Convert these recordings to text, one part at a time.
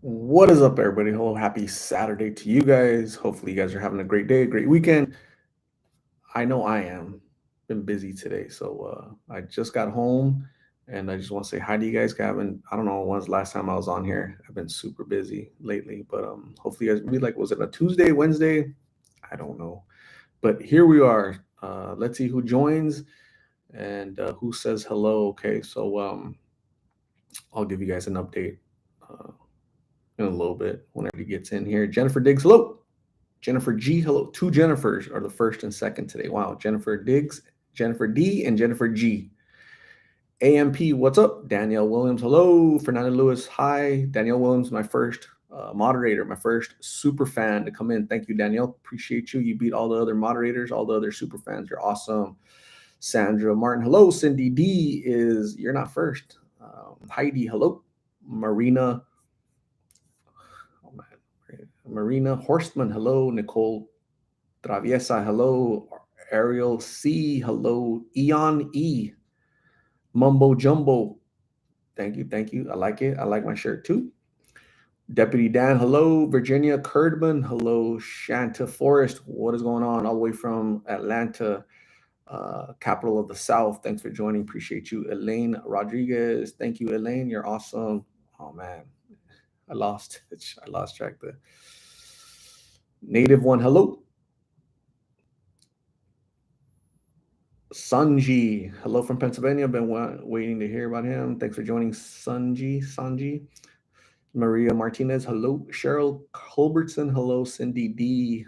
What is up, everybody? Hello, happy Saturday to you guys. Hopefully, you guys are having a great day, a great weekend. I know I am. Been busy today, so I just got home, and I just want to say hi to you guys. Gavin, I don't know when's the last time I was on here. I've been super busy lately, but hopefully, you guys maybe like was it a Tuesday, Wednesday? I don't know, but here we are. Let's see who joins and who says hello. Okay, so I'll give you guys an update. Uh, in a little bit whenever he gets in here. Jennifer Diggs, hello. Jennifer G, hello. Two Jennifers are the first and second today. Wow. Jennifer Diggs, Jennifer D, and Jennifer G. AMP, what's up? Danielle Williams, hello. Fernando Lewis, hi. Danielle Williams, my first moderator, my first super fan to come in. Thank you, Danielle. Appreciate you. You beat all the other moderators, all the other super fans. You're awesome. Sandra Martin, hello. Cindy D is, you're not first. Heidi, hello. Marina, oh man, Marina Horstman, hello. Nicole Traviesa, hello. Ariel C, hello. Eon E, Mumbo Jumbo, thank you, thank you. I like it. I like my shirt too. Deputy Dan, hello. Virginia Curdman, hello. Shanta Forest, what is going on? All the way from Atlanta, capital of the South. Thanks for joining. Appreciate you. Elaine Rodriguez, thank you, Elaine. You're awesome. Oh man, I lost. I lost track there. Native one, hello. Sanji, hello from Pennsylvania. Been waiting to hear about him. Thanks for joining, Sanji. Maria Martinez, hello. Cheryl Culbertson, hello. Cindy D,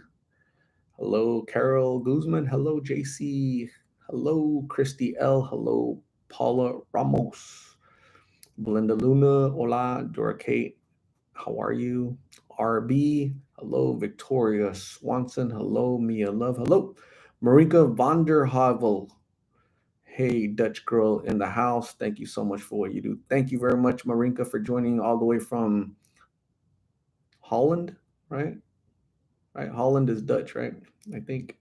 hello. Carol Guzman, hello. JC, hello. Christy L, hello. Paula Ramos, Belinda Luna, hola. Dora Kate, how are you? RB, hello. Victoria Swanson, hello. Mia Love, hello. Marika Vanderhavel, hey, Dutch girl in the house. Thank you so much for what you do. Thank you very much, Marinka, for joining all the way from Holland, right? Right. Holland is Dutch, right? I think.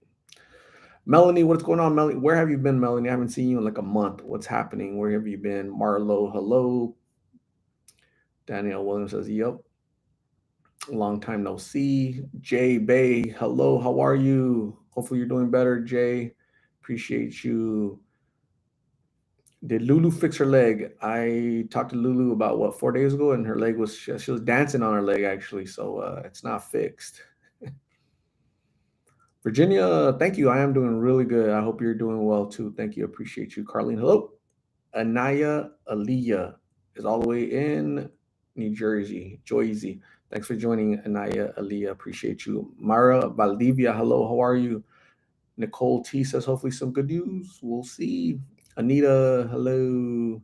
Melanie, what's going on, Melanie? Where have you been, Melanie? I haven't seen you in like a month. What's happening? Where have you been? Marlo, hello. Danielle Williams says, yep. Long time no see. Jay Bay, hello. How are you? Hopefully you're doing better, Jay. Appreciate you. Did Lulu fix her leg? I talked to Lulu about what 4 days ago, and her leg was she was dancing on her leg actually, so it's not fixed. Virginia, thank you. I am doing really good. I hope you're doing well too. Thank you. Appreciate you, Carlene. Hello, Anaya Aliyah is all the way in New Jersey, Joyzy. Thanks for joining, Anaya Aliyah. Appreciate you, Mara Valdivia. Hello, how are you? Nicole T says, hopefully some good news. We'll see. Anita, hello.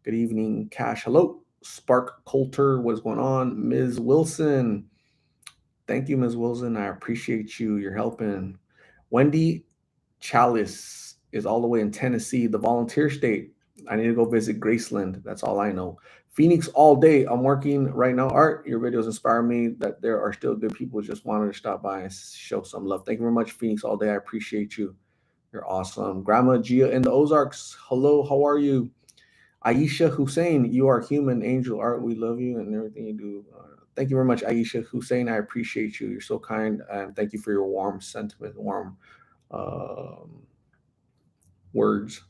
Good evening, Cash. Hello. Spark Coulter, what's going on? Ms. Wilson. Thank you, Ms. Wilson. I appreciate you. You're helping. Wendy Chalice is all the way in Tennessee, the volunteer state. I need to go visit Graceland. That's all I know. Phoenix all day. I'm working right now. Art, your videos inspire me that there are still good people who just wanted to stop by and show some love. Thank you very much, Phoenix all day. I appreciate you. You're awesome. Grandma Gia in the Ozarks. Hello, how are you? Aisha Hussein, you are human angel art. We love you and everything you do. Thank you very much, Aisha Hussein. I appreciate you. You're so kind, and thank you for your warm sentiment, warm um, words.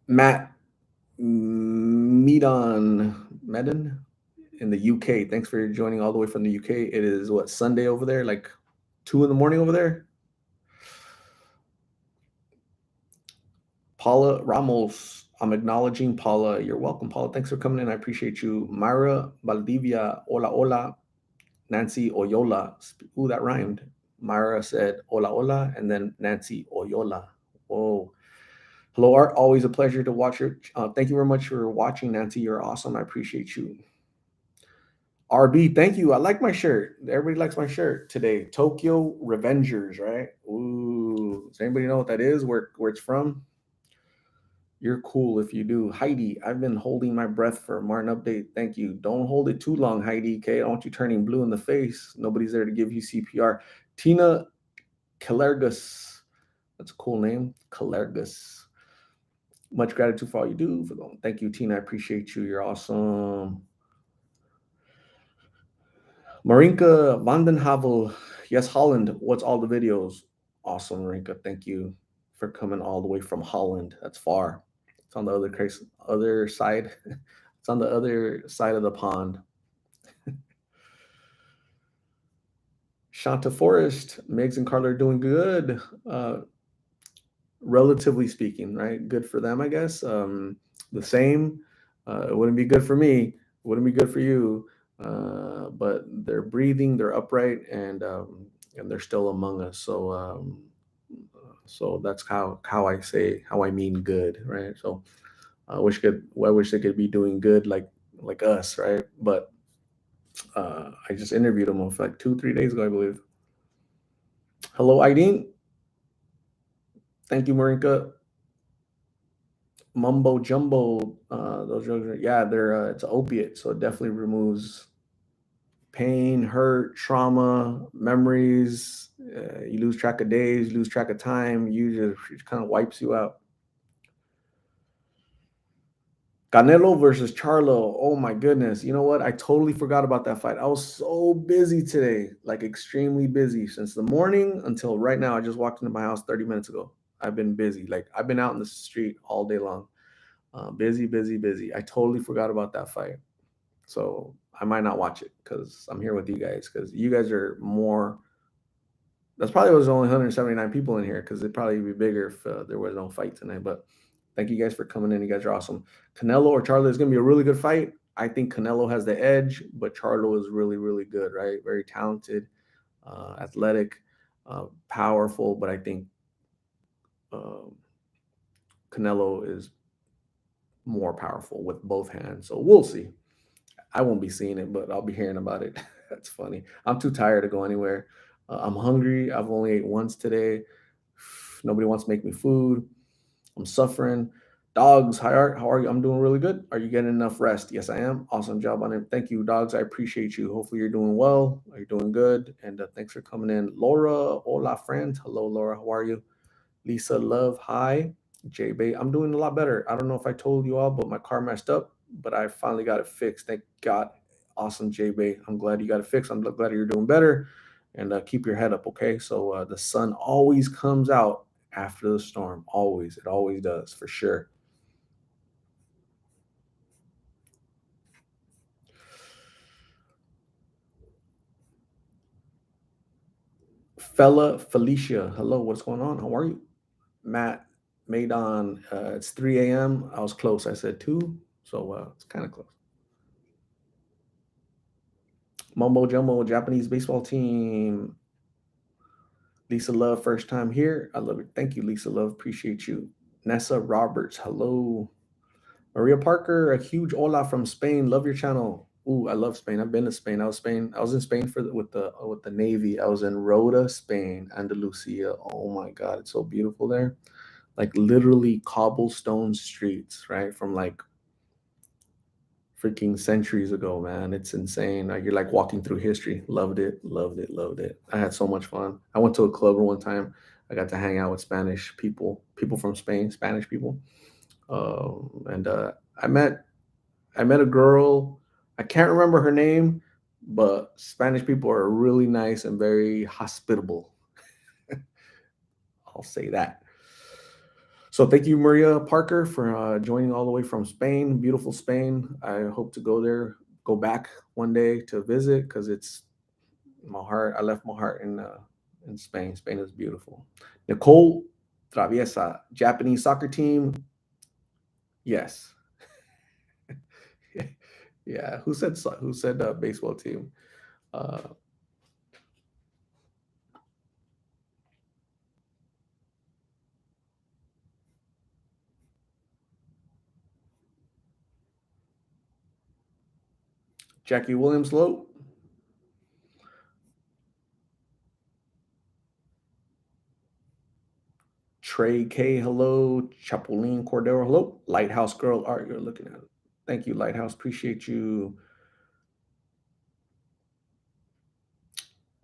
Matt Medon in the UK. Thanks for joining all the way from the UK. It is what Sunday over there, like 2 in the morning over there. Paula Ramos, I'm acknowledging Paula. You're welcome, Paula. Thanks for coming in. I appreciate you. Myra Valdivia, hola, hola. Nancy Oyola. Ooh, that rhymed. Myra said hola, hola, and then Nancy Oyola. Whoa. Hello, Art. Always a pleasure to watch your. Thank you very much for watching, Nancy. You're awesome. I appreciate you. RB, thank you. I like my shirt. Everybody likes my shirt today. Tokyo Revengers, right? Ooh, does anybody know what that is? Where it's from? You're cool if you do. Heidi, I've been holding my breath for a Martin update. Thank you. Don't hold it too long, Heidi. Okay, I don't want you turning blue in the face. Nobody's there to give you CPR. Tina Kalergus. That's a cool name. Kalergus. Much gratitude for all you do. Thank you, Tina. I appreciate you. You're awesome. Marinka Vandenhavel. Yes, Holland. What's all the videos? Awesome, Marinka. Thank you for coming all the way from Holland. That's far. It's on the other side. It's on the other side of the pond. Shanta Forest, Megs and Carla are doing good. Relatively speaking, right? Good for them, I guess. The same. It wouldn't be good for me. It wouldn't be good for you. But they're breathing, they're upright, and they're still among us. So that's how I say how I mean good, right? So I wish they could be doing good like us, right? But I just interviewed them like 2 3 days ago, I believe. Hello, Aideen. Thank you, Marinka. Mumbo jumbo. Those drugs are, yeah, they're it's an opiate, so it definitely removes pain, hurt, trauma, memories. You lose track of days, you lose track of time. It kind of wipes you out. Canelo versus Charlo. Oh my goodness. You know what? I totally forgot about that fight. I was so busy today, like extremely busy since the morning until right now. I just walked into my house 30 minutes ago. I've been busy. Like I've been out in the street all day long. Busy, busy, busy. I totally forgot about that fight. So I might not watch it because I'm here with you guys because you guys are more. That's probably was only 179 people in here because it'd probably be bigger if there was no fight tonight. But thank you guys for coming in. You guys are awesome. Canelo or Charlo is going to be a really good fight. I think Canelo has the edge, but Charlo is really, really good, right? Very talented, athletic, powerful. But I think uh, Canelo is more powerful with both hands. So we'll see. I won't be seeing it, but I'll be hearing about it. That's funny. I'm too tired to go anywhere. I'm hungry. I've only ate once today. Nobody wants to make me food. I'm suffering. Dogs, how are you? I'm doing really good. Are you getting enough rest? Yes, I am. Awesome job on it. Thank you, dogs. I appreciate you. Hopefully, you're doing well. You're doing good. And thanks for coming in. Laura, hola, friend. Hello, Laura. How are you? Lisa Love, hi. J Bay, I'm doing a lot better. I don't know if I told you all, but my car messed up, but I finally got it fixed. Thank God. Awesome, J Bay. I'm glad you got it fixed. I'm glad you're doing better. And keep your head up, okay? So the sun always comes out after the storm. Always. It always does, for sure. Fella Felicia, hello. What's going on? How are you? Matt Maidon, it's 3 a.m. I was close. I said 2, so it's kind of close. Mumbo Jumbo Japanese baseball team. Lisa Love, first time here. I love it. Thank you, Lisa Love. Appreciate you. Nessa Roberts, hello. Maria Parker, a huge hola from Spain. Love your channel. Ooh, I love Spain. I've been to Spain. I was in Spain with the Navy. I was in Rota, Spain, Andalusia. Oh my God, it's so beautiful there. Like literally cobblestone streets, right? From like freaking centuries ago, man. It's insane. Like you're like walking through history. Loved it, loved it, loved it. I had so much fun. I went to a club one time. I got to hang out with Spanish people, people from Spain, Spanish people. And I met a girl. I can't remember her name, but Spanish people are really nice and very hospitable. I'll say that. So thank you, Maria Parker, for joining all the way from Spain, beautiful Spain. I hope to go there, go back one day to visit because it's my heart. I left my heart in Spain. Spain is beautiful. Nicole Traviesa, Japanese soccer team. Yes. Yeah. Who said baseball team? Uh, Jackie Williams Lowe. Trey K, hello. Chapulín Cordero, hello. Lighthouse Girl Art, you're looking at. Thank you, Lighthouse. Appreciate you.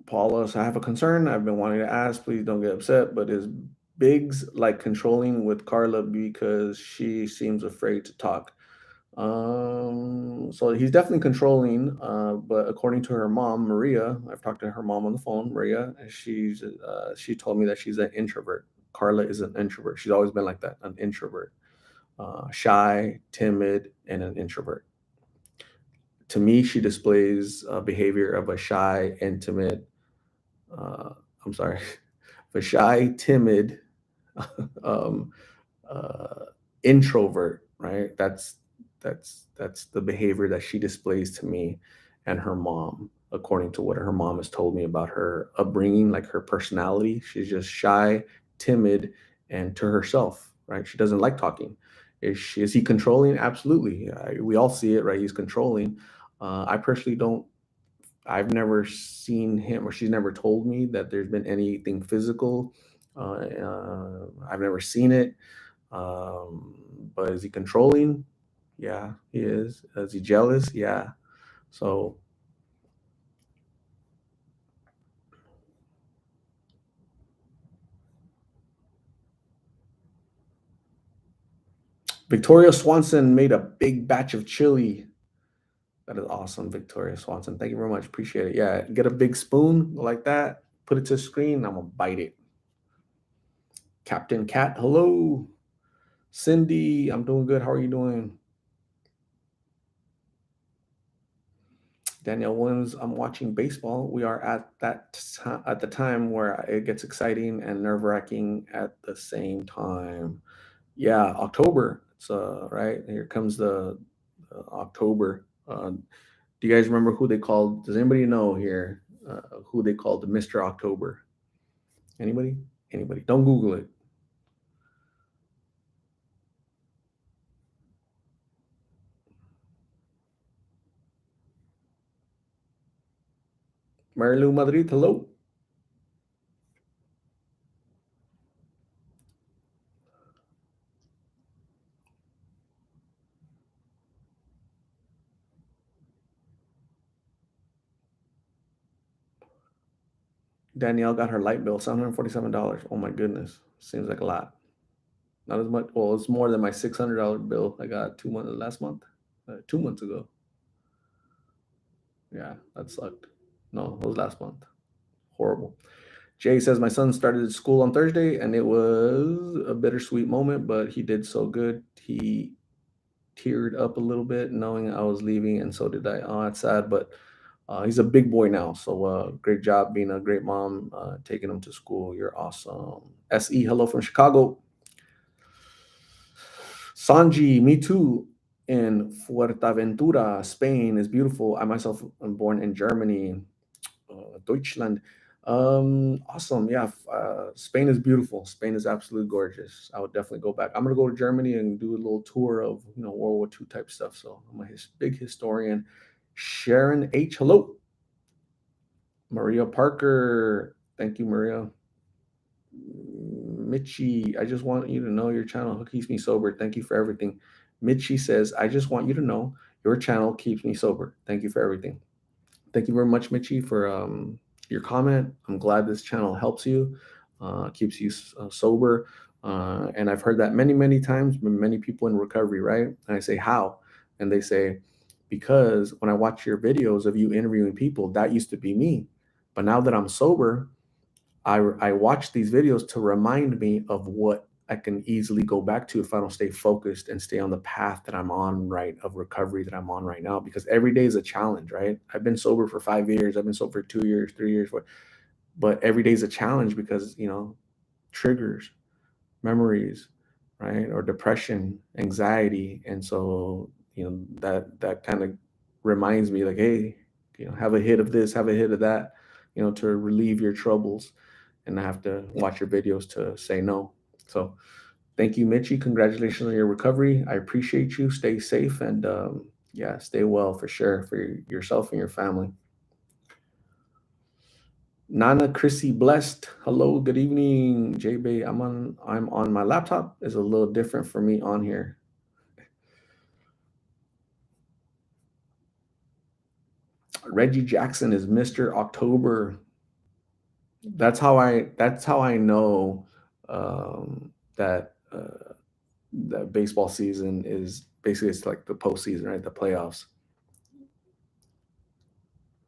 Paula, so I have a concern I've been wanting to ask. Please don't get upset, but is Biggs like controlling with Carla because she seems afraid to talk? So he's definitely controlling, but according to her mom, Maria, I've talked to her mom on the phone, Maria, and she told me that she's an introvert. Carla is an introvert. She's always been like that, an introvert, shy, timid, and an introvert. To me, she displays behavior of a shy, intimate, uh, I'm sorry, a shy, timid, um, uh, introvert, right? That's the behavior that she displays to me and her mom, according to what her mom has told me about her upbringing, like her personality. She's just shy, timid, and to herself, right? She doesn't like talking. Is he controlling? Absolutely. We all see it, right? He's controlling. I personally don't. I've never seen him, or she's never told me that there's been anything physical. I've never seen it. But is he controlling? Yeah, he is. Is he jealous? Yeah. So Victoria Swanson made a big batch of chili. That is awesome, Victoria Swanson. Thank you very much. Appreciate it. Yeah, get a big spoon like that, put it to the screen, I'm gonna bite it. Captain Cat, hello. Cindy, I'm doing good. How are you doing? Danielle Williams, I'm watching baseball. We are at the time where it gets exciting and nerve wracking at the same time. Yeah, October. So right here comes the October. Do you guys remember who they called? Does anybody know here who they called Mr. October? Anybody? Anybody? Don't Google it. Marilu Madrid, hello. Danielle got her light bill, $747. Oh my goodness, seems like a lot. Not as much. Well, it's more than my $600 bill I got 2 months last month, 2 months ago. Yeah, that sucked. No, it was last month. Horrible. Jay says my son started school on Thursday, and it was a bittersweet moment, but he did so good. He teared up a little bit knowing I was leaving, and so did I. Oh, it's sad, but he's a big boy now. So great job being a great mom, taking him to school. You're awesome. Se, hello from Chicago. Sanji, me too. In Fuerteventura, Spain is beautiful. I myself am born in Germany, Deutschland. Awesome. Yeah, Spain is beautiful. Spain is absolutely gorgeous. I would definitely go back. I'm gonna go to Germany and do a little tour of World War II type stuff. So I'm a big historian. Sharon H. Hello. Maria Parker. Thank you, Maria. Mitchie, I just want you to know your channel keeps me sober. Thank you for everything. Mitchie says, I just want you to know your channel keeps me sober. Thank you for everything. Thank you very much, Mitchie, for your comment. I'm glad this channel helps you, keeps you sober. And I've heard that many, many times from many people in recovery, right? And I say, how? And they say, because when I watch your videos of you interviewing people, that used to be me. But now that I'm sober, I watch these videos to remind me of what I can easily go back to if I don't stay focused and stay on the path that I'm on, right, of recovery that I'm on right now. Because every day is a challenge, right? I've been sober for 5 years. I've been sober for 2 years, 3 years, but every day is a challenge because triggers, memories, right, or depression, anxiety, and so that kind of reminds me, like, hey, have a hit of this, have a hit of that, to relieve your troubles, and I have to watch your videos to say no. So thank you, Mitchie. Congratulations on your recovery. I appreciate you. Stay safe and yeah, stay well for sure for yourself and your family. Nana Chrissy Blessed. Hello, good evening, J Bay. I'm on my laptop. It's a little different for me on here. Reggie Jackson is Mr. October. That's how I know that that baseball season is basically it's like the postseason, right? The playoffs.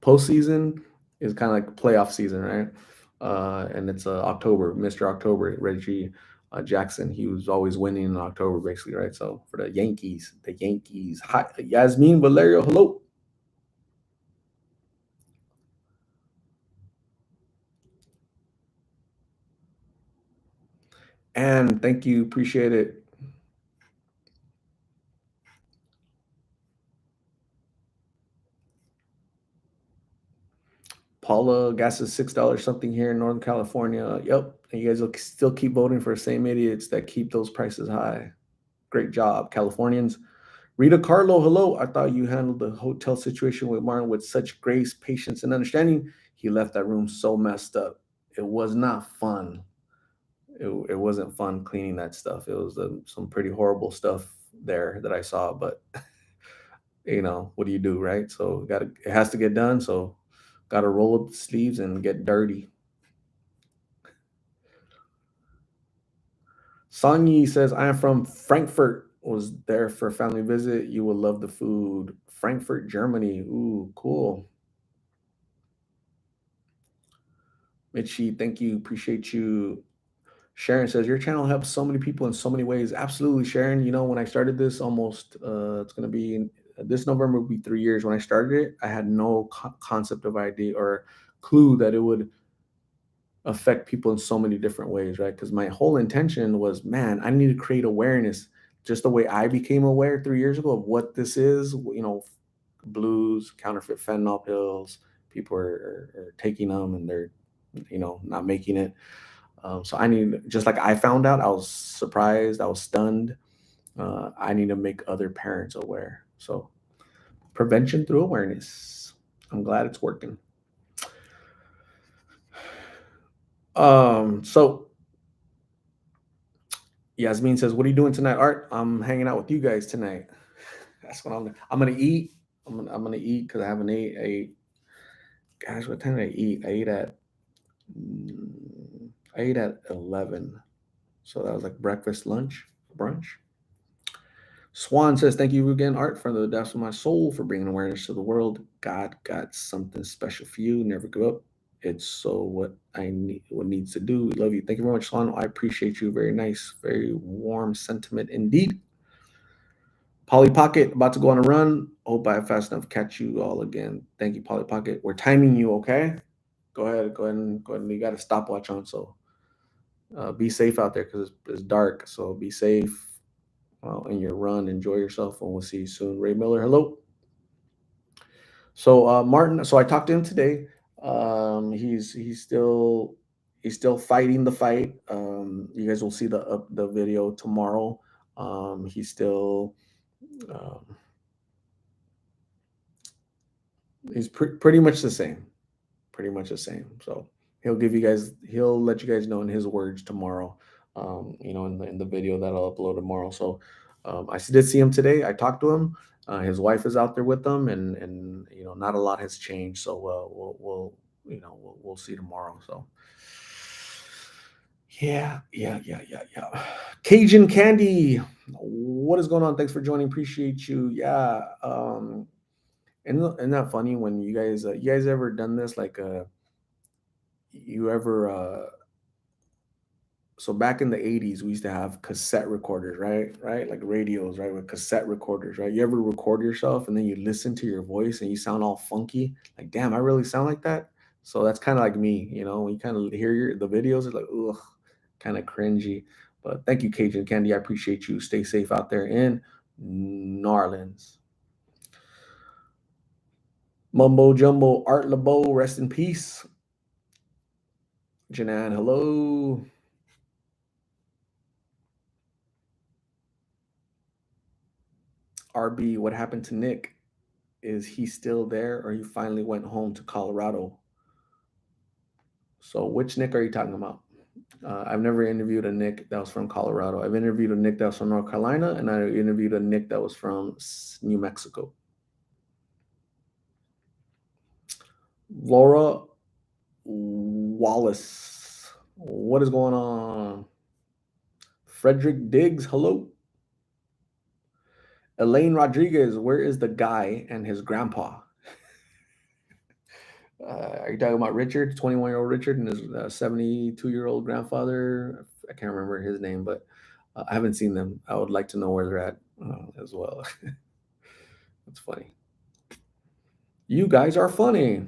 Postseason is kind of like playoff season, right? And it's October, Mr. October, Reggie Jackson. He was always winning in October, basically, right? So for the Yankees. Hi, Yasmin Valerio, hello. And thank you, appreciate it. Paula, gas is $6 something here in Northern California. Yep. And you guys will still keep voting for the same idiots that keep those prices high. Great job, Californians. Rita Carlo, hello. I thought you handled the hotel situation with Martin with such grace, patience, and understanding. He left that room so messed up. It was not fun. It wasn't fun cleaning that stuff. It was some pretty horrible stuff there that I saw. But what do you do, right? So it has to get done. So got to roll up the sleeves and get dirty. Sonyi says, I am from Frankfurt. Was there for a family visit. You will love the food. Frankfurt, Germany. Ooh, cool. Mitchie, thank you. Appreciate you. Sharon says, your channel helps so many people in so many ways. Absolutely, Sharon. When I started this almost, it's going to be this November will be 3 years. When I started it, I had no concept of idea or clue that it would affect people in so many different ways, right? Because my whole intention was, man, I need to create awareness, just the way I became aware 3 years ago of what this is. Blues, counterfeit fentanyl pills. People are taking them and they're, not making it. So I need, just like I found out, I was surprised, I was stunned. I need to make other parents aware. So prevention through awareness. I'm glad it's working. So Yasmin says, "What are you doing tonight, Art? I'm hanging out with you guys tonight. That's what I'm gonna eat. I'm gonna eat because I haven't ate. Gosh, what time did I eat? I ate at 11. So that was like breakfast, lunch, brunch. Swan says, thank you again, Art, from the depths of my soul for bringing awareness to the world. God got something special for you. Never give up. It's so what needs to do. We love you. Thank you very much, Swan. I appreciate you. Very nice, very warm sentiment indeed. Polly Pocket, about to go on a run. Hope I have fast enough to catch you all again. Thank you, Polly Pocket. We're timing you, okay? Go ahead. You got a stopwatch on, so be safe out there because it's dark. So be safe in your run. Enjoy yourself, and we'll see you soon. Ray Miller, hello. So Martin, so I talked to him today. He's still fighting the fight. You guys will see the video tomorrow. He's still um, he's pretty much the same, pretty much the same. So he'll let you guys know in his words tomorrow. In the video that I'll upload tomorrow. So I did see him today. I talked to him. His wife is out there with them, and not a lot has changed. So we'll see tomorrow. So yeah. Cajun Candy, what is going on? Thanks for joining. Appreciate you. Yeah. Isn't that funny when you guys ever done this? Like you ever so back in the 80s we used to have cassette recorders, right, like radios, right, with cassette recorders, right? You ever record yourself and then you listen to your voice and you sound all funky, like, damn, I really sound like that. So that's kind of like me, when you kind of hear the videos, it's like, ugh, kind of cringy. But thank you, Cajun Candy. I appreciate you. Stay safe out there in New Orleans. Mumbo Jumbo Art LeBeau, rest in peace. Janan, hello. RB, what happened to Nick? Is he still there or he finally went home to Colorado? So which Nick are you talking about? I've never interviewed a Nick that was from Colorado. I've interviewed a Nick that was from North Carolina, and I interviewed a Nick that was from New Mexico. Laura Wallace, what is going on? Frederick Diggs, hello. Elaine Rodriguez, where is the guy and his grandpa? Are you talking about Richard, 21-year-old Richard, and his 72-year-old grandfather? I can't remember his name, but I haven't seen them. I would like to know where they're at as well. That's funny. You guys are funny.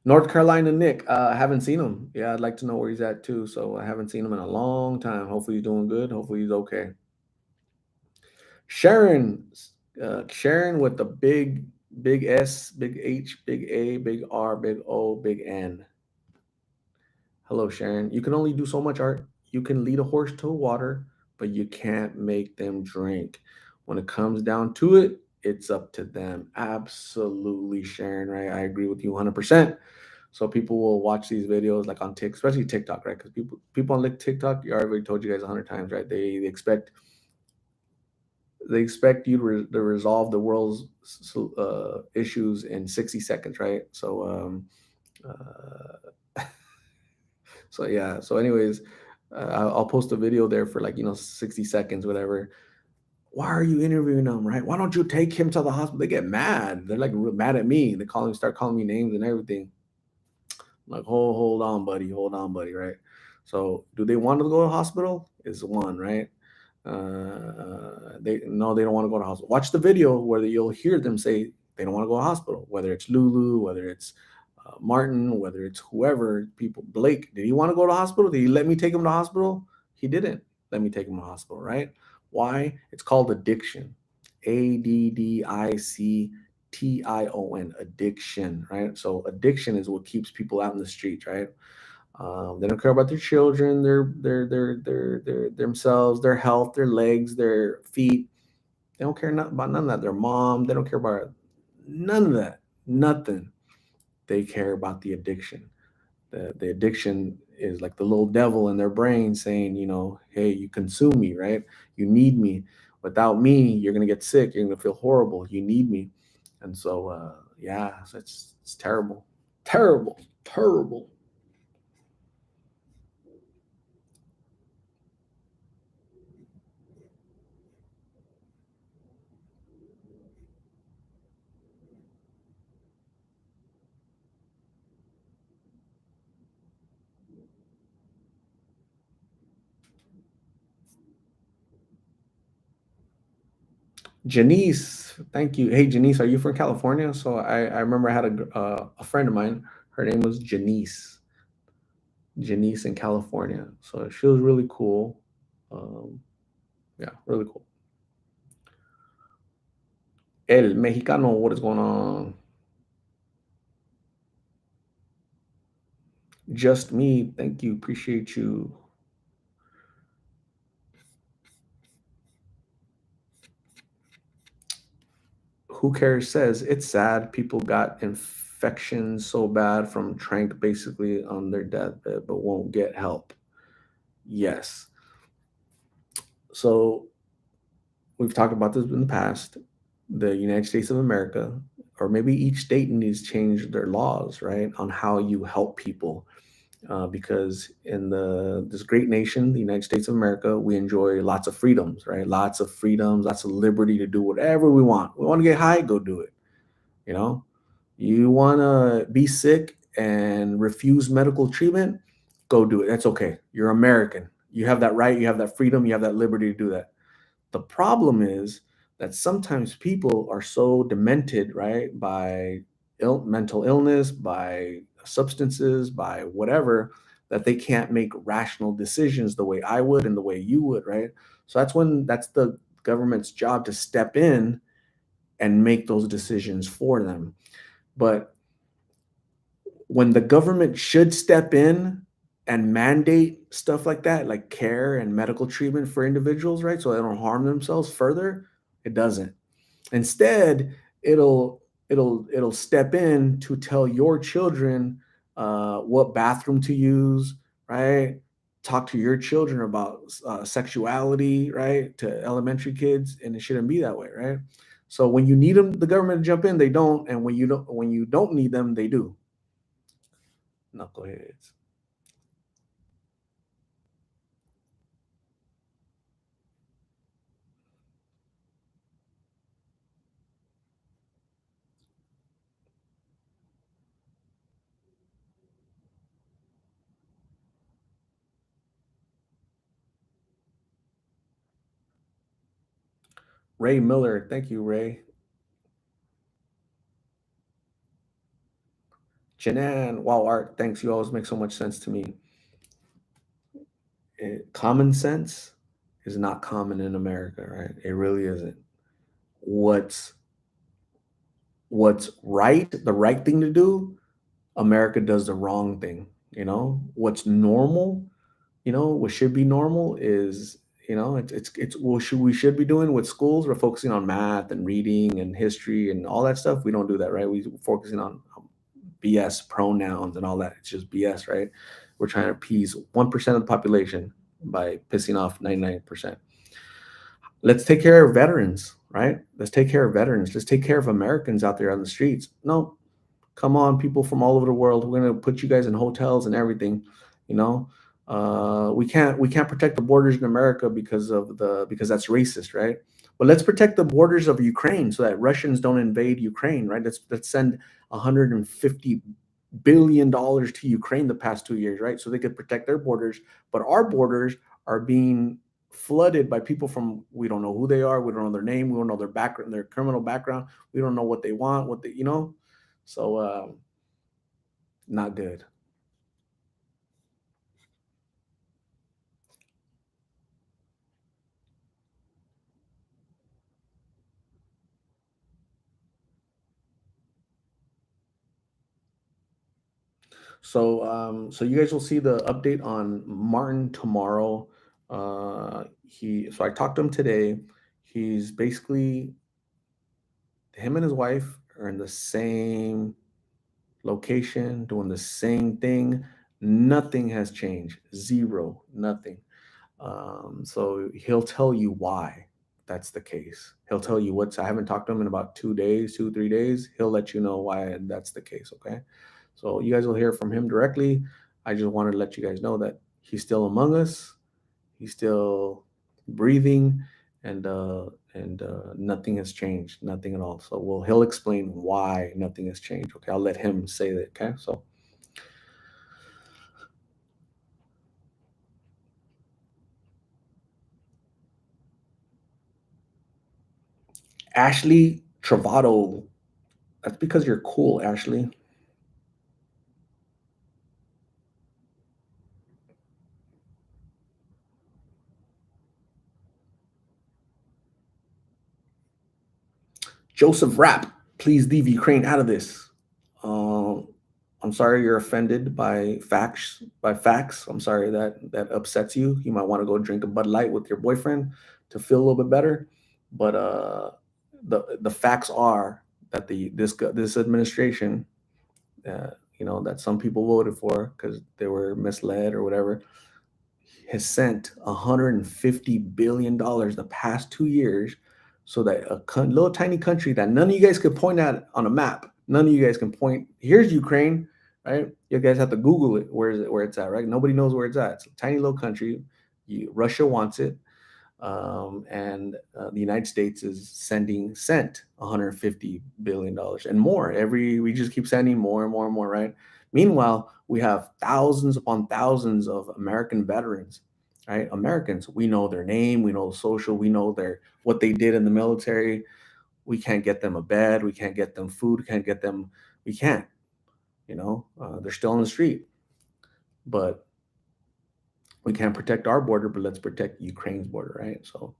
North Carolina Nick, I haven't seen him. Yeah, I'd like to know where he's at too. So I haven't seen him in a long time. Hopefully he's doing good. Hopefully he's okay. Sharon, Sharon with the big S, big H, big A, big R, big O, big N. Hello, Sharon. You can only do so much art. You can lead a horse to water, but you can't make them drink. When it comes down to it, it's up to them. Absolutely, Sharon, right? I agree with you 100%. So people will watch these videos like on TikTok, especially TikTok, right? Because people on like TikTok, I already told you guys 100 times, right? They expect you to resolve the world's issues in 60 seconds, right? So yeah. So anyways, I'll post a video there for like 60 seconds, whatever. Why are you interviewing them, right? Why don't you take him to the hospital? They get mad. They're like mad at me. Start calling me names and everything. I'm like, hold on, buddy, right? So, do they want to go to the hospital? Is one, right? They no, they don't want to go to hospital. Watch the video where you'll hear them say they don't want to go to hospital. Whether it's Lulu, whether it's Martin, whether it's whoever, people. Blake, did he want to go to hospital? Did he let me take him to hospital? He didn't let me take him to hospital, right? Why? It's called addiction. ADDICTION, addiction, right? So addiction is what keeps people out in the streets, right? They don't care about their children, their themselves, their health, their legs, their feet. They don't care about none of that. Their mom, they don't care about none of that. Nothing. They care about the addiction. The addiction is like the little devil in their brain saying, hey, you consume me, right? You need me. Without me, you're gonna get sick. You're gonna feel horrible. You need me. And so, yeah, so it's terrible, terrible, terrible. Janice, thank you. Hey, Janice, are you from California? So I remember I had a friend of mine. Her name was Janice. Janice in California. So she was really cool. Um, yeah, really cool. El Mexicano, what is going on? Just me. Thank you. Appreciate you. Who cares says it's sad. People got infections so bad from Trank basically on their deathbed, but won't get help. Yes. So we've talked about this in the past. The United States of America, or maybe each state needs to change their laws, right, on how you help people. Because in this great nation, the United States of America, we enjoy lots of freedoms, right? Lots of freedoms, lots of liberty to do whatever we want. We want to get high, go do it. You know, you want to be sick and refuse medical treatment, go do it. That's okay. You're American. You have that right. You have that freedom. You have that liberty to do that. The problem is that sometimes people are so demented, right, by mental illness, by substances, by whatever, that they can't make rational decisions the way I would and the way you would, right? So that's the government's job to step in and make those decisions for them. But when the government should step in and mandate stuff like that, like care and medical treatment for individuals, right? So they don't harm themselves further, it doesn't. Instead, it'll step in to tell your children what bathroom to use, right? Talk to your children about sexuality, right? To elementary kids, and it shouldn't be that way, right? So when you need them, the government to jump in, they don't, and when you don't need them, they do. Knuckleheads. Ray Miller, thank you, Ray. Janan, wow, Art, thanks. You always make so much sense to me. Common sense is not common in America, right? It really isn't. What's what's right, the right thing to do, America does the wrong thing. What's normal, what should be normal is, it's what we should be doing with schools. We're focusing on math and reading and history and all that stuff. We don't do that, right? We're focusing on BS pronouns and all that. It's just BS, right? We're trying to appease 1% of the population by pissing off 99%. Let's take care of veterans, right? Let's take care of veterans. Let's take care of Americans out there on the streets. No, come on, people from all over the world. We're gonna put you guys in hotels and everything. You know, we can't protect the borders in America because that's racist, right? But let's protect the borders of Ukraine so that Russians don't invade Ukraine, right? Let's send 150 billion dollars to Ukraine the past 2 years, right? So they could protect their borders, but our borders are being flooded by people from we don't know who they are, we don't know their name, we don't know their background, their criminal background, we don't know what they want, what they, so not good. So you guys will see the update on Martin tomorrow. So I talked to him today. He's basically him and his wife are in the same location, doing the same thing. Nothing has changed. Zero, nothing. So he'll tell you why that's the case. He'll tell you I haven't talked to him in about 2 days, 3 days. He'll let you know why that's the case. Okay. So you guys will hear from him directly. I just wanted to let you guys know that he's still among us. He's still breathing, and nothing has changed, nothing at all. So he'll explain why nothing has changed. Okay, I'll let him say that. Okay, so Ashley Travado, that's because you're cool, Ashley. Joseph Rapp, please leave Ukraine out of this. Um, I'm sorry you're offended by facts. By facts, I'm sorry that upsets you. You might want to go drink a Bud Light with your boyfriend to feel a little bit better. But the facts are that this administration, that some people voted for because they were misled or whatever, has sent $150 billion the past 2 years so that little tiny country that none of you guys could point at on a map, none of you guys can point, here's Ukraine, right? You guys have to Google it, where it's at, right? Nobody knows where it's at. It's a tiny little country. Russia wants it, and the United States is sent 150 billion dollars and more every. We just keep sending more and more and more, right? Meanwhile, we have thousands upon thousands of American veterans, right? Americans, we know their name, we know the social, we know their what they did in the military. We can't get them a bed, we can't get them food, can't get them. We can't. They're still on the street, but we can't protect our border. But let's protect Ukraine's border, right? So.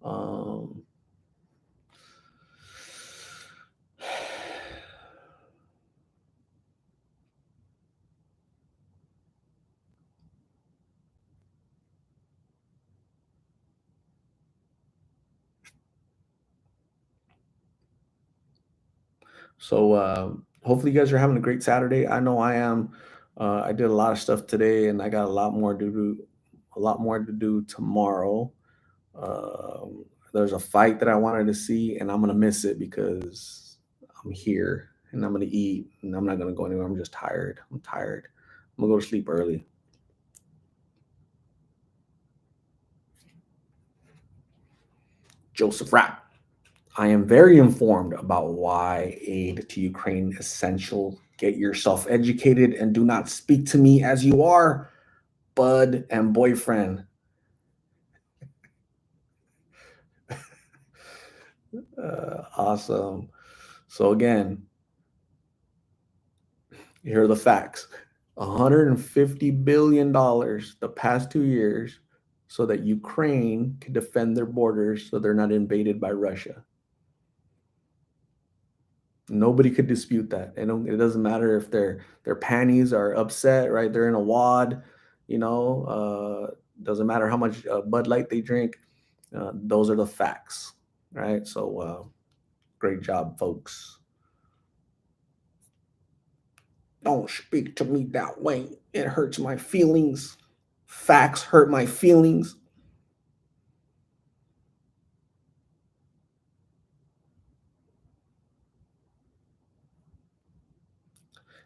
Um, So hopefully you guys are having a great Saturday. I know I am. I did a lot of stuff today, and I got a lot more to do tomorrow. There's a fight that I wanted to see, and I'm gonna miss it because I'm here and I'm gonna eat, and I'm not gonna go anywhere. I'm just tired. I'm tired. I'm gonna go to sleep early. Joseph Rapp. I am very informed about why aid to Ukraine is essential. Get yourself educated and do not speak to me as you are, bud and boyfriend. Awesome. So again, here are the facts. $150 billion the past 2 years so that Ukraine can defend their borders so they're not invaded by Russia. Nobody could dispute that. It doesn't matter if their panties are upset, right? They're in a wad, doesn't matter how much Bud Light they drink. Those are the facts, right? So great job, folks. Don't speak to me that way. It hurts my feelings. Facts hurt my feelings.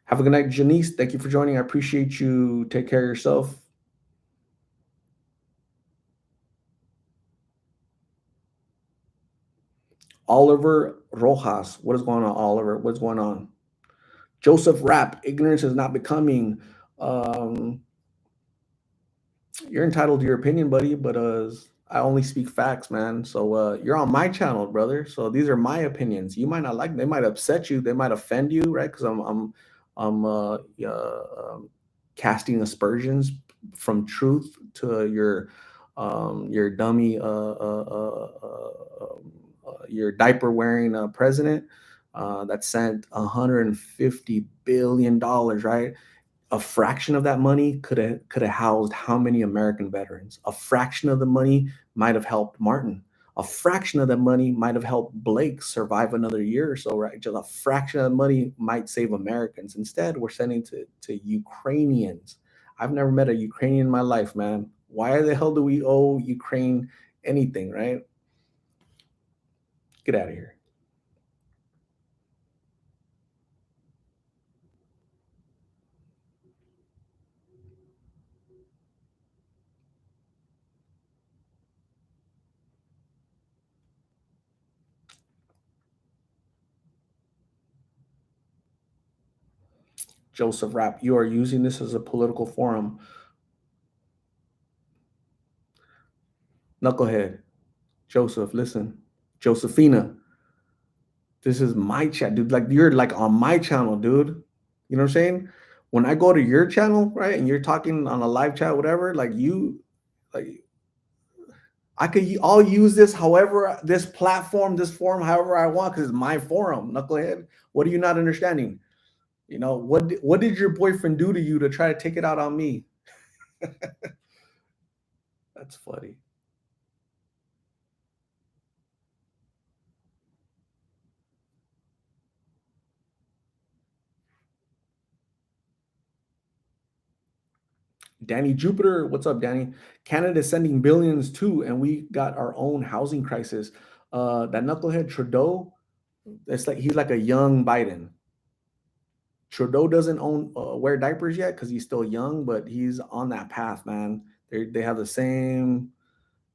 Have a good night, Janice. Thank you for joining. I appreciate you. Take care of yourself. Oliver Rojas. What is going on, Oliver? What's going on? Joseph Rapp. Ignorance is not becoming. Um, you're entitled to your opinion, buddy, but I only speak facts, man. So you're on my channel, brother. So these are my opinions. You might not like them. They might upset you. They might offend you, right? Because I'm casting aspersions from truth to your dummy your diaper wearing president that sent $150 billion, right? A fraction of that money could have housed how many American veterans? A fraction of the money might have helped Martin. A fraction of the money might have helped Blake survive another year or so, right? Just a fraction of the money might save Americans. Instead, we're sending to Ukrainians. I've never met a Ukrainian in my life, man. Why the hell do we owe Ukraine anything, right? Get out of here. Joseph Rapp, you are using this as a political forum. Knucklehead. Joseph, listen. Josephina, this is my chat, dude. Like you're like on my channel, dude. You know what I'm saying? When I go to your channel, right, and you're talking on a live chat, whatever, like I'll use this however, this platform, this forum, however I want, because it's my forum, knucklehead. What are you not understanding? What did your boyfriend do to you to try to take it out on me? That's funny. Danny Jupiter, what's up, Danny? Canada's sending billions too, and we got our own housing crisis. That knucklehead Trudeau, it's like he's like a young Biden. Trudeau doesn't own wear diapers yet because he's still young, but he's on that path, man. They have the same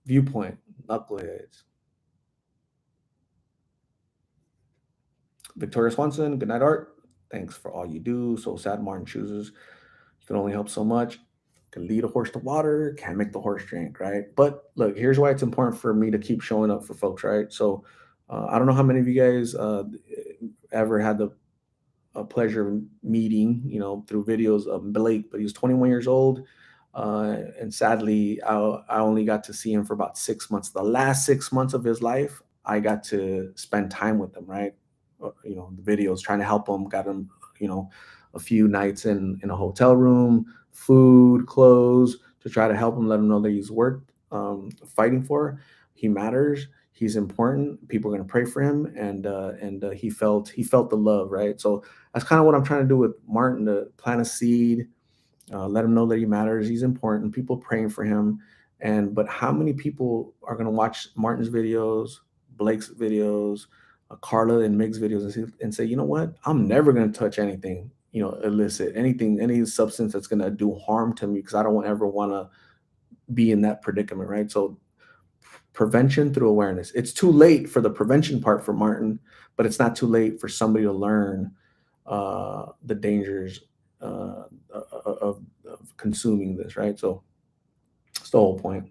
viewpoint, knuckleheads. Victoria Swanson, good night, Art. Thanks for all you do. So sad Martin chooses. You can only help so much. Can lead a horse to water, can't make the horse drink, right? But look, here's why it's important for me to keep showing up for folks, right? So I don't know how many of you guys ever had the a pleasure of meeting, through videos of Blake, but he was 21 years old. And sadly, I only got to see him for about 6 months. The last 6 months of his life, I got to spend time with him, right? The videos trying to help him, got him, you know, a few nights in a hotel room, food, clothes, to try to help him, let him know that he's worth fighting for. He matters. He's important. People are going to pray for him, and he felt the love, right? So that's kind of what I'm trying to do with Martin, to plant a seed, Let him know that he matters. He's important. People praying for him. And but how many people are going to watch Martin's videos, Blake's videos, Carla and Meg's videos, and say, you know what? I'm never going to touch anything, illicit, anything, any substance that's going to do harm to me because I don't ever want to be in that predicament, right? So prevention through awareness. It's too late for the prevention part for Martin, but it's not too late for somebody to learn the dangers of consuming this, right? So that's the whole point.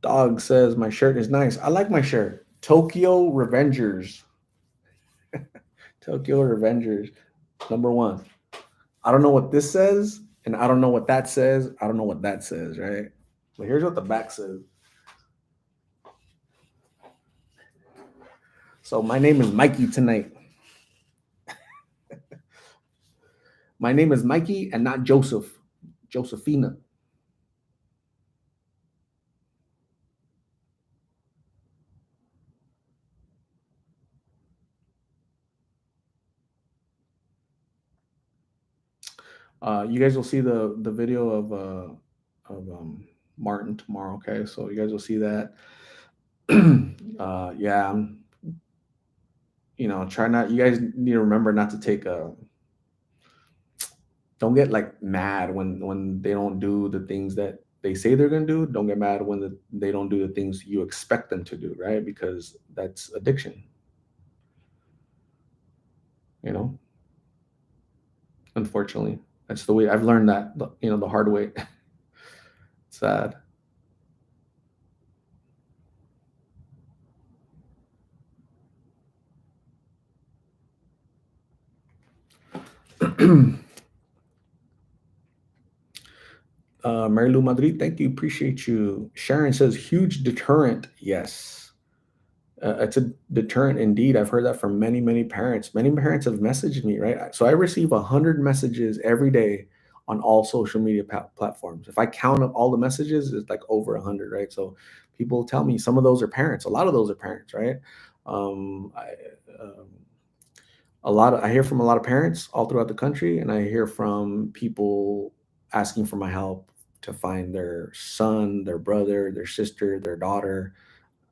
Dog says my shirt is nice. I like my shirt. Tokyo Revengers. Tokyo Revengers. Number one. I don't know what this says, and I don't know what that says. I don't know what that says, right? But here's what the back says. So my name is Mikey tonight. My name is Mikey and not Joseph. Josephina. You guys will see the video of Martin tomorrow. Okay, so you guys will see that. Yeah, try not. You guys need to remember not to take a. Don't get like mad when they don't do the things that they say they're gonna do. Don't get mad when they don't do the things you expect them to do, right? Because that's addiction. You know, unfortunately, that's the way I've learned that. The hard way. Sad. Mary Lou Madrid, thank you. Appreciate you. Sharon says, huge deterrent. Yes. It's a deterrent indeed. I've heard that from many, many parents. Many parents have messaged me, right? So I receive 100 messages every day on all social media platforms. If I count up all the messages, it's like over 100, right? So people tell me some of those are parents. A lot of those are parents, right? Um, I, um, I hear from a lot of parents all throughout the country, and I hear from people asking for my help to find their son, their brother, their sister, their daughter.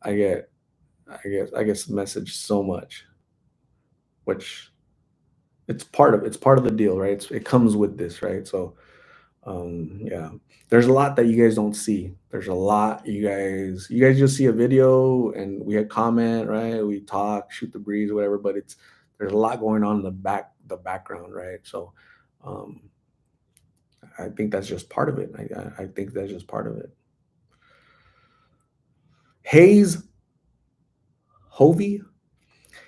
I get I get message so much, which it's part of the deal, right? It comes with this, right? So yeah, there's a lot that you guys don't see. There's a lot you guys just see a video and we had comment, right? We talk, shoot the breeze, whatever, but there's a lot going on in the background, right? So um I think that's just part of it. I think that's just part of it. Hayes Hovey,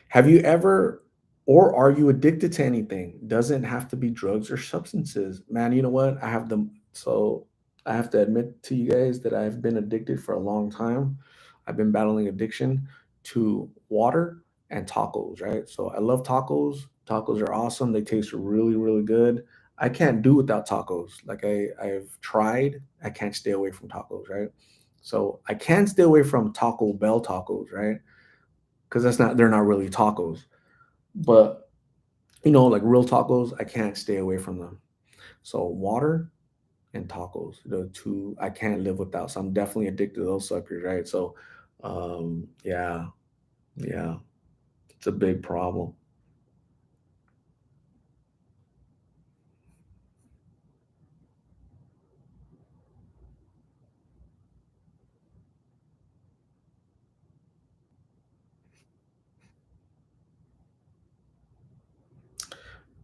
have you ever or are you addicted to anything? Doesn't have to be drugs or substances. Man, you know what? I have to admit to you guys that I've been addicted for a long time. I've been battling addiction to water and tacos, right? So I love tacos. Tacos are awesome. They taste really, really good. I can't do without tacos. Like I've tried, I can't stay away from tacos, right? So I can stay away from Taco Bell tacos, right? Because they're not really tacos. But like real tacos, I can't stay away from them. So water and tacos, the two I can't live without. So I'm definitely addicted to those suckers, right? So yeah, yeah, it's a big problem.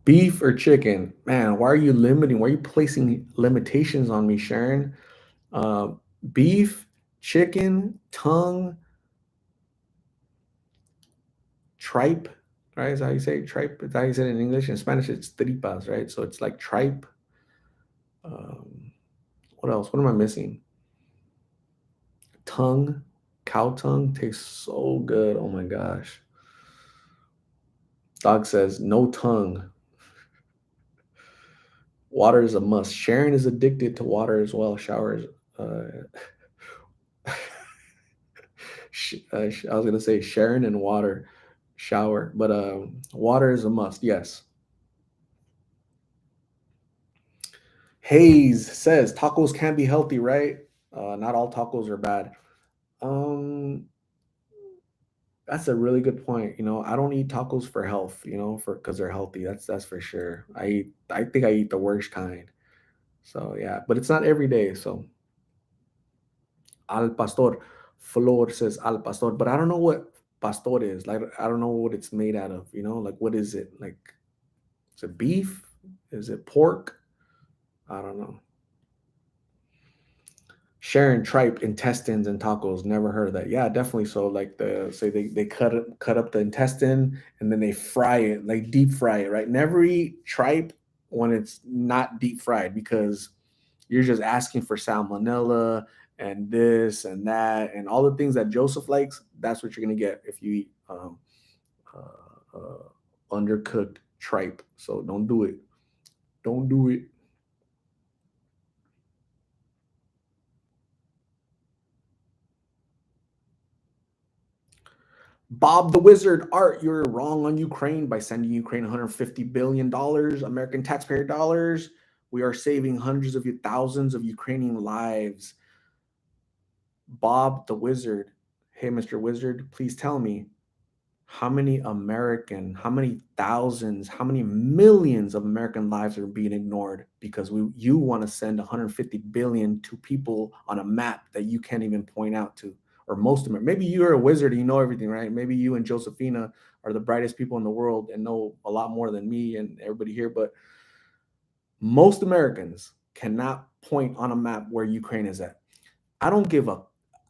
Beef or chicken? Man, why are you placing limitations on me, Sharon? Uh, beef, chicken, tongue, tripe, right? Is that how you say it? Tripe? Is that how you say it in English? In Spanish, it's tripas, right? So it's like tripe. Um, what else? What am I missing? Tongue, cow tongue tastes so good. Oh my gosh. Dog says no tongue. Water is a must. Sharon is addicted to water as well. Showers. Uh, I was gonna say Sharon and water, shower, but water is a must. Yes. Hayes says tacos can be healthy, right? Not all tacos are bad. Um, that's a really good point. I don't eat tacos for health. For because they're healthy. That's for sure. I think I eat the worst kind. So yeah, but it's not every day. So al pastor, Flor says al pastor, but I don't know what pastor is. Like I don't know what it's made out of. Like what is it? Like is it beef? Is it pork? I don't know. Sharing tripe intestines and tacos. Never heard of that. Yeah, definitely. So like they cut up the intestine and then they fry it, like deep fry it, right? Never eat tripe when it's not deep fried because you're just asking for salmonella and this and that and all the things that Joseph likes. That's what you're gonna get if you eat undercooked tripe. So don't do it. Don't do it. Bob the Wizard Art, you're wrong on Ukraine by sending Ukraine $150 billion American taxpayer dollars. We are saving hundreds of thousands of Ukrainian lives. Bob the Wizard, hey, Mr. Wizard, please tell me how many thousands, how many millions of American lives are being ignored because you want to send 150 billion to people on a map that you can't even point out to, or most of them. Maybe you're a wizard and you know everything, right? Maybe you and Josephina are the brightest people in the world and know a lot more than me and everybody here, but most Americans cannot point on a map where Ukraine is at. I don't give a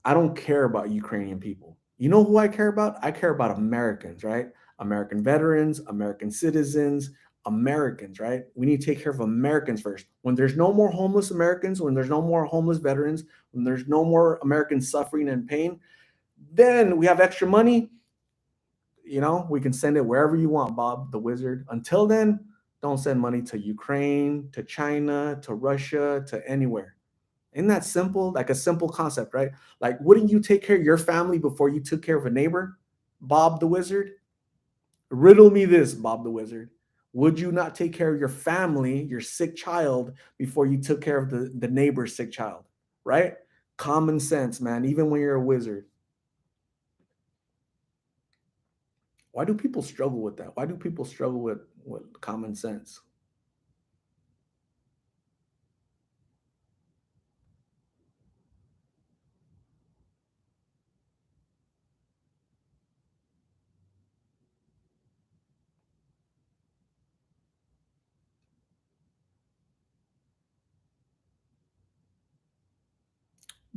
I don't care about Ukrainian people. You know who I care about? I care about Americans, right? American veterans, American citizens, Americans, right? We need to take care of Americans first. When there's no more homeless Americans, when there's no more homeless veterans, when there's no more Americans suffering and pain, then we have extra money. We can send it wherever you want, Bob the Wizard. Until then, don't send money to Ukraine, to China, to Russia, to anywhere. Isn't that simple? Like a simple concept, right? Like, wouldn't you take care of your family before you took care of a neighbor? Bob the Wizard? Riddle me this, Bob the Wizard. Would you not take care of your family, your sick child, before you took care of the neighbor's sick child? Right? Common sense, man, even when you're a wizard. Why do people struggle with that? Why do people struggle with common sense?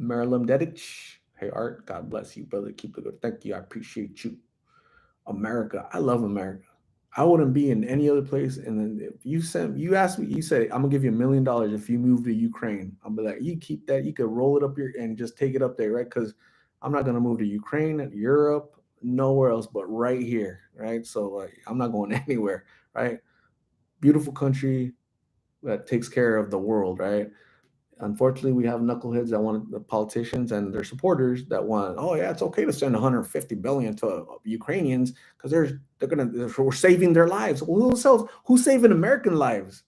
Marilyn Dedich. Hey, Art, God bless you, brother. Keep it good. Thank you. I appreciate you. America. I love America. I wouldn't be in any other place. And then if you ask me, you say, I'm gonna give you $1 million if you move to Ukraine. I'll be like, you keep that, you could roll it up your and just take it up there, right? Because I'm not gonna move to Ukraine, Europe, nowhere else but right here, right? So like I'm not going anywhere, right? Beautiful country that takes care of the world, right? Unfortunately, we have knuckleheads that want the politicians and their supporters that want, oh yeah, it's okay to send 150 billion to Ukrainians because we're saving their lives. Well, who's saving American lives?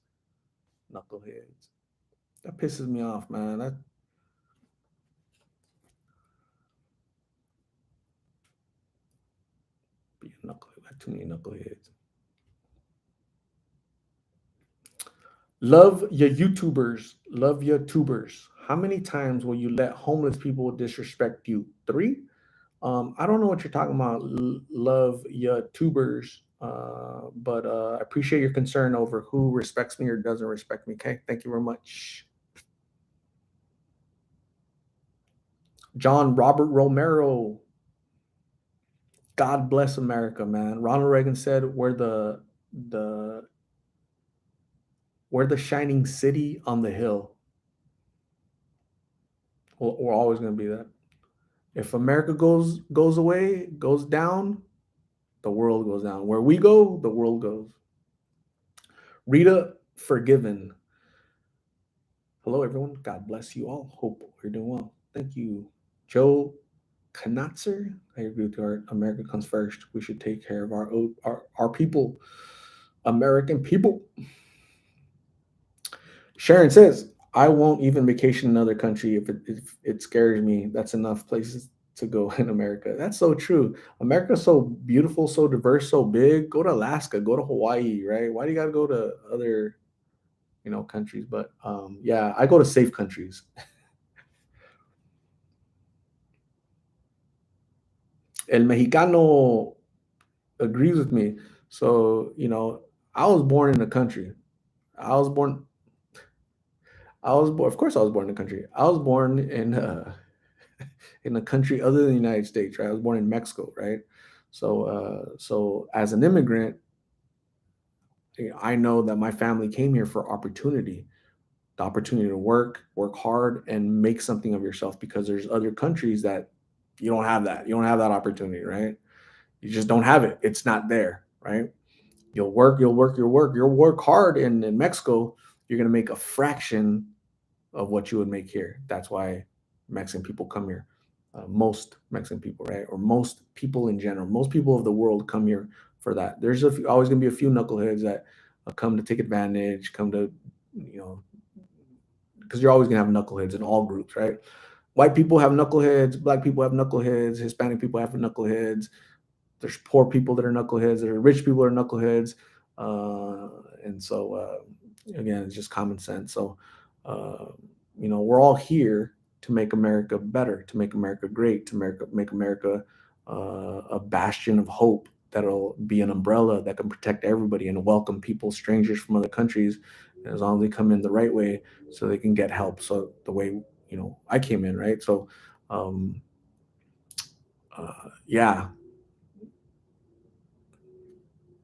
Knuckleheads. That pisses me off, man. That be a knucklehead. Too many knuckleheads. Love your YouTubers. Love your tubers. How many times will you let homeless people disrespect you? Three? I don't know what you're talking about. Love your tubers, but I appreciate your concern over who respects me or doesn't respect me. Okay, thank you very much, John Robert Romero. God bless America, man. Ronald Reagan said, the we're the shining city on the hill." We're always going to be that. If America goes away, goes down, the world goes down. Where we go, the world goes. Rita Forgiven. Hello, everyone. God bless you all. Hope you're doing well. Thank you, Joe Knotzer. I agree with you. America comes first. We should take care of our people, American people. Sharon says, "I won't even vacation in another country if it scares me. That's enough places to go in America." That's so true. America's so beautiful, so diverse, so big. Go to Alaska, go to Hawaii, right? Why do you got to go to other countries? But yeah, I go to safe countries. El Mexicano agrees with me. So, I was born in the country. I was born, of course, I was born in the country. I was born in a country other than the United States, right? I was born in Mexico, right? So as an immigrant, I know that my family came here for opportunity, the opportunity to work hard, and make something of yourself because there's other countries that you don't have that. You don't have that opportunity, right? You just don't have it. It's not there, right? You'll work hard in Mexico. You're gonna make a fraction of what you would make here. That's why Mexican people come here. Most Mexican people, right, or most people in general, most people of the world come here for that. There's always gonna be a few knuckleheads that come to take advantage, come to, you know, because you're always gonna have knuckleheads in all groups, right? White people have knuckleheads, black people have knuckleheads, Hispanic people have knuckleheads, there's poor people that are knuckleheads, there are rich people that are knuckleheads, uh, and so again, it's just common sense. So, uh, we're all here to make America better, to make America great, to make America a bastion of hope that'll be an umbrella that can protect everybody and welcome people, strangers from other countries, as long as they come in the right way, so they can get help. So the way I came in, right? So, um, yeah,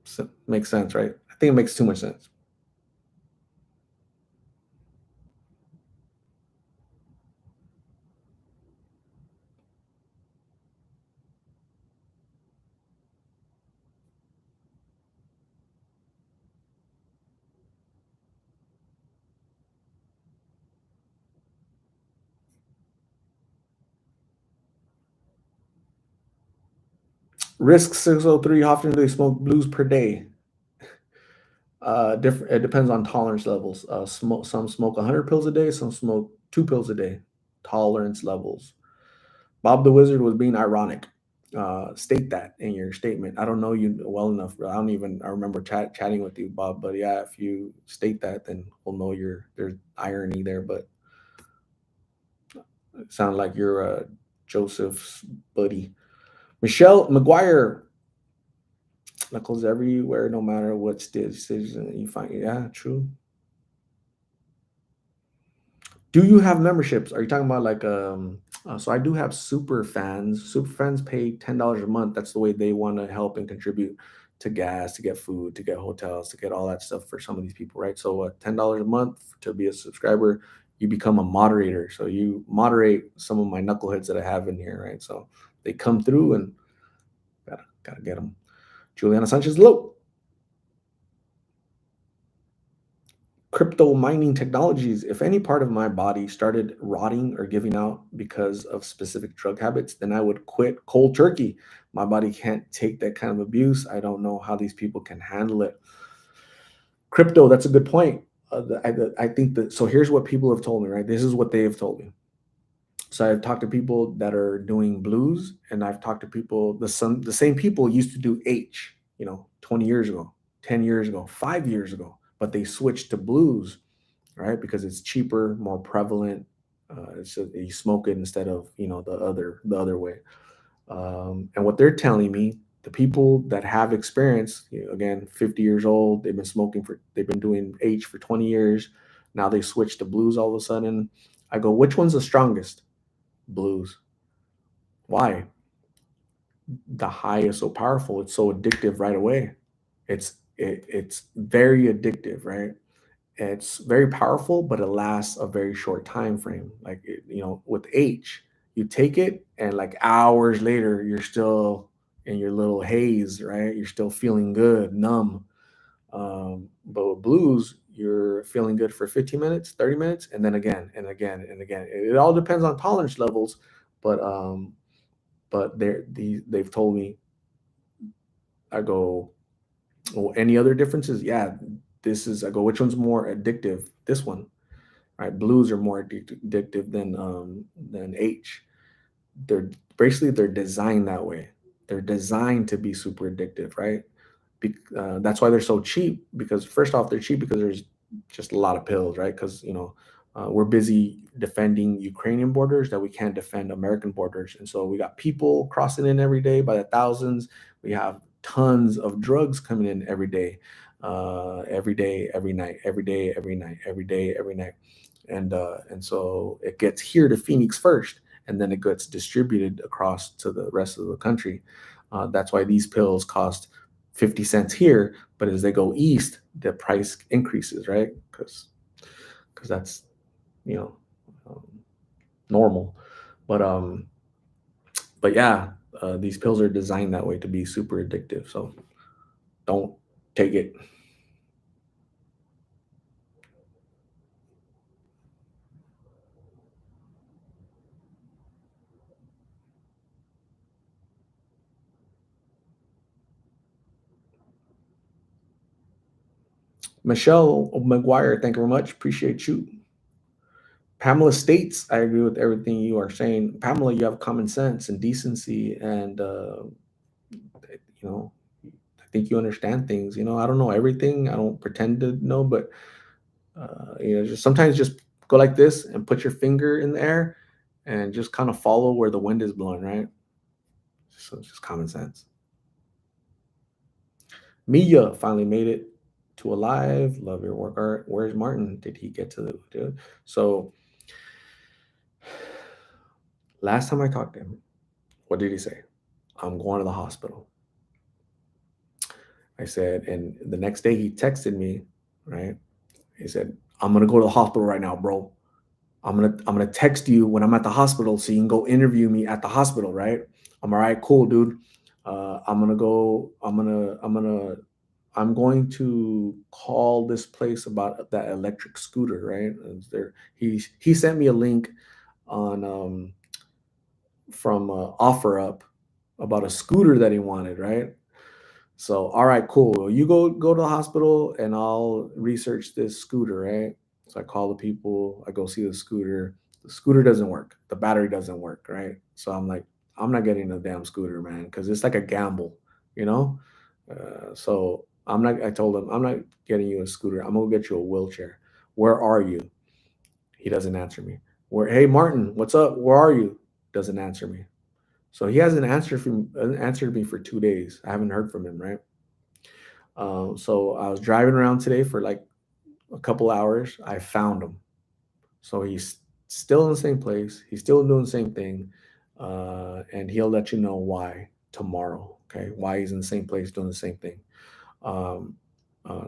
so, makes sense, right? I think it makes too much sense. Risk 603. How often do they smoke blues per day? Different. It depends on tolerance levels. Some smoke 100 pills a day. Some smoke 2 pills a day. Tolerance levels. Bob the Wizard was being ironic. State that in your statement. I don't know you well enough. I don't even. I remember chatting with you, Bob. But yeah, if you state that, then we'll know there's irony there. But it sounds like you're Joseph's buddy. Michelle McGuire, knuckles everywhere, no matter what decision you find. Yeah, true. Do you have memberships? Are you talking about like so I do have super fans. Super fans pay $10 a month. That's the way they want to help and contribute to gas, to get food, to get hotels, to get all that stuff for some of these people, right? So $10 a month to be a subscriber, you become a moderator. So you moderate some of my knuckleheads that I have in here, right? So they come through and gotta get them. Juliana Sanchez, low. Crypto mining technologies. If any part of my body started rotting or giving out because of specific drug habits, then I would quit cold turkey. My body can't take that kind of abuse. I don't know how these people can handle it. Crypto, that's a good point. I think that, so here's what people have told me, right? This is what they have told me. So I've talked to people that are doing blues, and I've talked to people, the same people used to do H, 20 years ago, 10 years ago, 5 years ago, but they switched to blues, right? Because it's cheaper, more prevalent. It's just, you smoke it instead of the other way. And what they're telling me, the people that have experience, again, 50 years old, they've been doing H for 20 years. Now they switch to blues all of a sudden. I go, which one's the strongest? Blues. Why? The high is so powerful. It's so addictive right away. It's very addictive, right? It's very powerful, but it lasts a very short time frame. Like with H, you take it, and like hours later, you're still in your little haze, right? You're still feeling good, numb. But with blues, you're feeling good for 15 minutes, 30 minutes, and then again and again and again. It all depends on tolerance levels, but they've told me. I go, well, any other differences? Yeah, this is. I go, which one's more addictive? This one, right? Blues are more addictive than H. They're basically they're designed that way. They're designed to be super addictive, right? That's why they're so cheap. Because first off, they're cheap because there's just a lot of pills, right? Because we're busy defending Ukrainian borders that we can't defend American borders, and so we got people crossing in every day by the thousands. We have tons of drugs coming in every day, every night, every day, every night, every day, every night, and so it gets here to Phoenix first, and then it gets distributed across to the rest of the country. That's why these pills cost 50 cents here, but as they go east, the price increases, right? Because that's you know um, normal. But yeah, these pills are designed that way to be super addictive. So don't take it. Michelle McGuire, thank you very much. Appreciate you. Pamela states, I agree with everything you are saying. Pamela, you have common sense and decency, and you know, I think you understand things. I don't know everything. I don't pretend to know, but just sometimes just go like this and put your finger in the air, and just kind of follow where the wind is blowing, right? So it's just common sense. Mia finally made it to alive. Love your work art. Where's Martin? Did he get to the dude? So last time I talked to him, what did he say? I'm going to the hospital. I said, and the next day he texted me, right? He said, I'm gonna go to the hospital right now, bro. I'm gonna text you when I'm at the hospital so you can go interview me at the hospital, right? I'm all right, cool, dude. I'm gonna go. I'm going to call this place about that electric scooter, right? He sent me a link on from OfferUp about a scooter that he wanted, right? So, all right, cool. You go to the hospital and I'll research this scooter, right? So I call the people, I go see the scooter. The scooter doesn't work. The battery doesn't work, right? So I'm like, I'm not getting a damn scooter, man, because it's like a gamble, you know? So I'm not, I told him, I'm not getting you a scooter. I'm gonna get you a wheelchair. Where are you? He doesn't answer me. Hey Martin, what's up? Where are you? Doesn't answer me. So he hasn't answered me for 2 days. I haven't heard from him, right? So I was driving around today for like a couple hours. I found him. So he's still in the same place. He's still doing the same thing. And he'll let you know why tomorrow. Okay. Why he's in the same place doing the same thing. Um,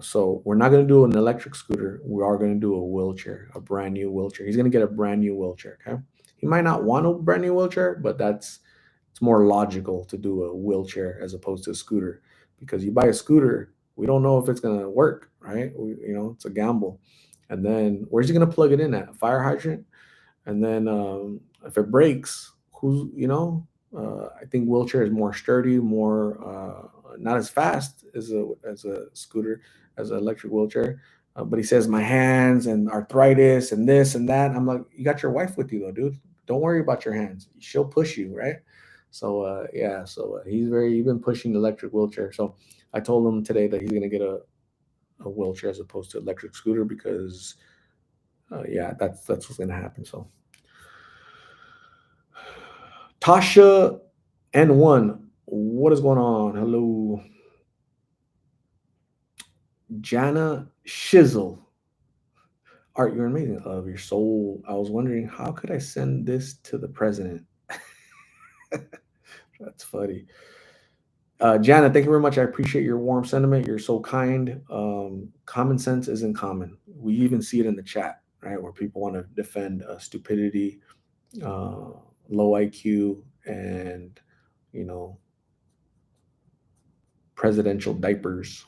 so we're not going to do an electric scooter. We are going to do a wheelchair, a brand new wheelchair. He's going to get a brand new wheelchair. Okay. He might not want a brand new wheelchair, but it's more logical to do a wheelchair as opposed to a scooter, because you buy a scooter, we don't know if it's going to work, right? It's a gamble. And then where's he going to plug it in at? A fire hydrant? And then if it breaks, I think wheelchair is more sturdy, more not as fast as a scooter, as an electric wheelchair. But he says my hands and arthritis and this and that. I'm like, you got your wife with you though, dude. Don't worry about your hands. She'll push you, right? So yeah, so he's been pushing the electric wheelchair. So I told him today that he's gonna get a wheelchair as opposed to electric scooter because yeah, that's what's gonna happen. So Tasha N1, what is going on? Hello, Jana Shizzle. Art, you're amazing. Of your soul. I was wondering, how could I send this to the president? That's funny. Jana, thank you very much. I appreciate your warm sentiment. You're so kind. Common sense isn't common. We even see it in the chat, right? Where people want to defend stupidity, uh, low IQ, and, you know, presidential diapers.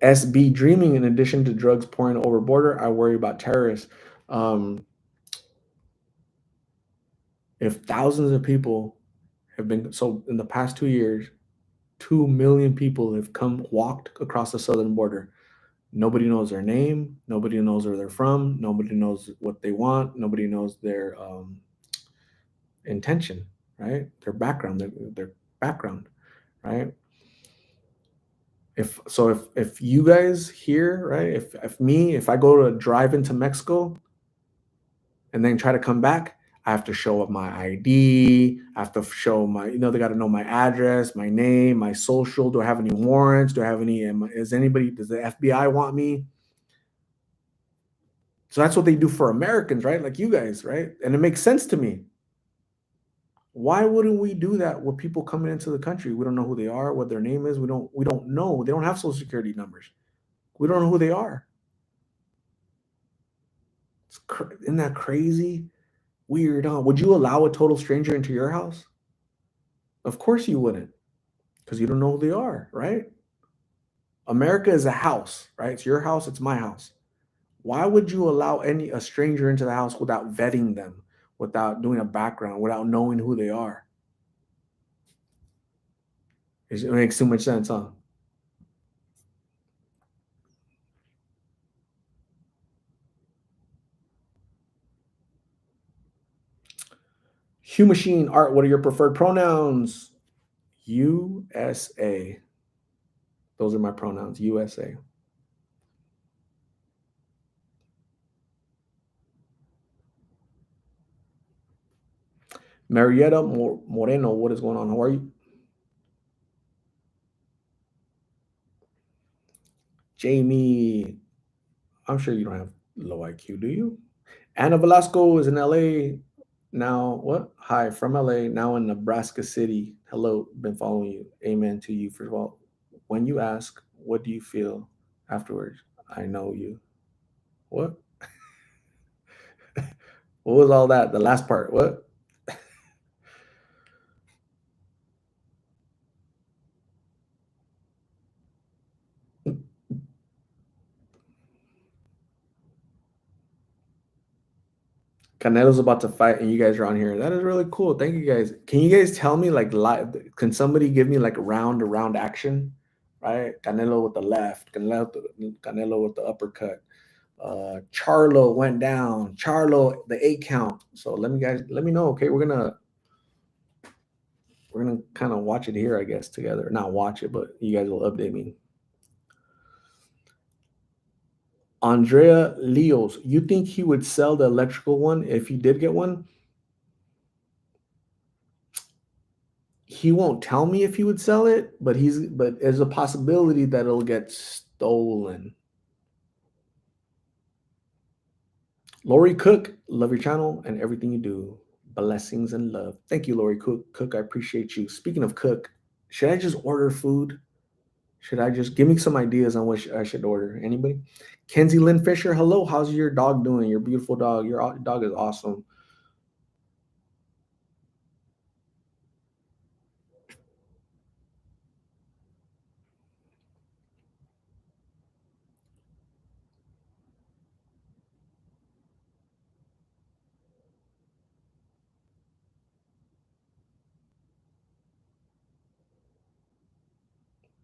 SB dreaming. In addition to drugs pouring over border, I worry about terrorists. Um, if thousands of people have been so in the past 2 years, 2 million people have come walked across the southern border. Nobody knows their name. Nobody knows where they're from. Nobody knows what they want. Nobody knows their intention, right? Their background, their background, right? If you guys here, right? If I go to drive into Mexico and then try to come back, I have to show up my ID. I have to show my, they got to know my address, my name, my social. Do I have any warrants? Do I have any? Does the FBI want me? So that's what they do for Americans, right? Like you guys, right? And it makes sense to me. Why wouldn't we do that with people coming into the country? We don't know who they are, what their name is. We don't know. They don't have social security numbers. We don't know who they are. Isn't that crazy? Weird, huh? Would you allow a total stranger into your house? Of course you wouldn't, because you don't know who they are, right? America is a house, right? It's your house, it's my house. Why would you allow a stranger into the house without vetting them, without doing a background, without knowing who they are? It makes too much sense, huh? Hugh Machine Art, what are your preferred pronouns? USA. Those are my pronouns, USA. Marietta Moreno, what is going on? How are you? Jamie, I'm sure you don't have low IQ, do you? Anna Velasco is in LA now. What? Hi, from LA, now in Nebraska City. Hello, been following you. Amen to you. First of all, when you ask, what do you feel afterwards? I know you. What? What was all that? The last part. What? Canelo's about to fight, and you guys are on here. That is really cool. Thank you guys. Can you guys tell me like live? Can somebody give me like round to round action? Right, Canelo with the left, Canelo with the uppercut. Charlo went down. Charlo the 8 count. So let me know. Okay, we're gonna kind of watch it here, I guess, together. Not watch it, but you guys will update me. Andrea Leos, you think he would sell the electrical one if he did get one? He won't tell me if he would sell it, but there's a possibility that it'll get stolen. Lori Cook, love your channel and everything you do. Blessings and love. Thank you, Lori Cook. Cook, I appreciate you. Speaking of Cook, should I just order food? Should I just give me some ideas on what I should order? Anybody? Kenzie Lynn Fisher, hello. How's your dog doing? Your beautiful dog. Your dog is awesome.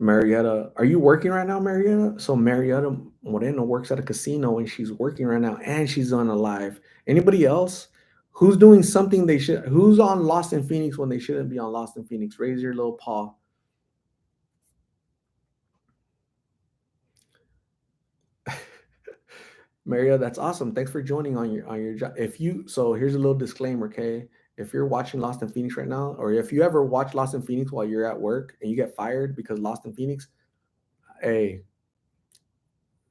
Marietta, are you working right now, Marietta? So Marietta Moreno works at a casino and she's working right now and she's on a live. Anybody else who's doing something they should? Who's on Lost in Phoenix when they shouldn't be on Lost in Phoenix? Raise your little paw. Maria, that's awesome. Thanks for joining on your job. If you so here's a little disclaimer, okay? If you're watching Lost in Phoenix right now, or if you ever watch Lost in Phoenix while you're at work and you get fired because Lost in Phoenix, hey,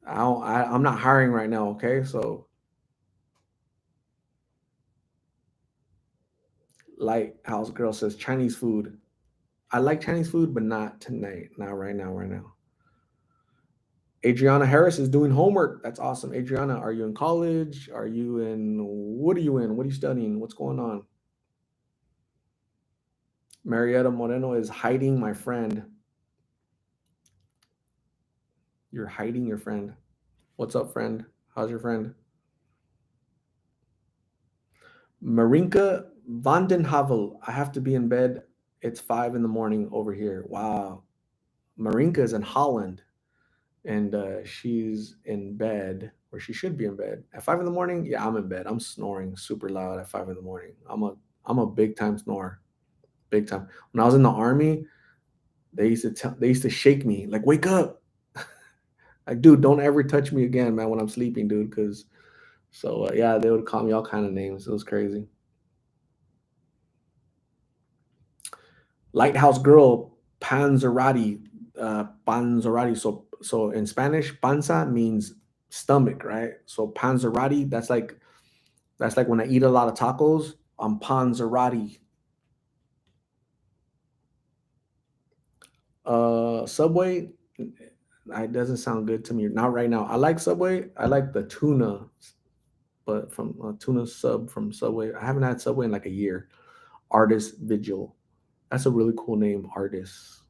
I'm not hiring right now, okay? So Lighthouse Girl says Chinese food. I like Chinese food, but not tonight. Not right now, right now. Adriana Harris is doing homework. That's awesome. Adriana, are you in college? Are you in what are you in? What are you studying? What's going on? Marietta Moreno is hiding my friend. You're hiding your friend. What's up, friend? How's your friend? Marinka Vandenhavel. I have to be in bed. It's 5 in the morning over here. Wow. Marinka is in Holland, and she's in bed, or she should be in bed at 5 in the morning. Yeah, I'm in bed. I'm snoring super loud at 5 in the morning. I'm a big time snorer, big time. When I was in the army, they used to shake me like, wake up, like, dude, don't ever touch me again, man, when I'm sleeping, dude. Because yeah, they would call me all kind of names. It was crazy. Lighthouse Girl, Panzerati, Panzerati. So in Spanish, panza means stomach, right? So Panzerati, that's like when I eat a lot of tacos, I'm Panzerati. Subway, it doesn't sound good to me. Not right now. I like Subway. I like the tuna, but from tuna sub from Subway. I haven't had Subway in like a year. Artist Vigil. That's a really cool name, Artist.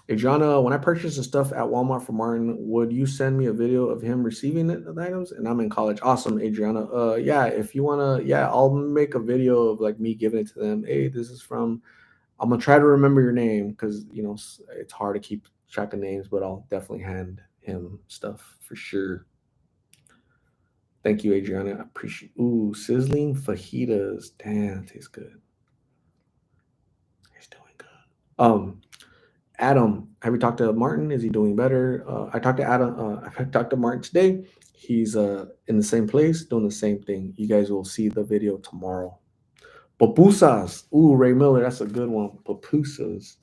Adriana, when I purchase the stuff at Walmart for Martin, would you send me a video of him receiving the items? And I'm in college. Awesome, Adriana. Yeah, if you wanna, yeah, I'll make a video of like me giving it to them. Hey, this is from. I'm gonna try to remember your name because it's hard to keep track of names, but I'll definitely hand him stuff for sure. Thank you, Adriana. I appreciate. Ooh, sizzling fajitas. Damn, tastes good. He's doing good. Adam, have you talked to Martin? Is he doing better? I talked to Adam. I talked to Martin today. He's in the same place, doing the same thing. You guys will see the video tomorrow. Pupusas. Ooh, Ray Miller, that's a good one. Pupusas.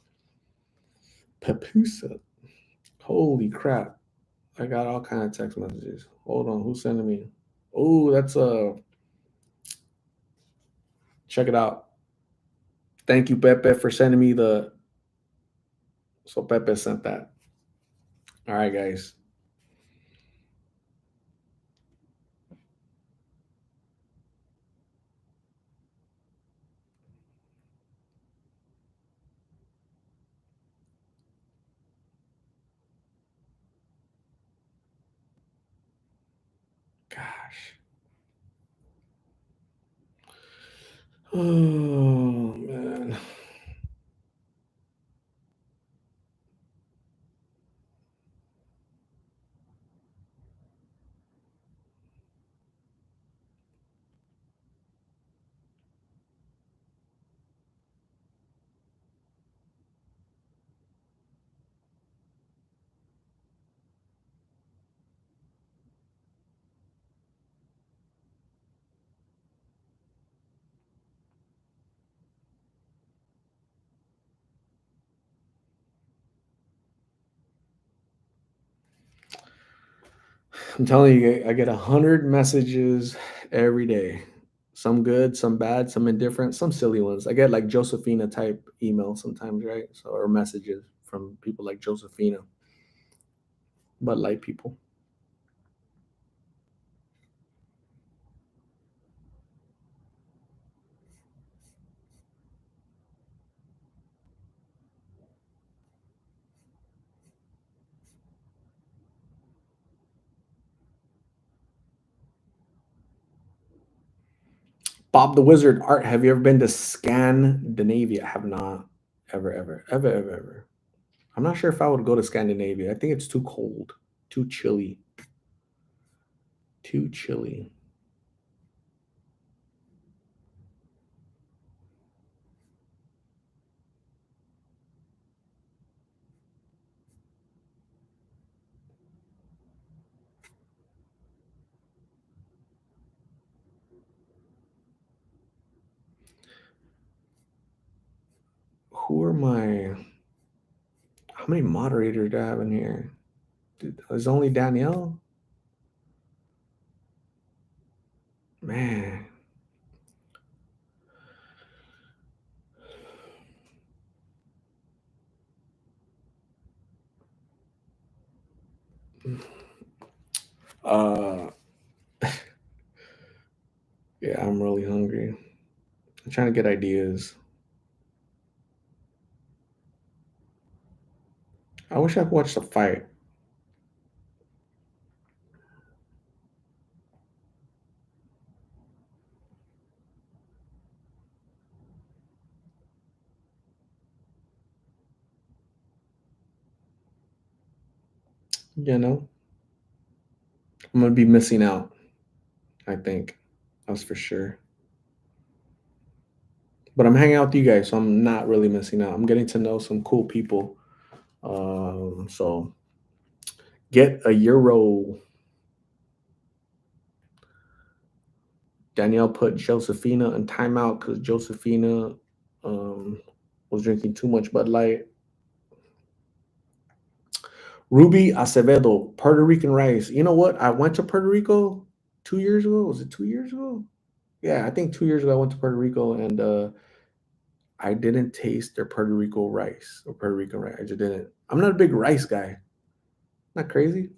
Pupusa. Holy crap! I got all kind of text messages. Hold on, who's sending me? Oh, that's check it out. Thank you, Pepe, for sending me the. So Pepe sent that. All right, guys. Gosh. Oh man. I'm telling you, I get 100 messages every day. Some good, some bad, some indifferent, some silly ones. I get like Josephina type emails sometimes, right? So or messages from people like Josephina, but like people. Bob the Wizard Art. Have you ever been to Scandinavia? I have not. Ever, ever, ever, ever, ever. I'm not sure if I would go to Scandinavia. I think it's too cold, too chilly, too chilly. Who are my? How many moderators do I have in here? Is only Danielle? Man, uh, yeah, I'm really hungry. I'm trying to get ideas. I wish I could watch the fight. You know, I'm gonna be missing out. I think that's for sure. But I'm hanging out with you guys, so I'm not really missing out. I'm getting to know some cool people. So get a euro. Danielle put Josephina in timeout because Josephina um, was drinking too much Bud Light. Ruby Acevedo, Puerto Rican rice. You know what? I went to Puerto Rico 2 years ago. Was it 2 years ago? Yeah, I think 2 years ago I went to Puerto Rico and I didn't taste their Puerto Rico rice or Puerto Rican rice. I just didn't. I'm not a big rice guy. Not crazy.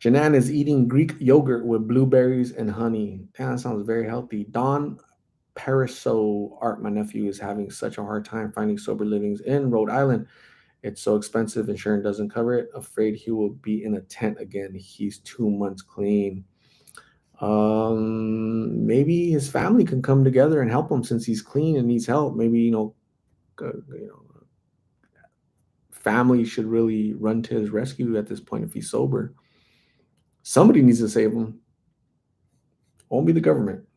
Janan is eating Greek yogurt with blueberries and honey. Damn, that sounds very healthy. Don Pariso Art, my nephew, is having such a hard time finding sober livings in Rhode Island. It's so expensive. Insurance doesn't cover it. Afraid he will be in a tent again. He's 2 months clean. Maybe his family can come together and help him since he's clean and needs help. Maybe family should really run to his rescue at this point if he's sober. Somebody needs to save him. Won't be the government.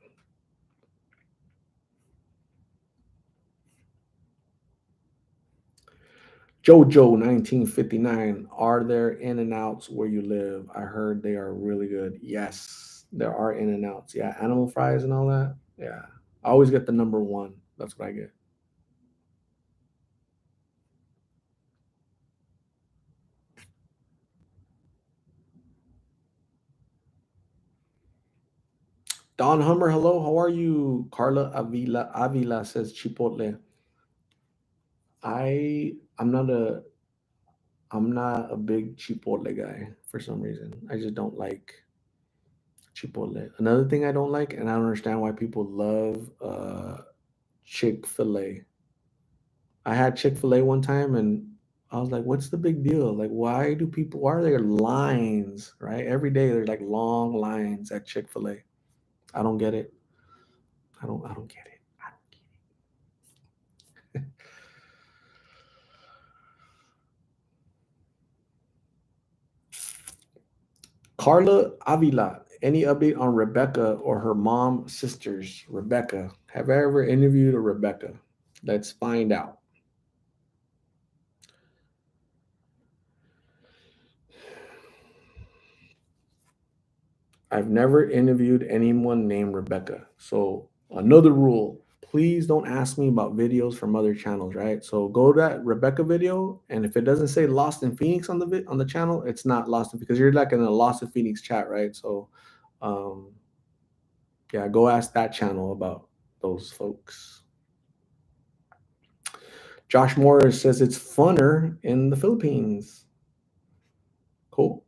Jojo 1959. Are there in and outs where you live? I heard they are really good. Yes, there are in and outs. Yeah, animal fries and all that. Yeah. I always get the number one. That's what I get. Don Hummer, hello. How are you? Carla Avila says Chipotle. I'm not a big Chipotle guy for some reason. I just don't like Chipotle. Another thing I don't like, and I don't understand why people love Chick-fil-A. I had Chick-fil-A one time and I was like, what's the big deal? Like, why are there lines, right? Every day there's like long lines at Chick-fil-A. I don't get it. I don't get it. Carla Avila, any update on Rebecca or her mom sisters? Rebecca. Have I ever interviewed a Rebecca? Let's find out. I've never interviewed anyone named Rebecca. So another rule, please don't ask me about videos from other channels, right? So go to that Rebecca video, and if it doesn't say Lost in Phoenix on the channel, it's not Lost in because you're like in a Lost in Phoenix chat, right? So um yeah, go ask that channel about those folks. Josh Morris says it's funner in the Philippines. Cool.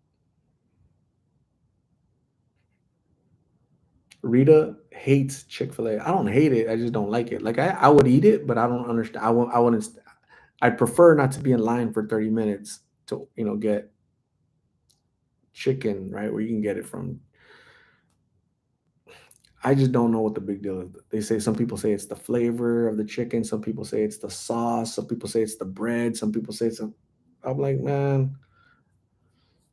Rita hates Chick-fil-A. I don't hate it. I just don't like it. Like I would eat it, but I don't understand. I wouldn't. I prefer not to be in line for 30 minutes to get chicken right where you can get it from. I just don't know what the big deal is. They say some people say it's the flavor of the chicken. Some people say it's the sauce. Some people say it's the bread. Some people say it's. I'm like, man.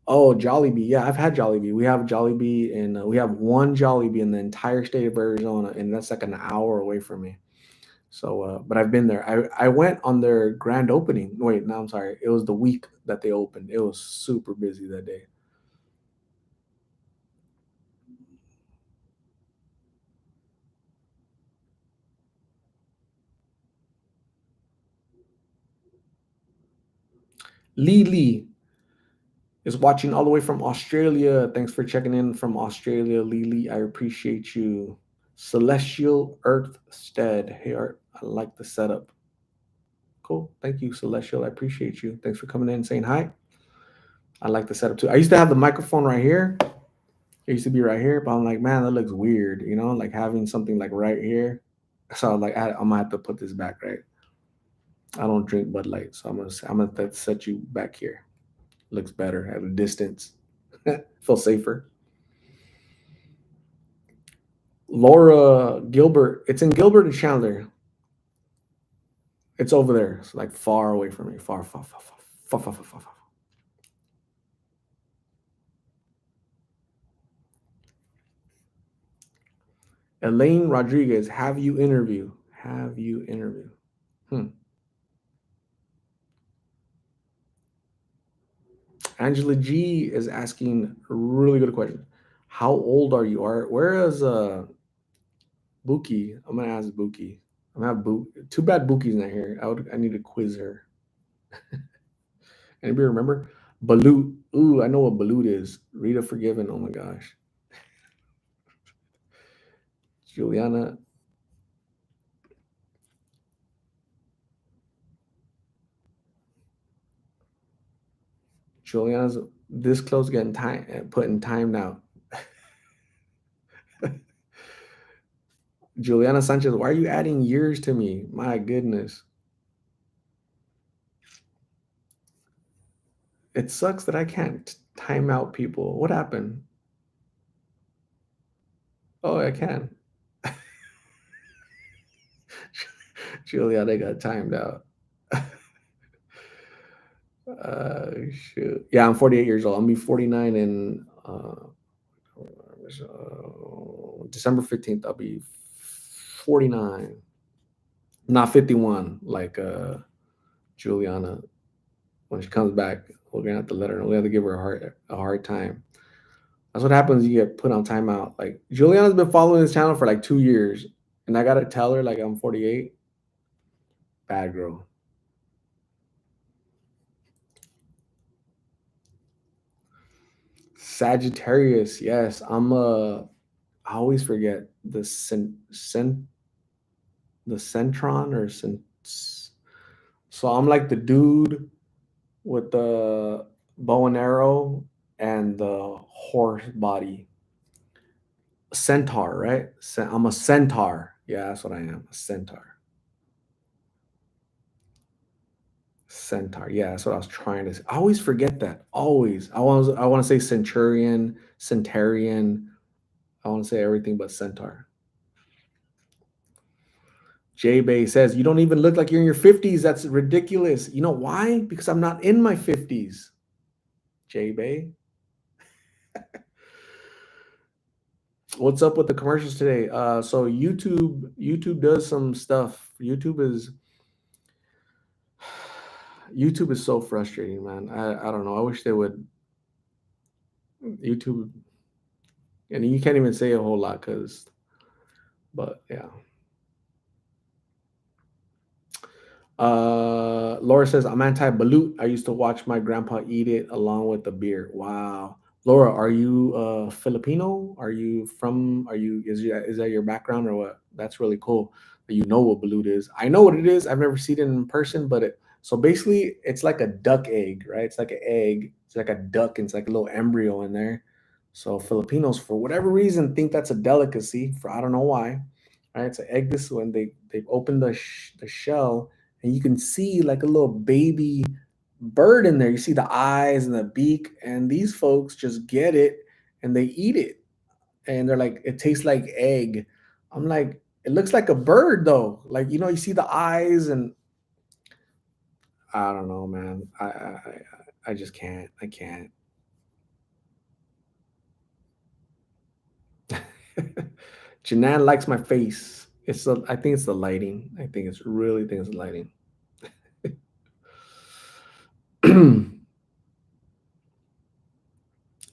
Oh, Jollibee. Yeah, I've had Jollibee. We have Jollibee, and we have one Jollibee in the entire state of Arizona, and that's like an hour away from me. So, but I've been there. I went on their grand opening. Wait, no, I'm sorry. It was the week that they opened. It was super busy that day. Lily is watching all the way from Australia. Thanks for checking in from Australia, Lily. I appreciate you. Celestial Earth Stead. Hey, Art, I like the setup. Cool. Thank you, Celestial. I appreciate you. Thanks for coming in and saying hi. I like the setup too. I used to have the microphone right here. It used to be right here, but I'm like, man, that looks weird, like having something like right here. So like, I'm gonna have to put this back, right? I don't drink Bud Light, so I'm gonna set you back here. Looks better at a distance. Feel safer. Laura Gilbert, it's in Gilbert and Chandler. It's over there. It's like far away from me. Far, far, far, far, far, far, far, far, far. Elaine Rodriguez, have you interview? Have you interview? Hmm. Angela G is asking a really good question. How old are you? Where is Buki? I'm gonna ask Buki. I'm gonna have Too bad Buki's not here. I need to quiz her. Anybody remember? Balut. Ooh, I know what Balut is. Rita Forgiven. Oh my gosh. Juliana. Juliana's this close getting time putting time now. Juliana Sanchez, why are you adding years to me? My goodness. It sucks that I can't time out people. What happened? Oh, I can. Juliana got timed out. Shoot. Yeah, I'm 48 years old. I'll be 49 in December 15th. I'll be 49, not 51, like Juliana. When she comes back, we're gonna have to let her know. We have to give her a hard time. That's what happens. You get put on timeout. Like Juliana's been following this channel for like 2 years, and I gotta tell her like I'm 48. Bad girl. Sagittarius. Yes, I always forget the centron or so I'm like the dude with the bow and arrow and the horse body. Centaur, right? I'm a centaur. Yeah, that's what I am. A centaur. Centaur. Yeah, that's what I was trying to say. I always forget that. Always. I want to say centurion, centurion. I want to say everything but centaur. J Bay says, you don't even look like you're in your 50s. That's ridiculous. You know why? Because I'm not in my 50s. J Bay. What's up with the commercials today? So YouTube does some stuff. YouTube is so frustrating, man. I don't know. I wish they would YouTube, and you can't even say a whole lot because, but yeah. Laura says, I'm anti balut. I used to watch my grandpa eat it along with the beer. Wow. Laura, are you Filipino? Is that your background or what? That's really cool that you know what balut is. I know what it is. I've never seen it in person, so basically it's like a duck egg, right? It's like an egg. It's like a duck and it's like a little embryo in there. So Filipinos, for whatever reason, think that's a delicacy. For I don't know why. Right? It's an egg. This when they've opened the shell and you can see like a little baby bird in there. You see the eyes and the beak, and these folks just get it and they eat it, and they're like, it tastes like egg. I'm like, it looks like a bird though. Like you see the eyes, and I don't know, man. I just can't. I can't. Janan likes my face. I think it's the lighting. Think it's the lighting.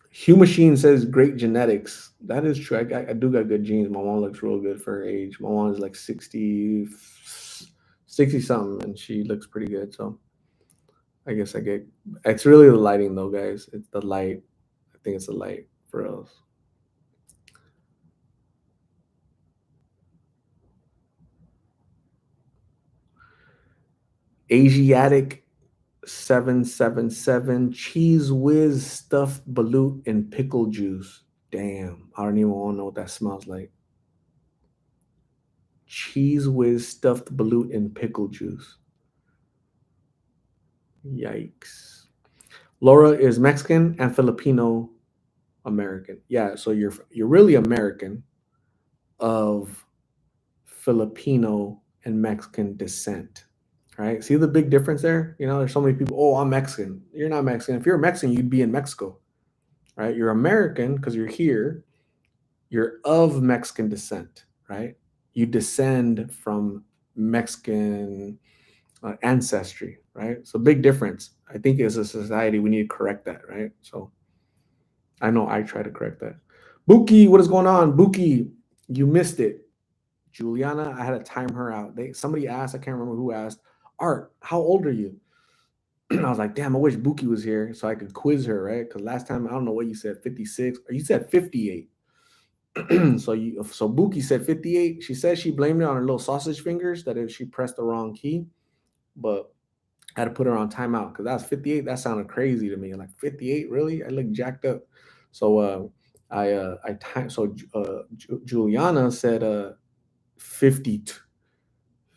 Hugh Machine says great genetics. That is true. I do got good genes. My mom looks real good for her age. My mom is like 60 something, and she looks pretty good. So I guess it's really the lighting though, guys. It's the light. I think it's the light for us. Asiatic 777 cheese whiz stuffed balut and pickle juice. Damn, I don't even want to know what that smells like. Cheese whiz stuffed balut and pickle juice. Yikes. Laura is Mexican and Filipino American. Yeah, so you're really American of Filipino and Mexican descent. Right? See the big difference there? There's so many people, oh, I'm Mexican. You're not Mexican. If you're Mexican, you'd be in Mexico. Right? You're American because you're here. You're of Mexican descent, right? You descend from Mexican ancestry, right? So big difference. I think as a society we need to correct that, right? So I know I try to correct that. Buki, what is going on? Buki, you missed it. Juliana, I had to time her out. Somebody asked, I can't remember who asked, Art, how old are you? I was like, damn, I wish Buki was here so I could quiz her, right? Because last time I don't know what you said, 56, or you said 58. So Buki said 58. She said she blamed it on her little sausage fingers that if she pressed the wrong key, but I had to put her on timeout because that was 58. That sounded crazy to me. Like 58, really? I look jacked up. So I time so Juliana said 52.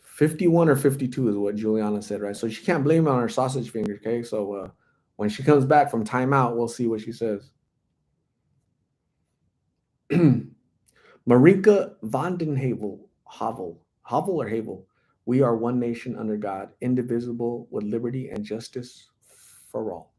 51 or 52 is what Juliana said, right? So she can't blame it on her sausage fingers, okay? So when she comes back from timeout, we'll see what she says. Marika Havel or Havel. We are one nation under God, indivisible, with liberty and justice for all.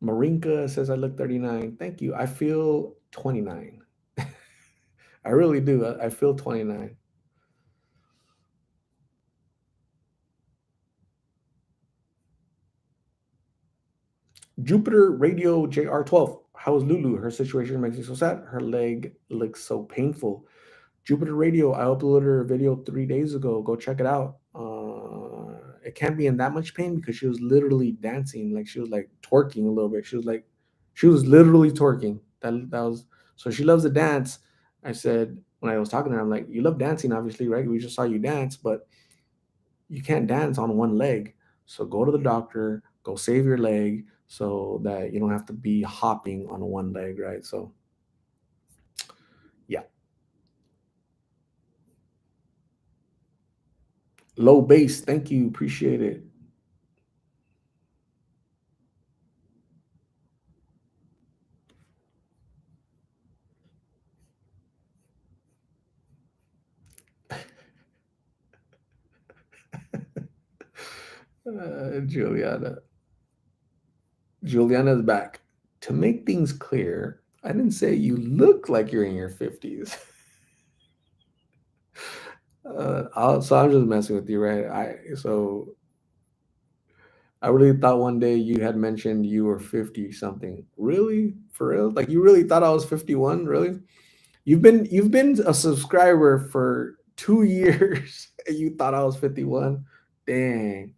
Marinka says I look 39. Thank you. I feel 29. I really do. I feel 29. Jupiter Radio JR12. How is Lulu? Her situation makes me so sad. Her leg looks so painful. Jupiter Radio, I uploaded her video 3 days ago. Go check it out. It can't be in that much pain because she was literally dancing, like she was like twerking a little bit. She was literally twerking. That was so she loves to dance. I said when I was talking to her, I'm like, you love dancing, obviously, right? We just saw you dance, but you can't dance on one leg. So go to the doctor, go save your leg so that you don't have to be hopping on one leg, right? So yeah. Low bass, thank you, appreciate it. Juliana. Juliana's back. To make things clear, I didn't say you look like you're in your 50s. So I'm just messing with you, right? I really thought one day you had mentioned you were 50 something. Really? For real? Like you really thought I was 51? Really? You've been a subscriber for 2 years and you thought I was 51? Dang.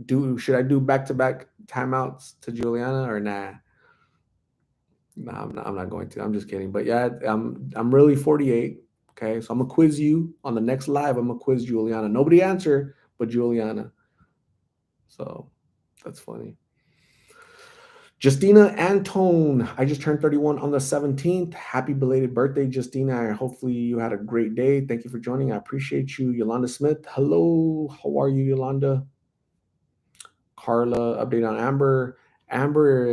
Do should I do back to back timeouts to Juliana or nah? No, I'm not going to. I'm just kidding. But yeah, I'm really 48. Okay, so I'm gonna quiz you on the next live. I'm gonna quiz Juliana. Nobody answer but Juliana. So that's funny. Justina Antone, I just turned 31 on the 17th. Happy belated birthday, Justina. Hopefully you had a great day. Thank you for joining. I appreciate you. Yolanda Smith, hello. How are you, Yolanda? Carla, update on Amber. Amber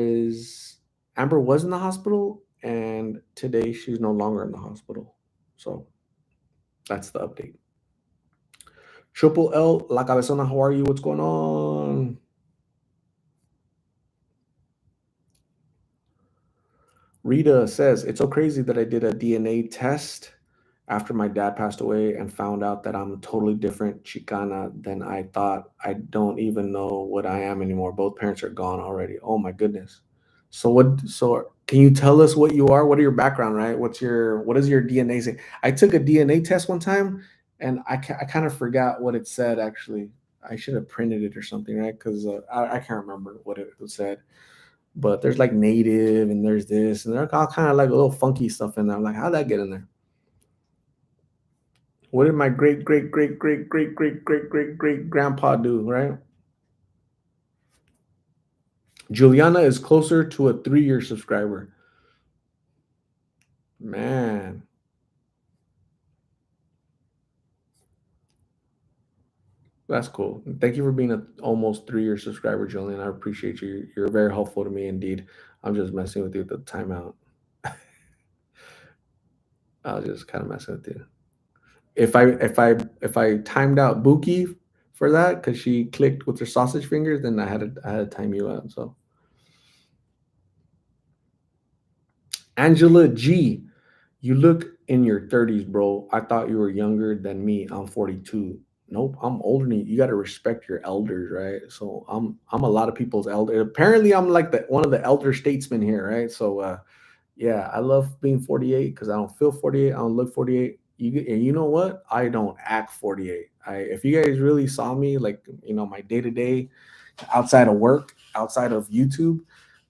was in the hospital, and today she's no longer in the hospital. So that's the update. Triple L, La Cabezona, how are you? What's going on? Rita says, it's so crazy that I did a DNA test after my dad passed away and found out that I'm a totally different Chicana than I thought. I don't even know what I am anymore. Both parents are gone already. Oh my goodness. So can you tell us what you are? What are your background, right? What does your DNA say? I took a DNA test one time and I kind of forgot what it said actually. I should have printed it or something, right? Because I can't remember what it said. But there's like native and there's this and they're all kind of like a little funky stuff in there. I'm like, how'd that get in there? What did my great grandpa do, right? Juliana is closer to a 3 year subscriber. Man, that's cool. Thank you for being a almost 3 year subscriber, Julian. I appreciate you. You're very helpful to me indeed. I'm just messing with you at the timeout. I was just kind of messing with you. If I timed out Buki for that because she clicked with her sausage fingers, then I had to time you out. So Angela G, you look in your 30s, bro. I thought you were younger than me. I'm 42. Nope, I'm older than you. You got to respect your elders, right? So I'm a lot of people's elder. Apparently, I'm like the one of the elder statesmen here, right? So yeah, I love being 48 because I don't feel 48. I don't look 48. And you know what? I don't act 48. If you guys really saw me, like my day to day, outside of work, outside of YouTube,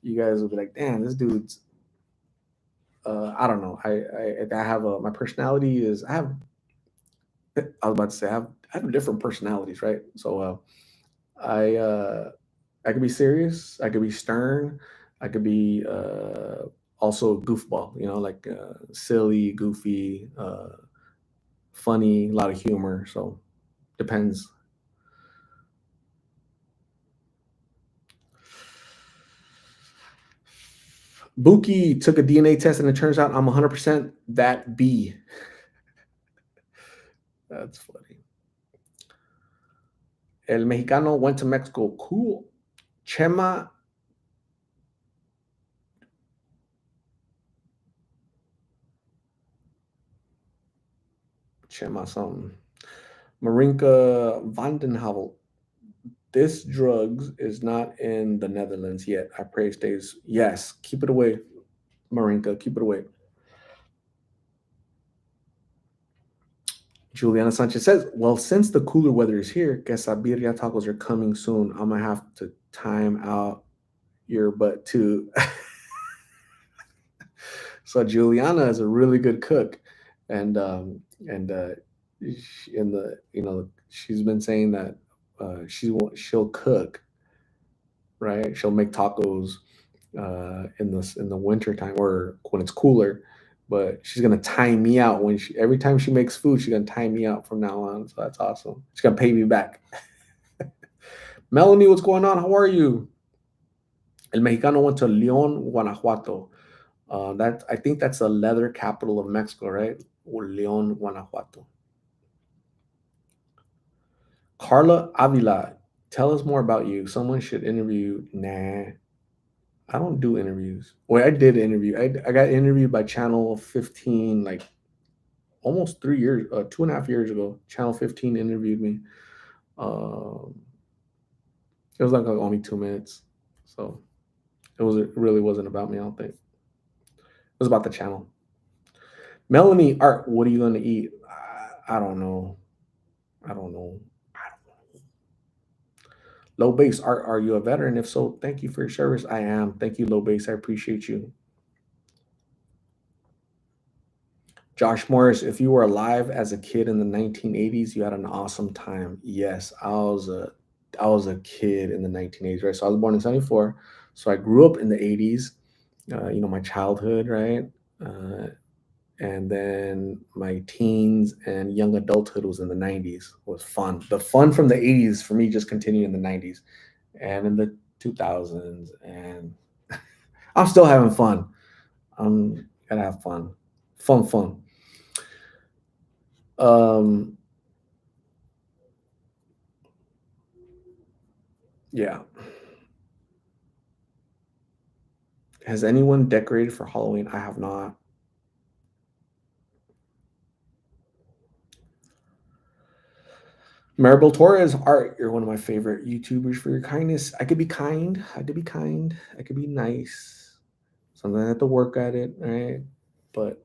you guys would be like, "Damn, this dude's." I don't know. I have a my personality is I have. I was about to say I have different personalities, right? So I I could be serious. I could be stern. I could be also goofball. Like silly, goofy, funny, a lot of humor. So depends. Buki took a DNA test and it turns out I'm 100% that B. That's funny. El Mexicano went to Mexico. Cool. Chema, Chema something. Marinka Vandenhavel. This drugs is not in the Netherlands yet. I pray it stays. Yes, keep it away, Marinka. Keep it away. Juliana Sanchez says, well, since the cooler weather is here, quesabirria tacos are coming soon. I'm going to have to time out your butt too. So Juliana is a really good cook. And in the, she's been saying that she'll cook, right? She'll make tacos in the winter time or when it's cooler. But she's gonna time me out every time she makes food. She's gonna time me out from now on. So that's awesome. She's gonna pay me back. Melanie, what's going on? How are you? El Mexicano went to León, Guanajuato. That I think that's the leather capital of Mexico, right? Or León, Guanajuato. Carla Avila, tell us more about you. Someone should interview you. Nah, I don't do interviews. Wait, I did interview. I got interviewed by Channel 15 like almost 3 years, 2.5 years ago. Channel 15 interviewed me. Um, it was like only 2 minutes, so it really wasn't about me. I don't think it was about the channel. Melanie Art, what are you gonna eat? I don't know. I don't know. Low base Art, are you a veteran? If so, thank you for your service. I am. Thank you, low base. I appreciate you. Josh Morris, if you were alive as a kid in the 1980s, you had an awesome time. Yes, I was a kid in the 1980s, right? So I was born in 74. So I grew up in the 80s, my childhood, right? Uh, and then my teens and young adulthood was in the 90s. It was fun. The fun from the 80s for me just continued in the 90s and in the 2000s. And I'm still having fun. I'm gonna have fun. Fun. Um, yeah. Has anyone decorated for Halloween? I have not. Maribel Torres, Art, you're one of my favorite YouTubers for your kindness. I could be kind. I could be kind. I could be nice. Sometimes I have to work at it, right? But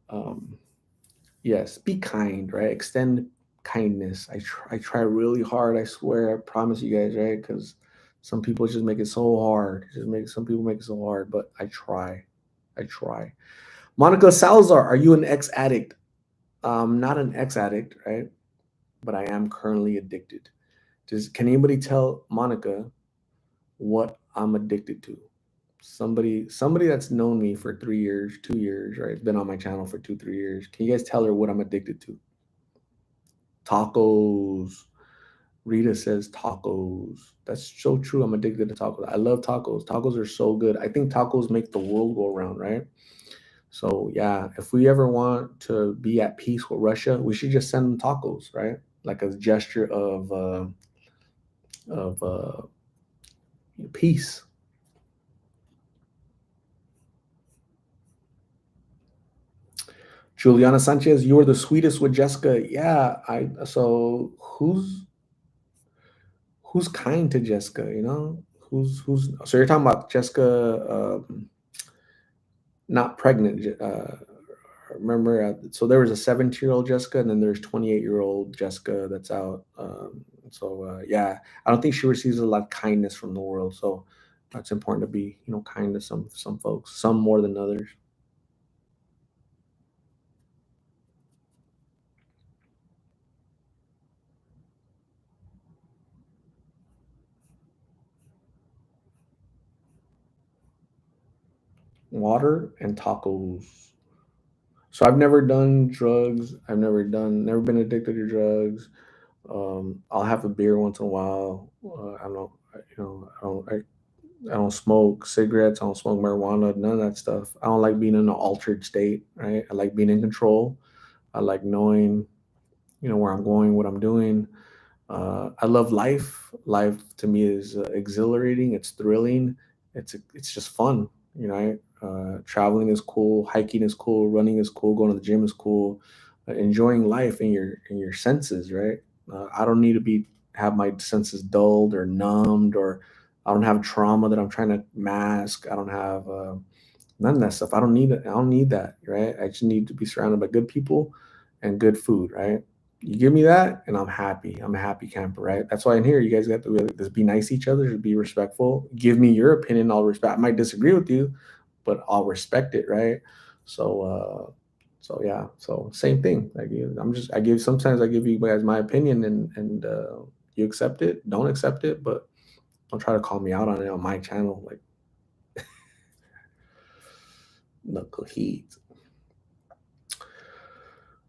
yes, be kind, right? Extend kindness. I try really hard. I swear. I promise you guys, right? Because some people just make it so hard. Some people make it so hard, but I try. I try. Monica Salazar, are you an ex addict? Not an ex addict, right? But I am currently addicted. Can anybody tell Monica what I'm addicted to? Somebody that's known me for 3 years, 2 years, right? Been on my channel for 2, 3 years. Can you guys tell her what I'm addicted to? Tacos. Rita says tacos. That's so true. I'm addicted to tacos. I love tacos. Tacos are so good. I think tacos make the world go around, right? So yeah, if we ever want to be at peace with Russia, we should just send them tacos, right? Like a gesture of peace. Juliana Sanchez, you are the sweetest with Jessica. Yeah, I so who's kind to Jessica, you know? Who's so you're talking about Jessica not pregnant. Remember, so there was a 17-year-old Jessica, and then there's 28-year-old Jessica that's out. Yeah, I don't think she receives a lot of kindness from the world. So it's important to be, kind to some folks, some more than others. Water and tacos. So I've never done drugs. Never been addicted to drugs. I'll have a beer once in a while. I don't, I don't smoke cigarettes. I don't smoke marijuana. None of that stuff. I don't like being in an altered state. Right. I like being in control. I like knowing, where I'm going, what I'm doing. I love life. Life to me is exhilarating. It's thrilling. It's just fun. Traveling is cool. Hiking is cool. Running is cool. Going to the gym is cool. Enjoying life in your senses. Right. I don't need to be have my senses dulled or numbed, or I don't have trauma that I'm trying to mask. I don't have none of that stuff. I don't need it. I don't need that. Right. I just need to be surrounded by good people and good food. Right. You give me that, and I'm happy. I'm a happy camper, right? That's why in here, you guys got to really just be nice to each other, just be respectful. Give me your opinion, I'll respect. I might disagree with you, but I'll respect it, right? So, yeah. So same thing. I give sometimes I give you guys my opinion, and you accept it, don't accept it, but don't try to call me out on it on my channel, like knuckle heat.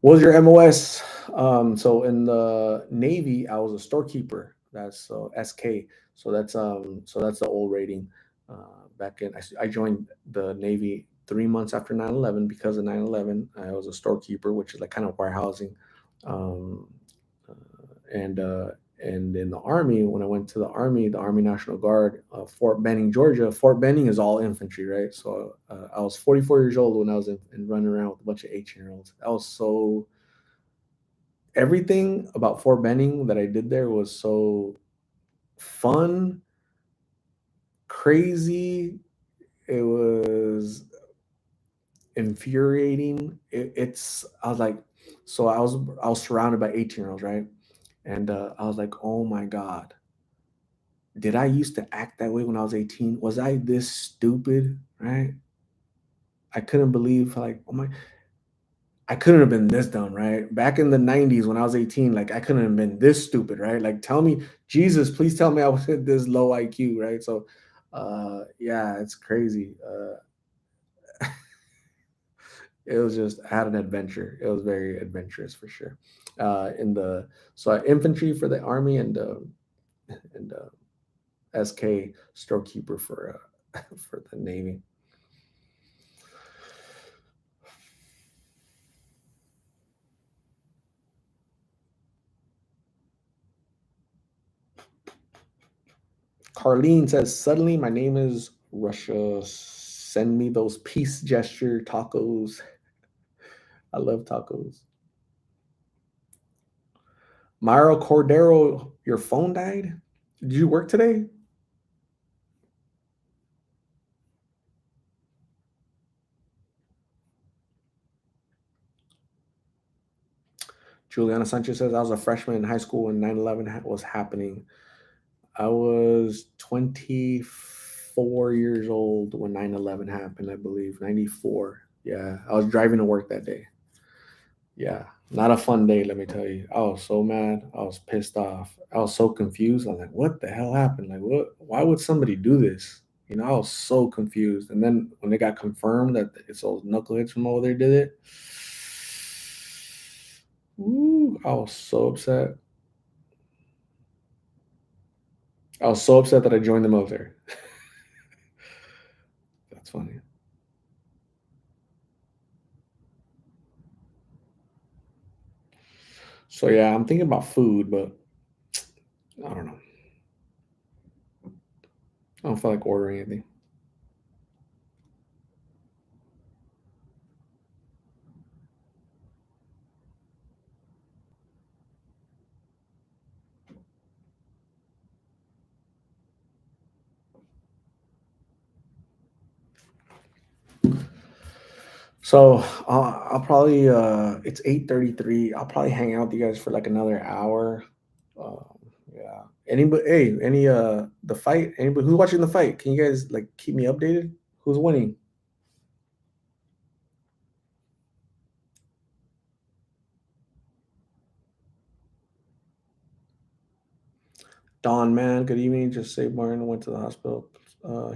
What was your MOS? So in the Navy, I was a storekeeper. That's SK. So that's the old rating. Back in, I joined the Navy 3 months after 9/11 because of 9/11. I was a storekeeper, which is like kind of warehousing. Um, uh, and in the Army, when I went to the Army National Guard, Fort Benning, Georgia. Fort Benning is all infantry, right? So I was 44 years old when I was in running around with a bunch of 18-year-olds. I was so everything about Fort Benning that I did there was so fun, crazy. It was infuriating. I was like, so I was surrounded by 18-year-olds, right? And I was like, oh my god, did I used to act that way when I was 18? Was I this stupid? Right? I couldn't believe, like, oh my, I couldn't have been this dumb, right? Back in the 90s when I was 18, like I couldn't have been this stupid, right? Like tell me, Jesus, please tell me I was at this low IQ, right? So yeah, it's crazy. It was just I had an adventure. It was very adventurous for sure. In the infantry for the army, and SK storekeeper for for the Navy. Carlene says, suddenly my name is Russia. Send me those peace gesture tacos. I love tacos. Myra Cordero, your phone died? Did you work today? Juliana Sanchez says, I was a freshman in high school when 9/11 was happening. I was 24 years old when 9/11 happened, I believe. 94. Yeah, I was driving to work that day. Yeah, not a fun day, let me tell you. I was so mad. I was pissed off. I was so confused. I'm like, what the hell happened? Like, what? Why would somebody do this? I was so confused. And then when they got confirmed that it's those knuckleheads from over there did it, ooh, I was so upset. I was so upset that I joined the military. That's funny. So yeah, I'm thinking about food, but I don't know. I don't feel like ordering anything. So I'll probably it's 8:33. I'll probably hang out with you guys for like another hour. Um, yeah. Anybody? Hey, any the fight? Anybody who's watching the fight? Can you guys like keep me updated? Who's winning? Don, man, good evening. Just say Martin went to the hospital.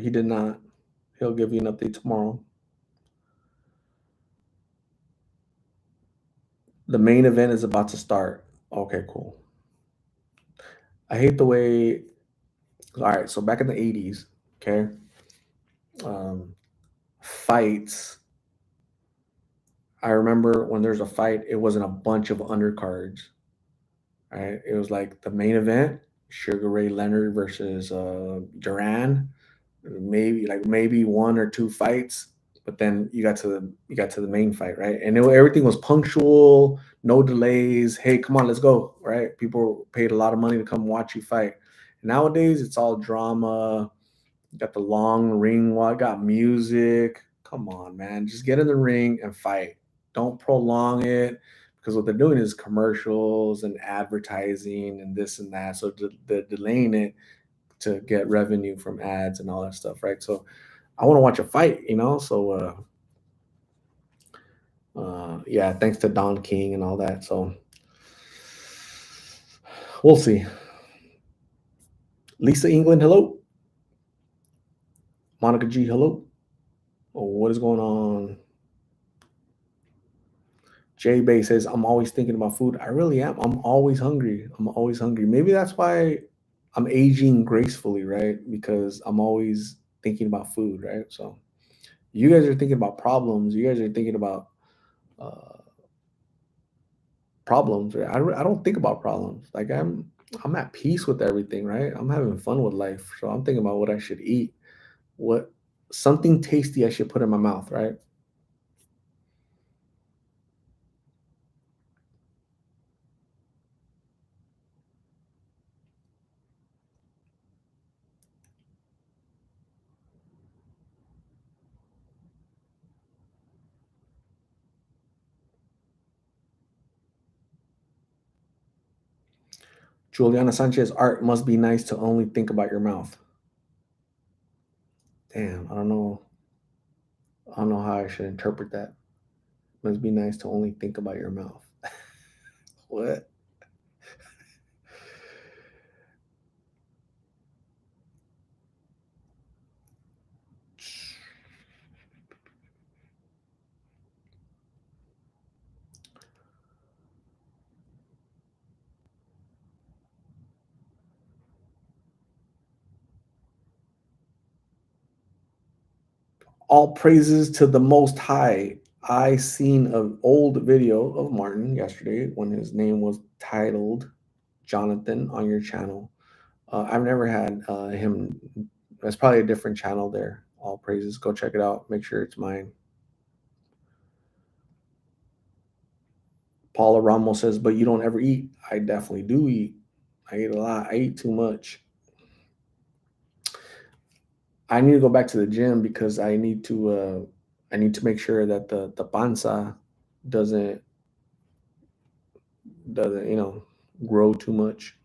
He did not. He'll give you an update tomorrow. The main event is about to start. Okay, cool. I hate the way. All right, so back in the 80s, okay, um, fights. I remember when there's a fight, it wasn't a bunch of undercards. Right? It was like the main event, Sugar Ray Leonard versus Duran. Maybe one or two fights, but then you got to the main fight, right? And everything was punctual, no delays. Hey, come on, let's go, right? People paid a lot of money to come watch you fight. Nowadays, it's all drama. You got the long ring walk, got music. Come on, man. Just get in the ring and fight. Don't prolong it because what they're doing is commercials and advertising and this and that. So they're delaying it to get revenue from ads and all that stuff, right? So I want to watch a fight, you know? So, yeah, thanks to Don King and all that. So we'll see. Lisa England, hello. Monica G, hello. Oh, what is going on? Jay Bay says, I'm always thinking about food. I really am. I'm always hungry. I'm always hungry. Maybe that's why I'm aging gracefully, right? Because I'm always thinking about food, right? So you guys are thinking about problems. You guys are thinking about uh, problems, right? I don't think about problems. Like I'm at peace with everything, right? I'm having fun with life. So I'm thinking about what I should eat, what something tasty I should put in my mouth, right? Juliana Sanchez, art must be nice to only think about your mouth. Damn, I don't know how I should interpret that. Must be nice to only think about your mouth. What? All praises to the Most High. I seen an old video of Martin yesterday when his name was titled Jonathan on your channel. I've never had him. That's probably a different channel there. All praises. Go check it out. Make sure it's mine. Paula Ramos says, but you don't ever eat. I definitely do eat. I eat a lot. I eat too much. I need to go back to the gym because I need to make sure that the panza doesn't doesn't grow too much.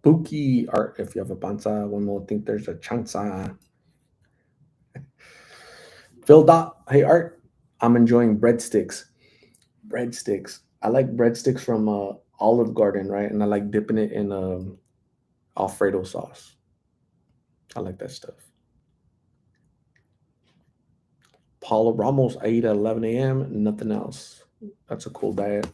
Spooky art. If you have a panza, one will think there's a chance. Phil Dot. Hey Art. I'm enjoying breadsticks. Breadsticks. I like breadsticks from Olive Garden, right? And I like dipping it in Alfredo sauce. I like that stuff. Paula Ramos. I eat at 11 a.m. Nothing else. That's a cool diet.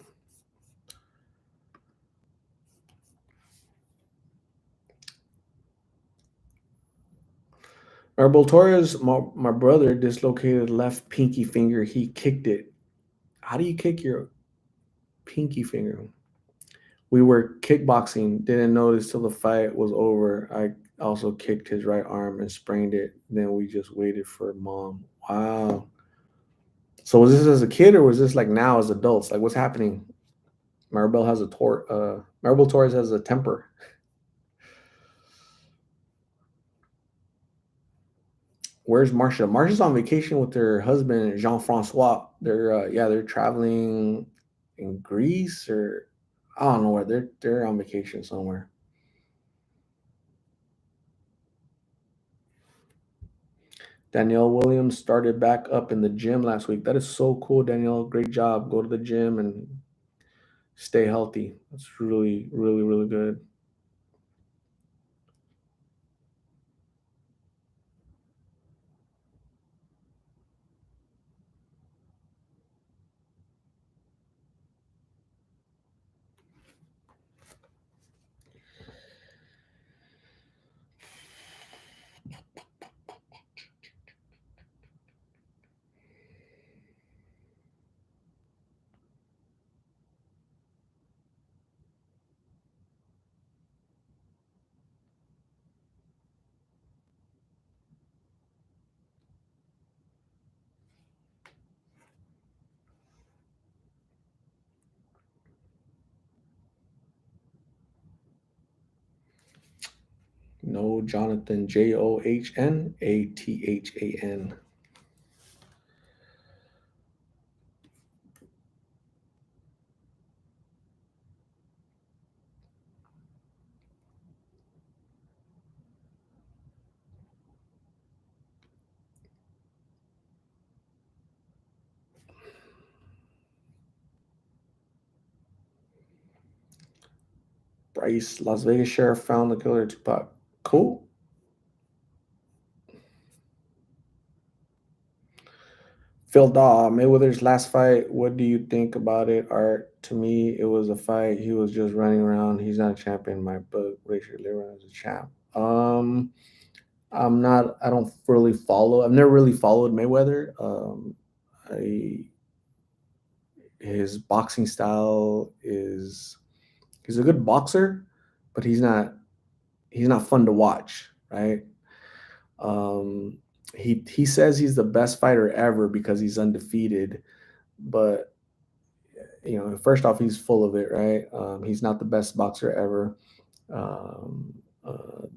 Herbal Torres, my brother dislocated left pinky finger. He kicked it. How do you kick your pinky finger? We were kickboxing, didn't notice till the fight was over. I also kicked his right arm and sprained it. Then we just waited for mom. Wow. So was this as a kid or was this like now as adults? Like what's happening? Maribel Torres has a temper. Where's Marcia? Marcia's on vacation with her husband Jean Francois. They're traveling in Greece or I don't know where they're on vacation somewhere. Danielle Williams started back up in the gym last week. That is so cool, Danielle. Great job. Go to the gym and stay healthy. That's really, really, really good. No, Jonathan, Johnathan. Bryce, Las Vegas sheriff found the killer of Tupac. Cool. Phil Daw, Mayweather's last fight. What do you think about it, Art? To me, it was a fight. He was just running around. He's not a champion in my book. Rachel Lira is a champ. I'm not. I don't really follow. I've never really followed Mayweather. I, his boxing style is he's a good boxer, but he's not fun to watch, right? Um, he says he's the best fighter ever because he's undefeated, but first off, he's full of it, right? He's not the best boxer ever.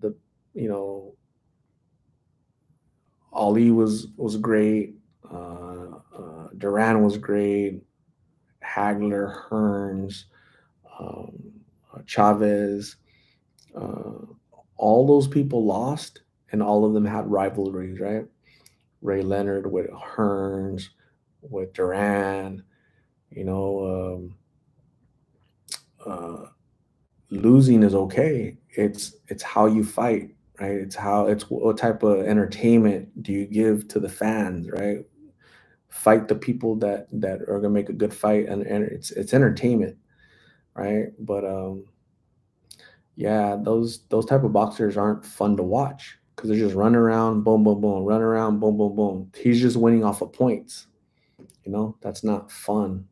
The you know Ali was great. Duran was great. Hagler, Hearns, um, Chavez, uh, all those people lost, and all of them had rivalries, right? Ray Leonard with Hearns, with Duran, you know, uh, losing is okay. It's how you fight, right? It's what type of entertainment do you give to the fans, right? Fight the people that are gonna make a good fight, and it's entertainment, right? But yeah, those type of boxers aren't fun to watch because they're just running around, boom, boom, boom, run around, boom, boom, boom. He's just winning off of points. That's not fun.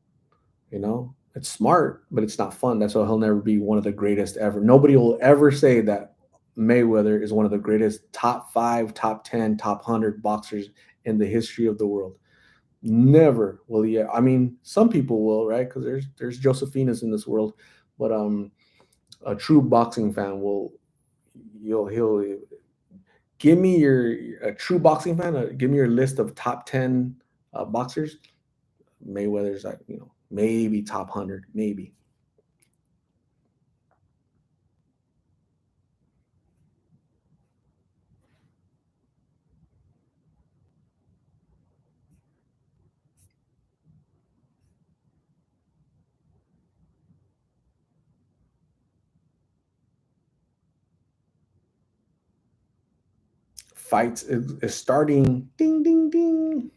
It's smart, but it's not fun. That's why he'll never be one of the greatest ever. Nobody will ever say that Mayweather is one of the greatest top 5, top 10, top 100 boxers in the history of the world. Never will he. I mean, some people will, right? Because there's Josephinas in this world, but a true boxing fan will he'll give me your a true boxing fan. Give me your list of top 10 boxers. Mayweather's like maybe top 100, maybe. Fights is starting. Ding ding ding.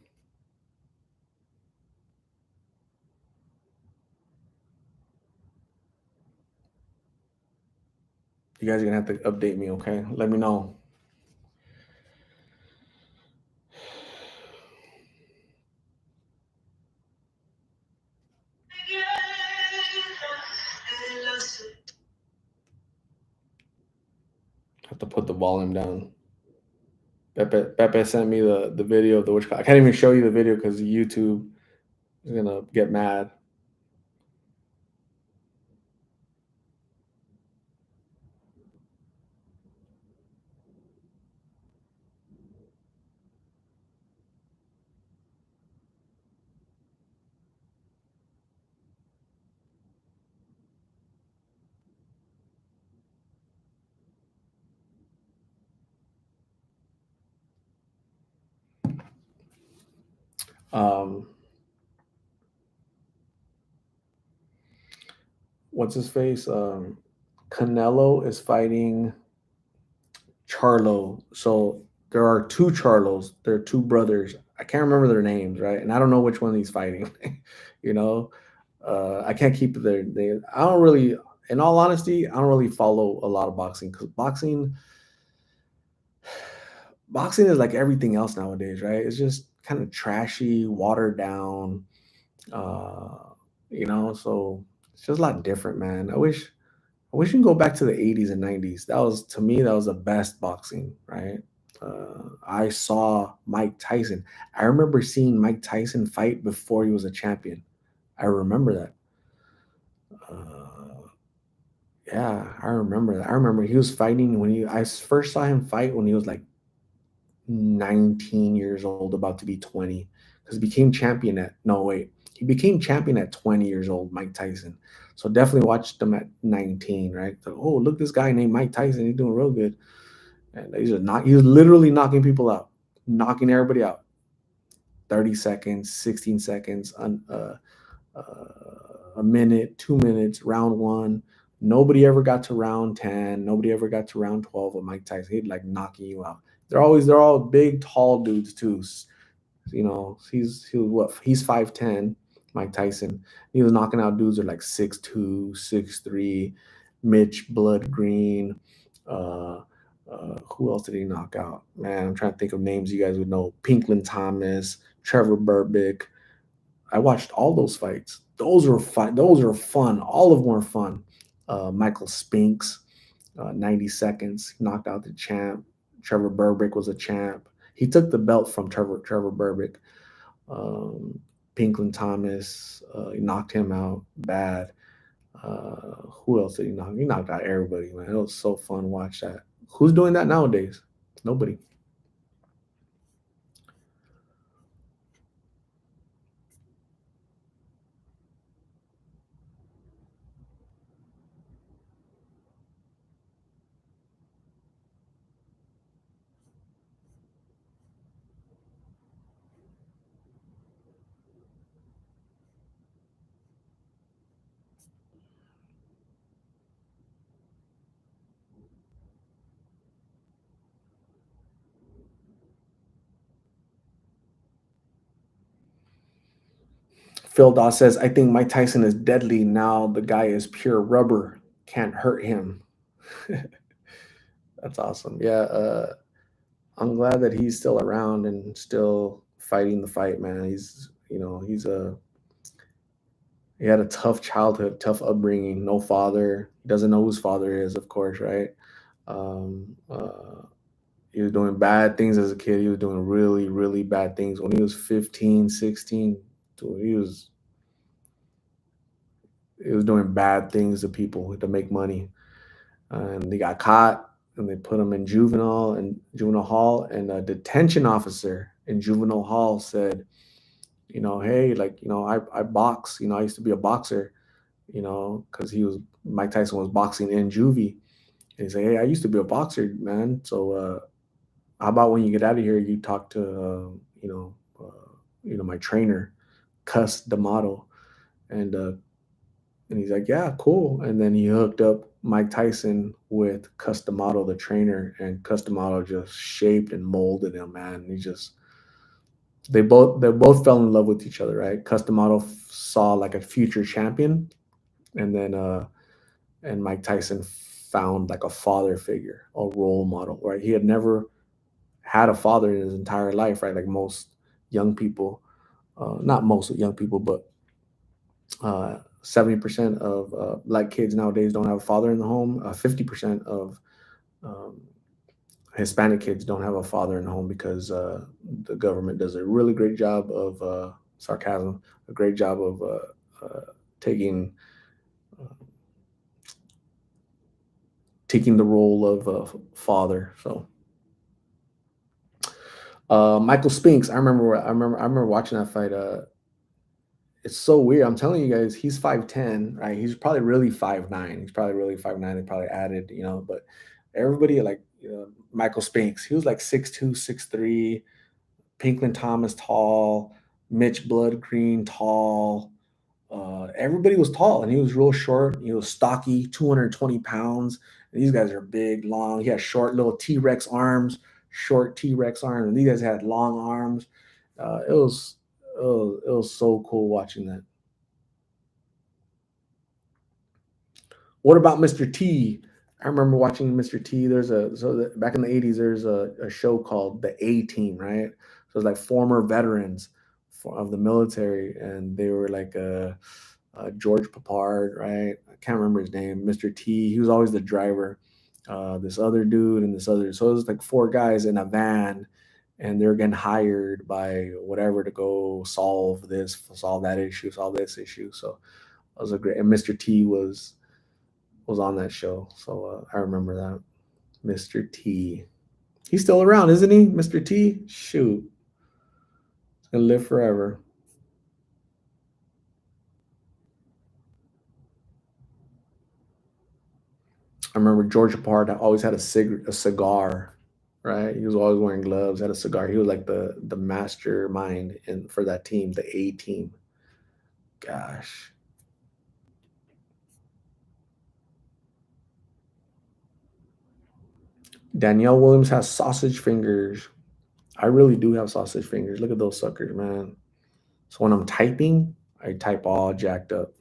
You guys are gonna have to update me, okay? Let me know. Have to put the volume down. Pepe sent me the video of the witch. I can't even show you the video because YouTube is gonna get mad. Um, what's his face? Canelo is fighting Charlo. So there are two Charlos. There are two brothers. I can't remember their names, right? And I don't know which one he's fighting. you know, I can't keep their. They. I don't really. In all honesty, I don't really follow a lot of boxing because boxing is like everything else nowadays, right? It's just kind of trashy, watered down. Uh, so it's just a lot different, man. I wish you can go back to the 80s and 90s. That was to me that was the best boxing, right? I saw Mike Tyson. I remember seeing Mike Tyson fight before he was a champion. I remember that. Uh, yeah, I remember that. I remember he was fighting when I first saw him fight when he was like 19 years old, about to be 20, because he became champion at no wait, he became champion at 20 years old, Mike Tyson. So definitely watched him at 19, right? So, oh, look, this guy named Mike Tyson, he's doing real good, and he was literally knocking people out, knocking everybody out. 30 seconds, 16 seconds, a minute, 2 minutes, round one. Nobody ever got to round 10. Nobody ever got to round 12 with Mike Tyson. He'd like knocking you out. They're all big, tall dudes too. He's 5'10", Mike Tyson. He was knocking out dudes that are like 6'2", 6'3", Mitch Blood Green. Uh, who else did he knock out? Man, I'm trying to think of names you guys would know. Pinklin Thomas, Trevor Burbick. I watched all those fights. Those were fun. Those are fun. All of them were fun. Michael Spinks, 90 seconds, knocked out the champ. Trevor Burbick was a champ. He took the belt from Trevor Burbick. Um, Pinklin Thomas, he knocked him out bad. Who else did he knock? He knocked out everybody, man. It was so fun to watch that. Who's doing that nowadays? Nobody. Phil Dawes says, I think Mike Tyson is deadly now. The guy is pure rubber. Can't hurt him. That's awesome. Yeah, I'm glad that he's still around and still fighting the fight, man. He had a tough childhood, tough upbringing, no father. He doesn't know whose father is, of course, right? Um, uh, he was doing bad things as a kid. He was doing really, really bad things when he was 15, 16. So he was doing bad things to people to make money, and they got caught and they put him in juvenile hall, and a detention officer in juvenile hall said, hey, like, I box, I used to be a boxer, because Mike Tyson was boxing in juvie. And he said, hey, I used to be a boxer, man. So how about when you get out of here, you talk to my trainer, Cuss D'Amato. And he's like, yeah, cool. And then he hooked up Mike Tyson with Customato, the trainer, and Customato just shaped and molded him, man. They both fell in love with each other, right? Customato saw like a future champion, and then and Mike Tyson found like a father figure, a role model, right? He had never had a father in his entire life, right? Like most young people, not most young people, but 70% of black kids nowadays don't have a father in the home. 50% of Hispanic kids don't have a father in the home because the government does a really great job of sarcasm, a great job of taking uh, taking the role of father. So Michael Spinks, I remember watching that fight. It's so weird. I'm telling you guys, he's 5'10", right? He's probably really 5'9". He's probably really 5'9". They probably added, but everybody like Michael Spinks, he was like 6'2", 6'3". Pinklin Thomas tall, Mitch Blood Green tall. Everybody was tall, and he was real short. He was stocky, 220 pounds. And these guys are big, long. He had short little T-Rex arms, short T-Rex arms, and these guys had long arms. It was so cool watching that. What about Mr. T? I remember watching Mr. T. Back in the 80s, there's a show called The A Team, right? So it's like former veterans of the military, and they were like George Papard, right? I can't remember his name. Mr. T. He was always the driver. This other dude and this other. So it was like four guys in a van, and they're getting hired by whatever to go solve this, solve that issue, solve this issue. So it was a great. And Mr. T was on that show. So I remember that. Mr. T. He's still around, isn't he? Mr. T? Shoot. He's gonna live forever. I remember Georgia Part always had a cigar, right? He was always wearing gloves, had a cigar. He was like the mastermind for that team, the A team. Gosh. Danielle Williams has sausage fingers. I really do have sausage fingers. Look at those suckers, man. So when I'm typing, I type all jacked up.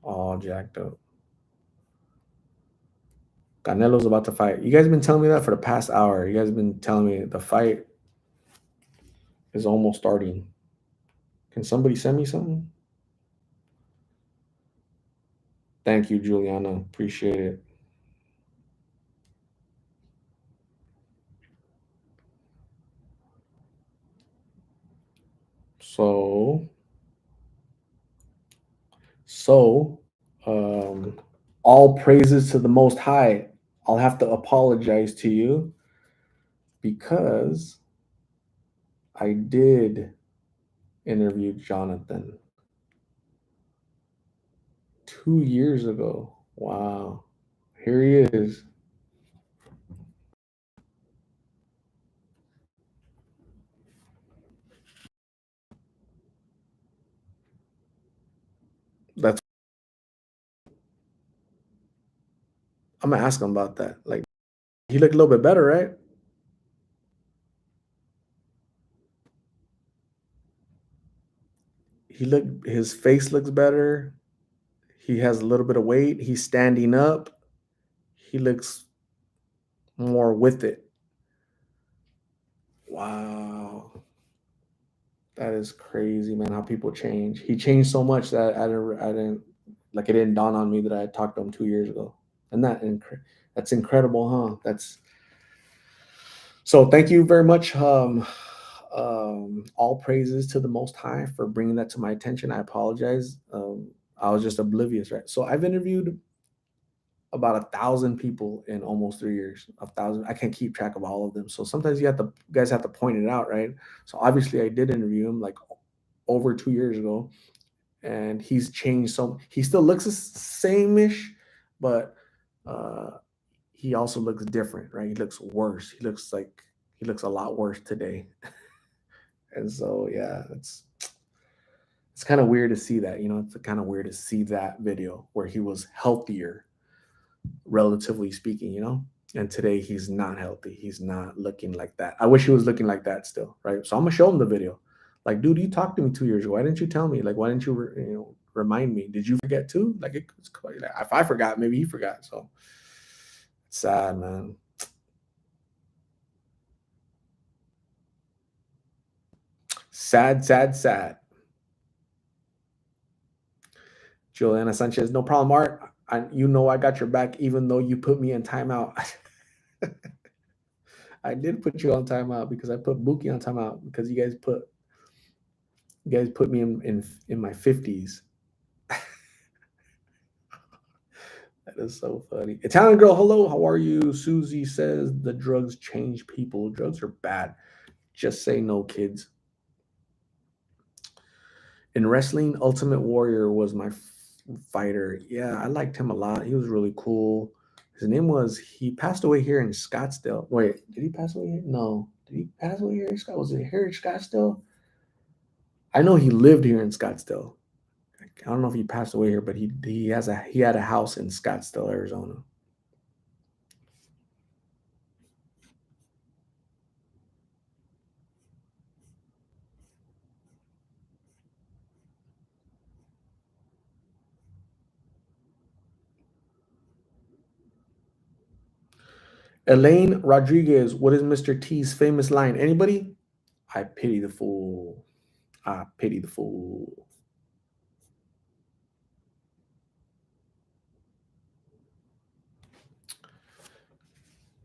All jacked up. Canelo's about to fight. You guys been telling me that for the past hour. You guys been telling me the fight is almost starting. Can somebody send me something? Thank you, Juliana. Appreciate it. So, so, um, all praises to the Most High. I'll have to apologize to you because I did interview Jonathan 2 years ago. Wow. Here he is. That's I'm gonna ask him about that. Like he looked a little bit better, right? His face looks better. He has a little bit of weight. He's standing up. He looks more with it. Wow. That is crazy, man, how people change. He changed so much that it didn't dawn on me that I had talked to him 2 years ago. And that's incredible, huh? That's so thank you very much. All praises to the Most High for bringing that to my attention. I apologize. I was just oblivious, right? So I've interviewed about 1,000 people in almost 3 years. 1,000. I can't keep track of all of them. So sometimes guys have to point it out, right? So obviously I did interview him like over 2 years ago, and he's changed. So he still looks the same-ish, but uh, he also looks different, right? He looks worse. He looks a lot worse today. And so yeah, it's kind of weird to see that. It's kind of weird to see that video where he was healthier, relatively speaking. And today he's not healthy. He's not looking like that. I wish he was looking like that still, right? So I'm gonna show him the video. Like, dude, you talked to me 2 years ago. Why didn't you tell me? Like, why didn't you, remind me? Did you forget too? Like, if I forgot, maybe he forgot. So it's sad, man. Sad, sad, sad. Juliana Sanchez, no problem, Art. I got your back, even though you put me in timeout. I did put you on timeout because I put Buki on timeout because you guys put me in my 50s. That is so funny. Italian girl, hello, how are you? Susie says the drugs change people. Drugs are bad. Just say no, kids. In wrestling, Ultimate Warrior was my fighter. Yeah, I liked him a lot. He was really cool. His name was, he passed away here in Scottsdale. Wait, did he pass away here? No. Did he pass away here in Scott? Was it here in Scottsdale? I know he lived here in Scottsdale. I don't know if he passed away here, but he had a house in Scottsdale, Arizona. Elaine Rodriguez, what is Mr. T's famous line? Anybody? I pity the fool. I pity the fool.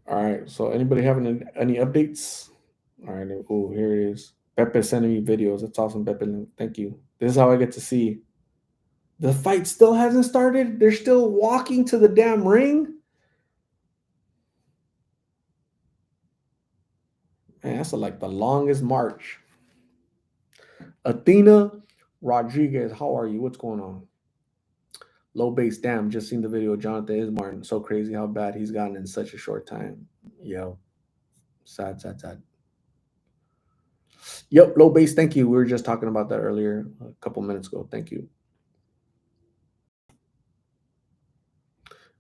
All right. So anybody having any updates? All right. Oh, here it is. Pepe sending me videos. That's awesome, Pepe. Thank you. This is how I get to see. The fight still hasn't started. They're still walking to the damn ring. Man, that's like the longest march. Athena Rodriguez, how are you? What's going on? Low base, damn. Just seen the video. Jonathan is Martin. So crazy how bad he's gotten in such a short time. Yo, sad, sad, sad. Yep, low base. Thank you. We were just talking about that earlier, a couple minutes ago. Thank you.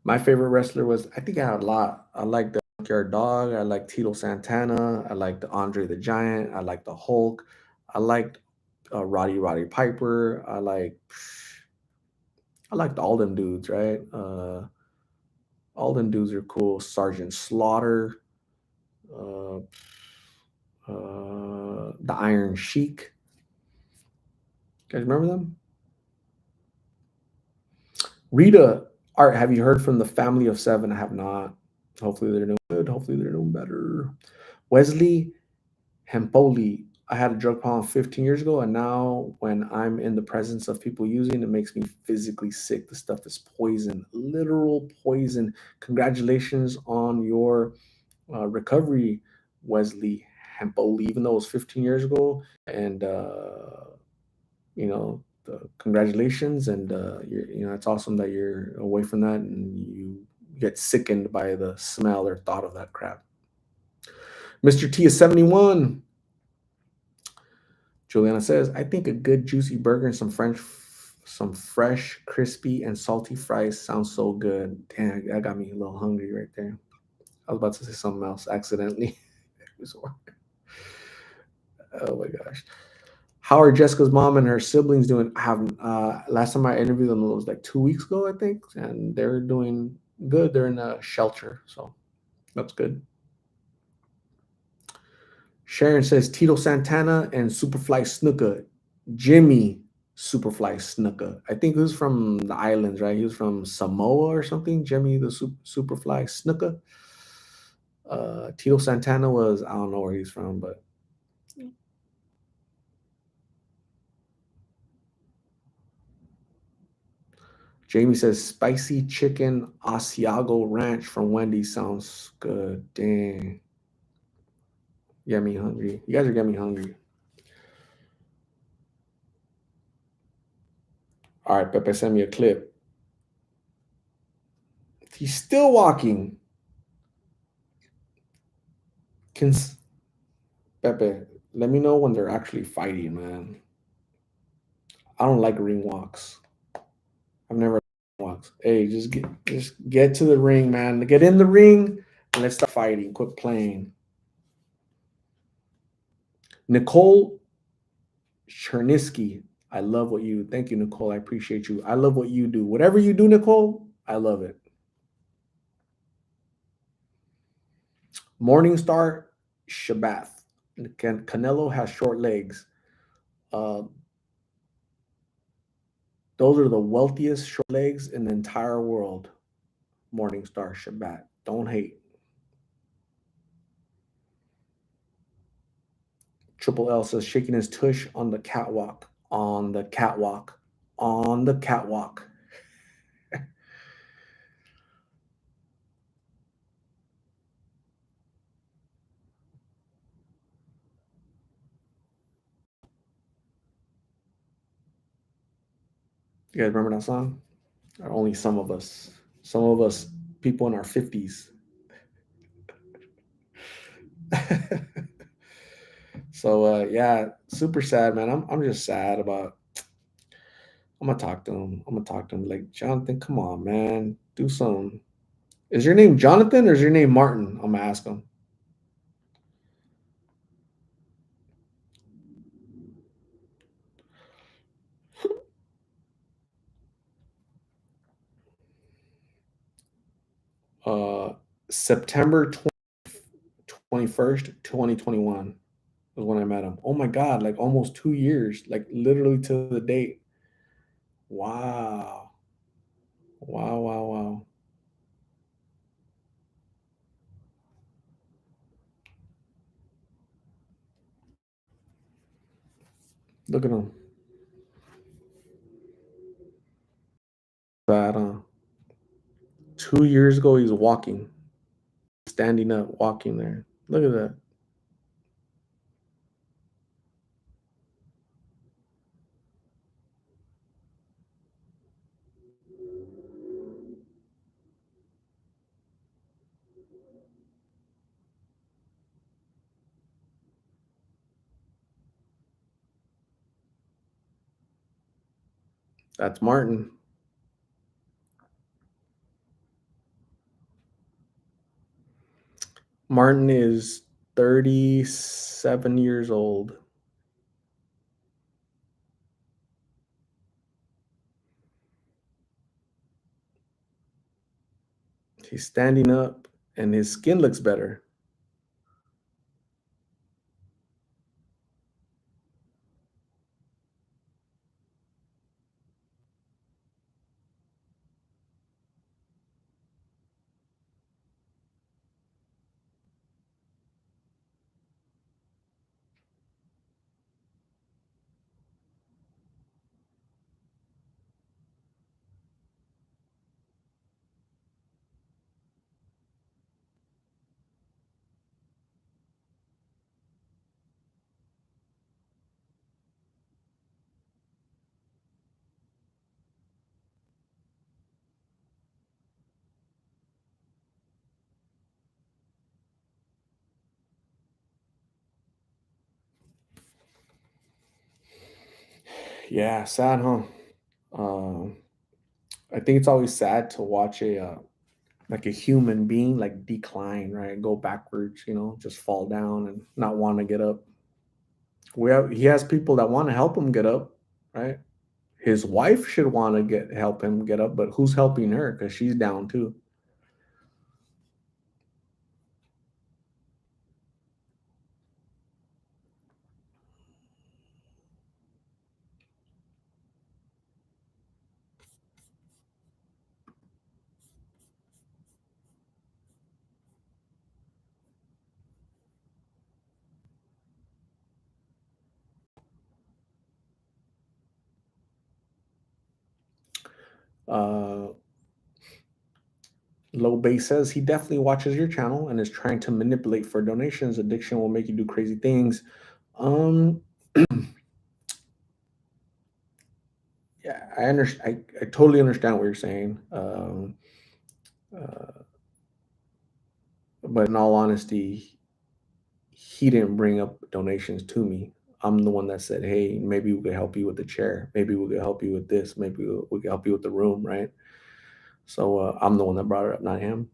My favorite wrestler was, I think I had a lot. I like the Junkyard Dog. I like Tito Santana. I like the Andre the Giant. I like the Hulk. I liked Roddy Piper. I liked all them dudes, right? All them dudes are cool. Sergeant Slaughter, uh, the Iron Sheik. You guys remember them? Rita Art, have you heard from the family of seven? I have not. Hopefully they're doing good. Hopefully they're doing better. Wesley Hempoli, I had a drug problem 15 years ago, and now when I'm in the presence of people using it, makes me physically sick. The stuff is poison, literal poison. Congratulations on your recovery, Wesley Hempoli, even though it was 15 years ago. And, congratulations. And, it's awesome that you're away from that and you get sickened by the smell or thought of that crap. Mr. T is 71. Juliana says, I think a good juicy burger and some fresh, crispy, and salty fries sounds so good. Damn, that got me a little hungry right there. I was about to say something else accidentally. Oh my gosh. How are Jessica's mom and her siblings doing? I haven't last time I interviewed them was like 2 weeks ago, I think, and they're doing good. They're in a shelter, so that's good. Sharon says Tito Santana and Superfly Snuka. Jimmy Superfly Snuka. I think he was from the islands, right? He was from Samoa or something. Jimmy the Superfly Snuka. Tito Santana was, I don't know where he's from, but Jamie says spicy chicken Asiago Ranch from Wendy's sounds good. Dang. Get me hungry. You guys are getting me hungry. All right, Pepe, send me a clip. He's still walking. Can Pepe, let me know when they're actually fighting, man. I don't like ring walks. I've never walks. Hey, just get to the ring, man. Get in the ring and let's start fighting. Quit playing. Nicole Chernisky, I love what you. Thank you, Nicole. I appreciate you. I love what you do. Whatever you do, Nicole, I love it. Morningstar Shabath. Canelo has short legs. Uh, those are the wealthiest short legs in the entire world. Morningstar Shabat. Don't hate. Triple L says shaking his tush on the catwalk, on the catwalk, on the catwalk. You guys remember that song? Or only some of us. Some of us people in our 50s. So yeah, super sad, man. I'm just sad about. I'm gonna talk to him. I'm gonna talk to him like Jonathan. Come on, man, do some. Is your name Jonathan or is your name Martin? I'm gonna ask him. Uh, September 21st, 2021 was when I met him. Oh my god, like almost 2 years, like literally to the date. Wow, wow, wow, wow. Look at him. Bad, huh? 2 years ago, he's walking, standing up, walking there. Look at that. That's Martin. Martin is 37 years old. He's standing up and his skin looks better. Yeah, sad, huh? Um, I think it's always sad to watch a like a human being like decline, right? Go backwards, just fall down and not want to get up. He has people that want to help him get up, right? His wife should want to get help him get up, but who's helping her because she's down too. Uh, Low Base says he definitely watches your channel and is trying to manipulate for donations. Addiction will make you do crazy things. Um, yeah, I understand. I totally understand what you're saying. Uh, but in all honesty, he didn't bring up donations to me. I'm the one that said, "Hey, maybe we could help you with the chair. Maybe we could help you with this. Maybe we could help you with the room." Right. So I'm the one that brought it up, not him.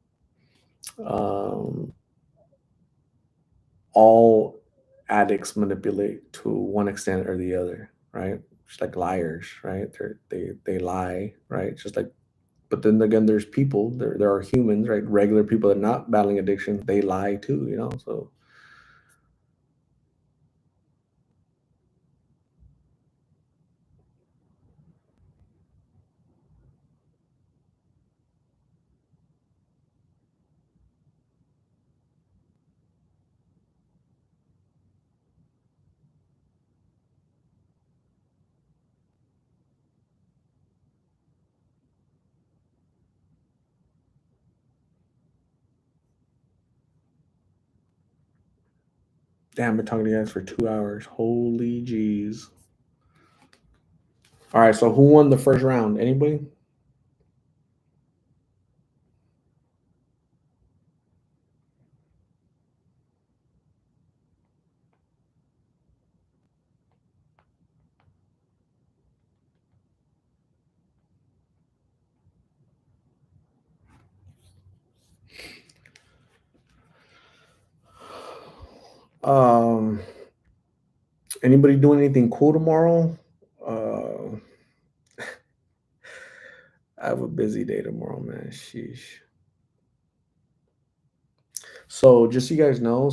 Um, all addicts manipulate to one extent or the other, right? Just like liars, right? They lie, right? Just like, but then again, there's people. There are humans, right? Regular people that are not battling addiction. They lie too, So Damn, I've been talking to you guys for 2 hours. Holy jeez. All right, so who won the first round? Anybody? Um, anybody doing anything cool tomorrow? I have a busy day tomorrow, man. Sheesh. So just so you guys know,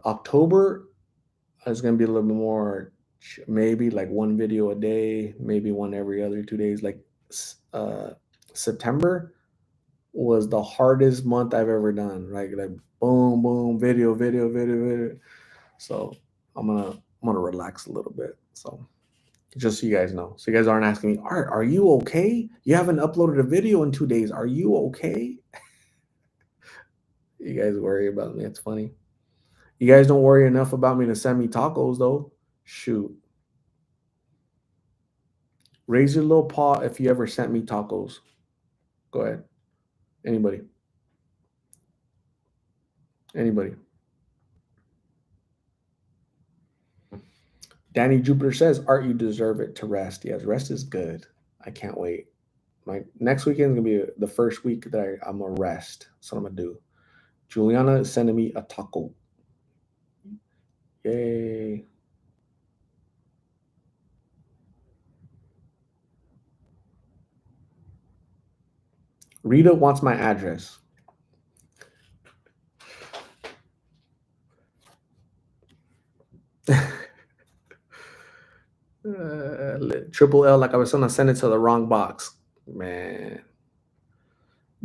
October is gonna be a little bit more, maybe like one video a day, maybe one every other 2 days. Like September was the hardest month I've ever done. Like boom, boom, video, video, video, video. So I'm gonna relax a little bit. So just so you guys know, so you guys aren't asking me, Art, are you okay? You haven't uploaded a video in 2 days. Are you okay? You guys worry about me. It's funny. You guys don't worry enough about me to send me tacos though. Shoot. Raise your little paw if you ever sent me tacos. Go ahead. Anybody. Anybody. Danny Jupiter says, Art, you deserve it to rest. Yes, rest is good. I can't wait. My next weekend is gonna be the first week that I'm gonna rest. That's what I'm gonna do. Juliana is sending me a taco. Yay. Rita wants my address. Triple L, like I was gonna send it to the wrong box. Man.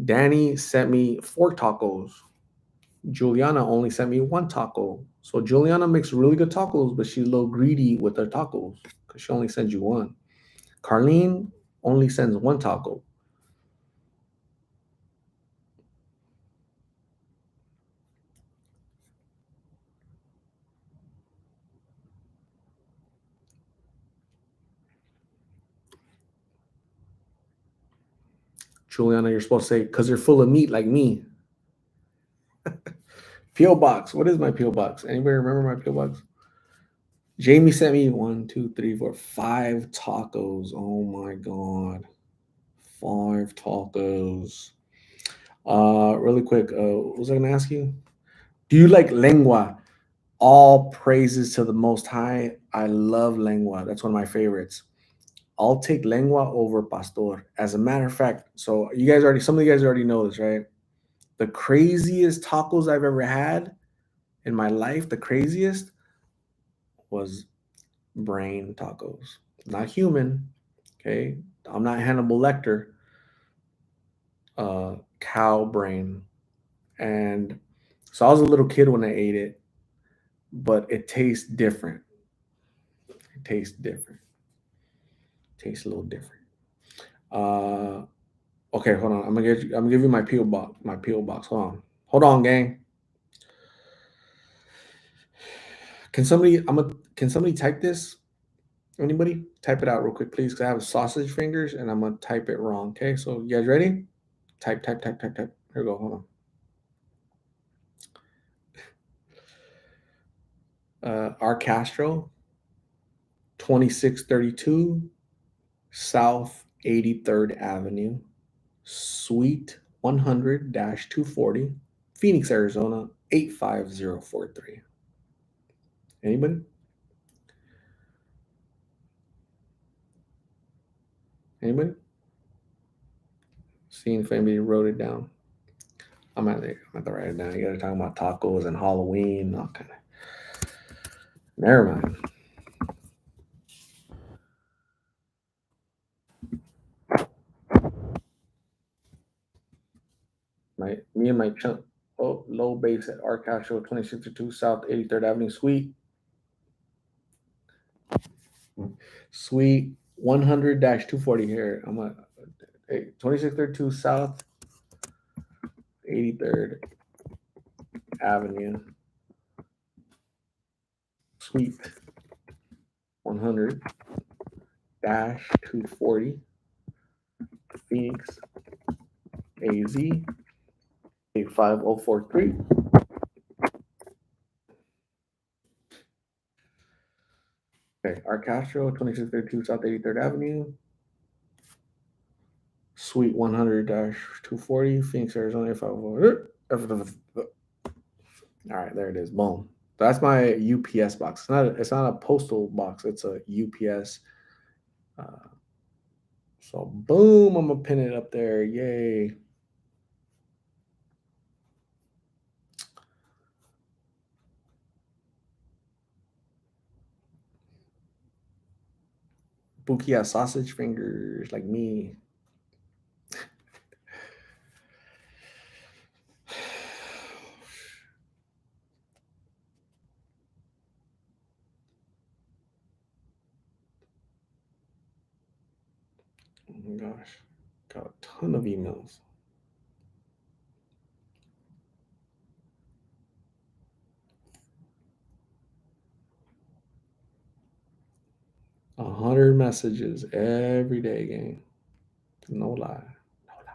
Danny sent me 4 tacos. Juliana only sent me 1 taco. So Juliana makes really good tacos, but she's a little greedy with her tacos because she only sends you one. Carlene only sends 1 taco. Juliana, you're supposed to say, because they're full of meat like me. P.O. Box. What is my P.O. Box? Anybody remember my P.O. Box? Jamie sent me 5 tacos. Oh my God. 5 tacos. Really quick, what was I gonna ask you? Do you like lengua? All praises to the Most High. I love lengua. That's one of my favorites. I'll take lengua over pastor. As a matter of fact, so some of you guys already know this, right? The craziest tacos I've ever had in my life, the craziest was brain tacos. Not human, okay? I'm not Hannibal Lecter. Cow brain. And so I was a little kid when I ate it, but it tastes different. It tastes different. Tastes a little different. Uh, okay, hold on. I'm gonna give you my PO box. My PO box. Hold on, gang. Can somebody type this? Anybody type it out real quick, please? Because I have sausage fingers and I'm gonna type it wrong. Okay, so you guys ready? Type, type, type, type, type. Here we go. Hold on. R Castro, 2632 South 83rd Avenue, Suite 100 240, Phoenix, Arizona, 85043. Anybody? Anybody? Seeing if anybody wrote it down. I'm at to write it down. You gotta talk about tacos and Halloween. Okay. Never mind. Me and my chunk. Oh, low base at Arcastro 2062 South 83rd Avenue Suite. Suite 100 240 here. I'm at 2632 South 83rd Avenue. Suite 100 dash 240 Phoenix AZ 85043. Okay, Arcastro 2632 South 83rd Avenue, Suite 100 240 Phoenix, Arizona 850. All right, there it is. Boom. That's my UPS box. It's not a postal box. It's a UPS. Uh, so boom, I'm gonna pin it up there. Yay. Buki has sausage fingers like me. Oh my gosh. Got a ton of emails. A 100 messages every day, gang. No lie. No lie.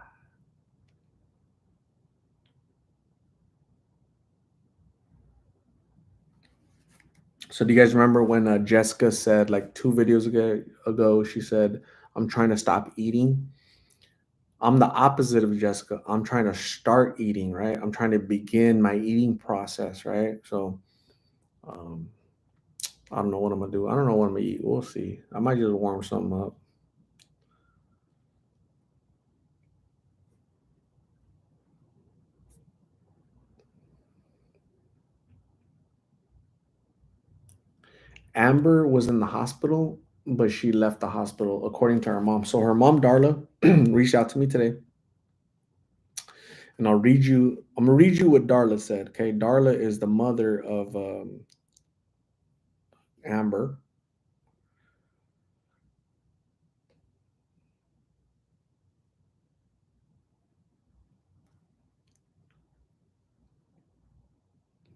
So do you guys remember when Jessica said like 2 videos ago, she said, I'm trying to stop eating? I'm the opposite of Jessica. I'm trying to start eating, right? I'm trying to begin my eating process, right? So um, I don't know what I'm gonna do. I don't know what I'm gonna eat. We'll see. I might just warm something up. Amber was in the hospital, but she left the hospital according to her mom. So her mom, Darla, reached out to me today, and I'll read you. I'm gonna read you what Darla said. Okay, Darla is the mother of Amber.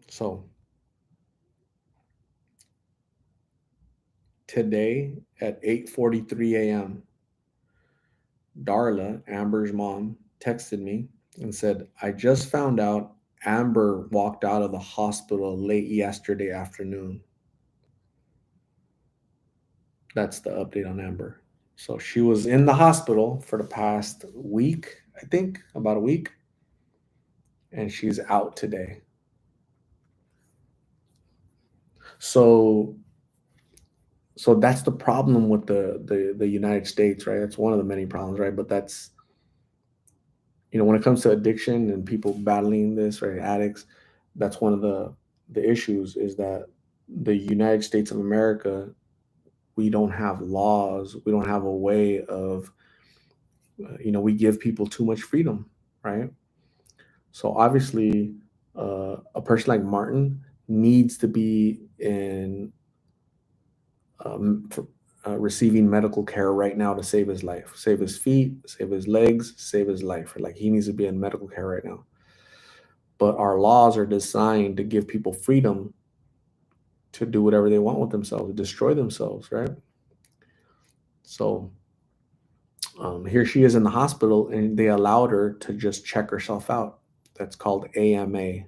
So today at 8:43 a.m., Darla, Amber's mom, texted me and said, I just found out Amber walked out of the hospital late yesterday afternoon. That's the update on Amber. So she was in the hospital for the past week, I think, about a week, and she's out today. So so that's the problem with the United States, right? That's one of the many problems, right? But that's, when it comes to addiction and people battling this, right, addicts, that's one of the issues is that the United States of America, we don't have laws, we don't have a way of, we give people too much freedom, right? So obviously, a person like Martin needs to be in receiving medical care right now to save his life, save his feet, save his legs, save his life. Like he needs to be in medical care right now. But our laws are designed to give people freedom to do whatever they want with themselves, destroy themselves, right? So here she is in the hospital, and they allowed her to just check herself out. That's called AMA,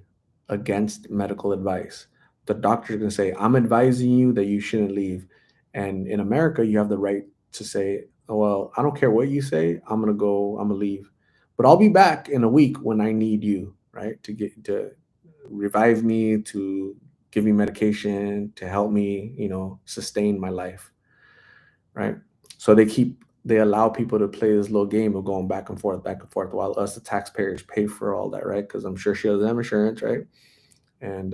against medical advice. The doctor's going to say, I'm advising you that you shouldn't leave. And in America, you have the right to say, oh, well, I don't care what you say. I'm going to go, I'm going to leave. But I'll be back in a week when I need you, right? To revive me, to give me medication, to help me, sustain my life, right? So they allow people to play this little game of going back and forth, while us, the taxpayers, pay for all that, right? Because I'm sure she has them insurance, right? And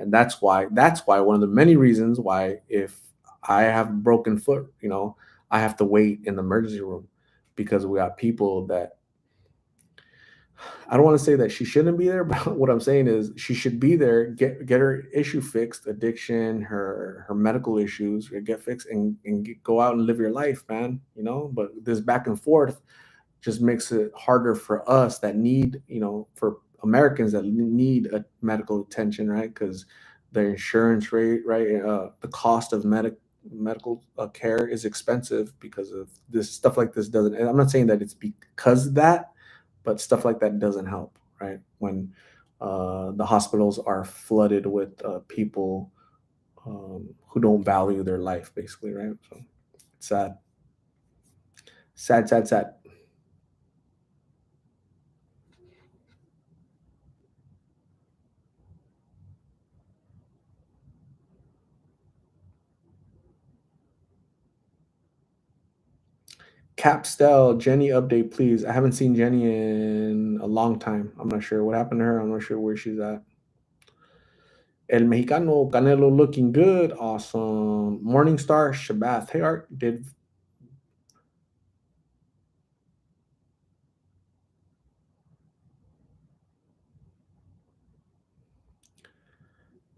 that's why one of the many reasons why, if I have a broken foot, I have to wait in the emergency room, because we got people that, I don't want to say that she shouldn't be there, but what I'm saying is she should be there, get her issue fixed, addiction, her medical issues, get fixed, and go out and live your life, man. But this back and forth just makes it harder for us that need, for Americans that need a medical attention, right? Because the insurance rate, right? The cost of medical care is expensive because of this stuff like this doesn't. And I'm not saying that it's because of that, but stuff like that doesn't help, right? When the hospitals are flooded with people who don't value their life, basically, right? So it's sad, sad, sad, sad. Capstel, Jenny update, please. I haven't seen Jenny in a long time. I'm not sure what happened to her. I'm not sure where she's at. El Mexicano Canelo looking good. Awesome. Morningstar Shabath. Hey, Art, did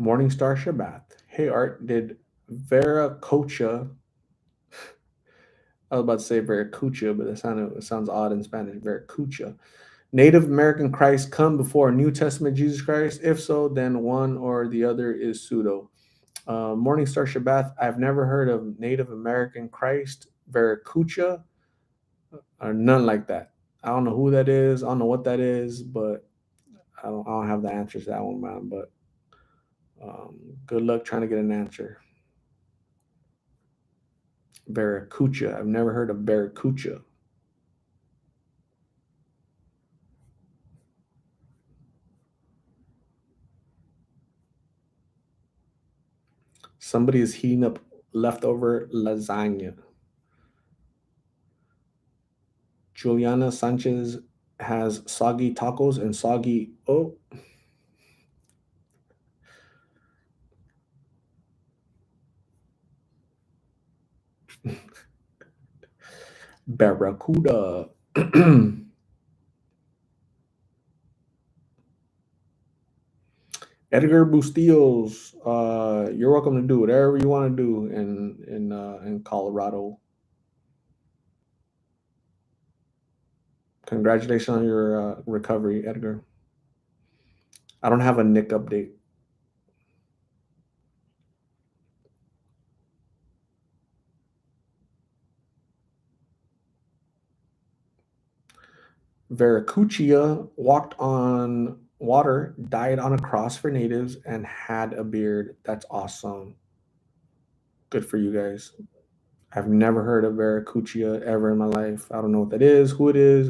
Morningstar Shabath. Hey, Art, did Vera Cocha, I was about to say Veracucha, but it sounds odd in Spanish. Veracucha. Native American Christ come before New Testament Jesus Christ? If so, then one or the other is pseudo. Morningstar Shabbath, I've never heard of Native American Christ, Veracucha, or none like that. I don't know who that is. I don't know what that is, but I don't have the answers to that one, man. But good luck trying to get an answer. Veracucha. I've never heard of Veracucha. Somebody is heating up leftover lasagna. Juliana Sanchez has soggy tacos and soggy. Oh, Barracuda. Edgar Bustillos, you're welcome to do whatever you want to do in Colorado. Congratulations on your recovery, Edgar. I don't have a Nick update. Veracuccia walked on water, died on a cross for natives, and had a beard. That's awesome. Good for you guys. I've never heard of Veracuccia ever in my life. I don't know what that is, who it is,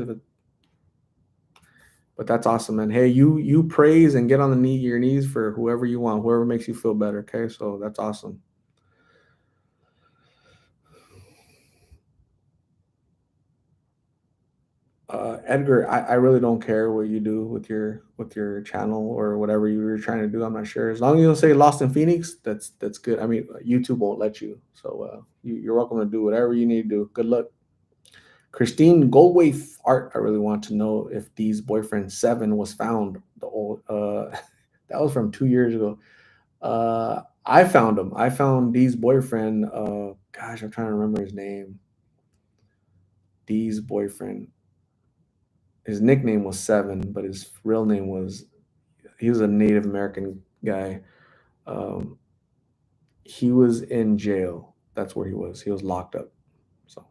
but that's awesome, man. Hey, you praise and get on your knees for whoever you want, whoever makes you feel better. Okay, so that's awesome. Edgar, I really don't care what you do with your channel or whatever you were trying to do. I'm not sure. As long as you don't say Lost in Phoenix, that's good. I mean, YouTube won't let you, so you're welcome to do whatever you need to do. Good luck. Christine Goldwaif Art. I really want to know if Dee's boyfriend Seven was found. The old that was from 2 years ago. I found him. I found Dee's boyfriend. Gosh, I'm trying to remember his name. Dee's boyfriend. His nickname was Seven, but his real name was, he was a Native American guy. Um, he was in jail. That's where he was. He was locked up. So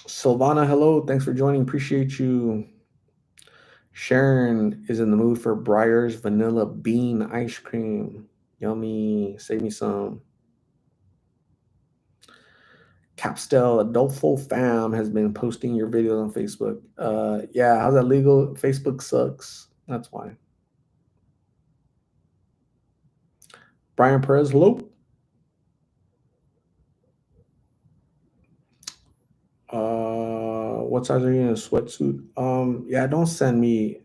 Silvana, hello. Thanks for joining. Appreciate you. Sharon is in the mood for Breyer's vanilla bean ice cream. Yummy. Save me some. Capstel Adolfo Fam has been posting your videos on Facebook. Yeah, how's that legal? Facebook sucks. That's why. Brian Perez, hello. What size are you in a sweatsuit? Yeah, don't send me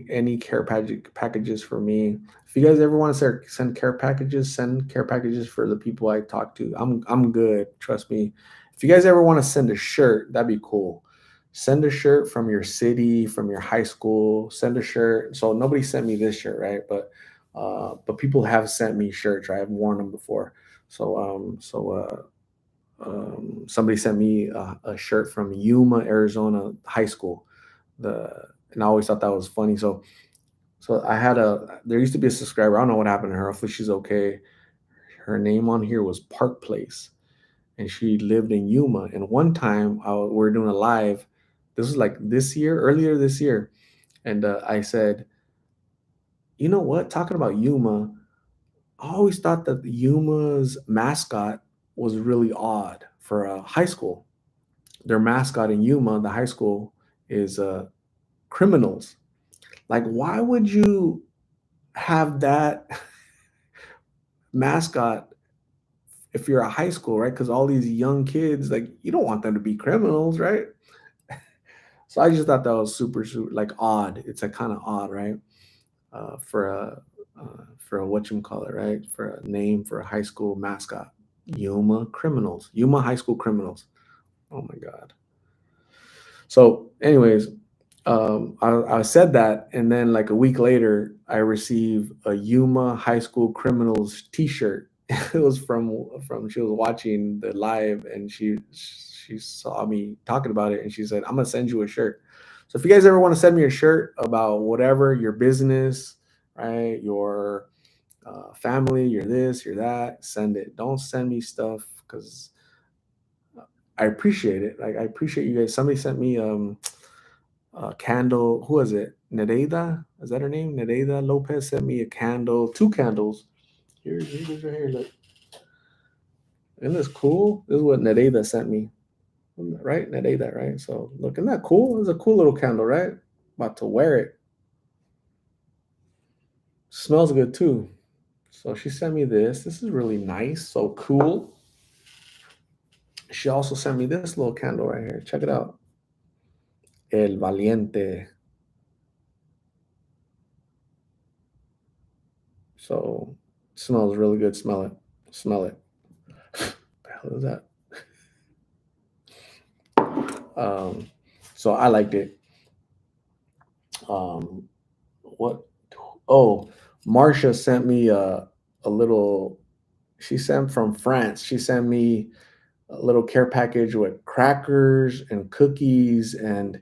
any packages for me. If you guys ever want to send care packages, send care packages for the people I talk to. I'm good. Trust me. If you guys ever want to send a shirt, that'd be cool. Send a shirt from your city, from your high school. Send a shirt. So nobody sent me this shirt, right? But people have sent me shirts. Right? I've worn them before. So Somebody sent me a shirt from Yuma, Arizona high school. The and I always thought that was funny. So I had a there used to be a subscriber. I don't know what happened to her. Hopefully she's okay. Her name on here was Park Place, and she lived in Yuma. And one time we were doing a live. This was like this year, earlier this year, and I said, you know what? Talking about Yuma, I always thought that Yuma's mascot was really odd for a high school. Their mascot in Yuma, the high school, is criminals. Like, why would you have that mascot if you're a high school, right? Because all these young kids, like, you don't want them to be criminals, right? So I just thought that was super like odd. It's a kind of odd, right? For a what you call it, right? For a name for a high school mascot, Yuma Criminals, Yuma High School Criminals. Oh my god. So, anyways, I said that, and then like a week later, I received a Yuma High School Criminals T-shirt. It was from she was watching the live, and she saw me talking about it, and she said, "I'm gonna send you a shirt." So if you guys ever want to send me a shirt about whatever your business, right, your family, your this, your that, send it. Don't send me stuff because I appreciate it. Like I appreciate you guys. Somebody sent me candle. Who is it? Nereida? Is that her name? Nereida Lopez sent me a candle, two candles. Here it is right here. Look. Isn't this cool? This is what Nereida sent me. Right? Nereida, right? So look, isn't that cool? It's a cool little candle, right? About to wear it. Smells good too. So she sent me this. This is really nice. So cool. She also sent me this little candle right here. Check it out. El Valiente. So smells really good. Smell it. Smell it. The hell is that? Um, so I liked it. Um, what? Oh, Marcia sent me a little. She sent from France. She sent me a little care package with crackers and cookies and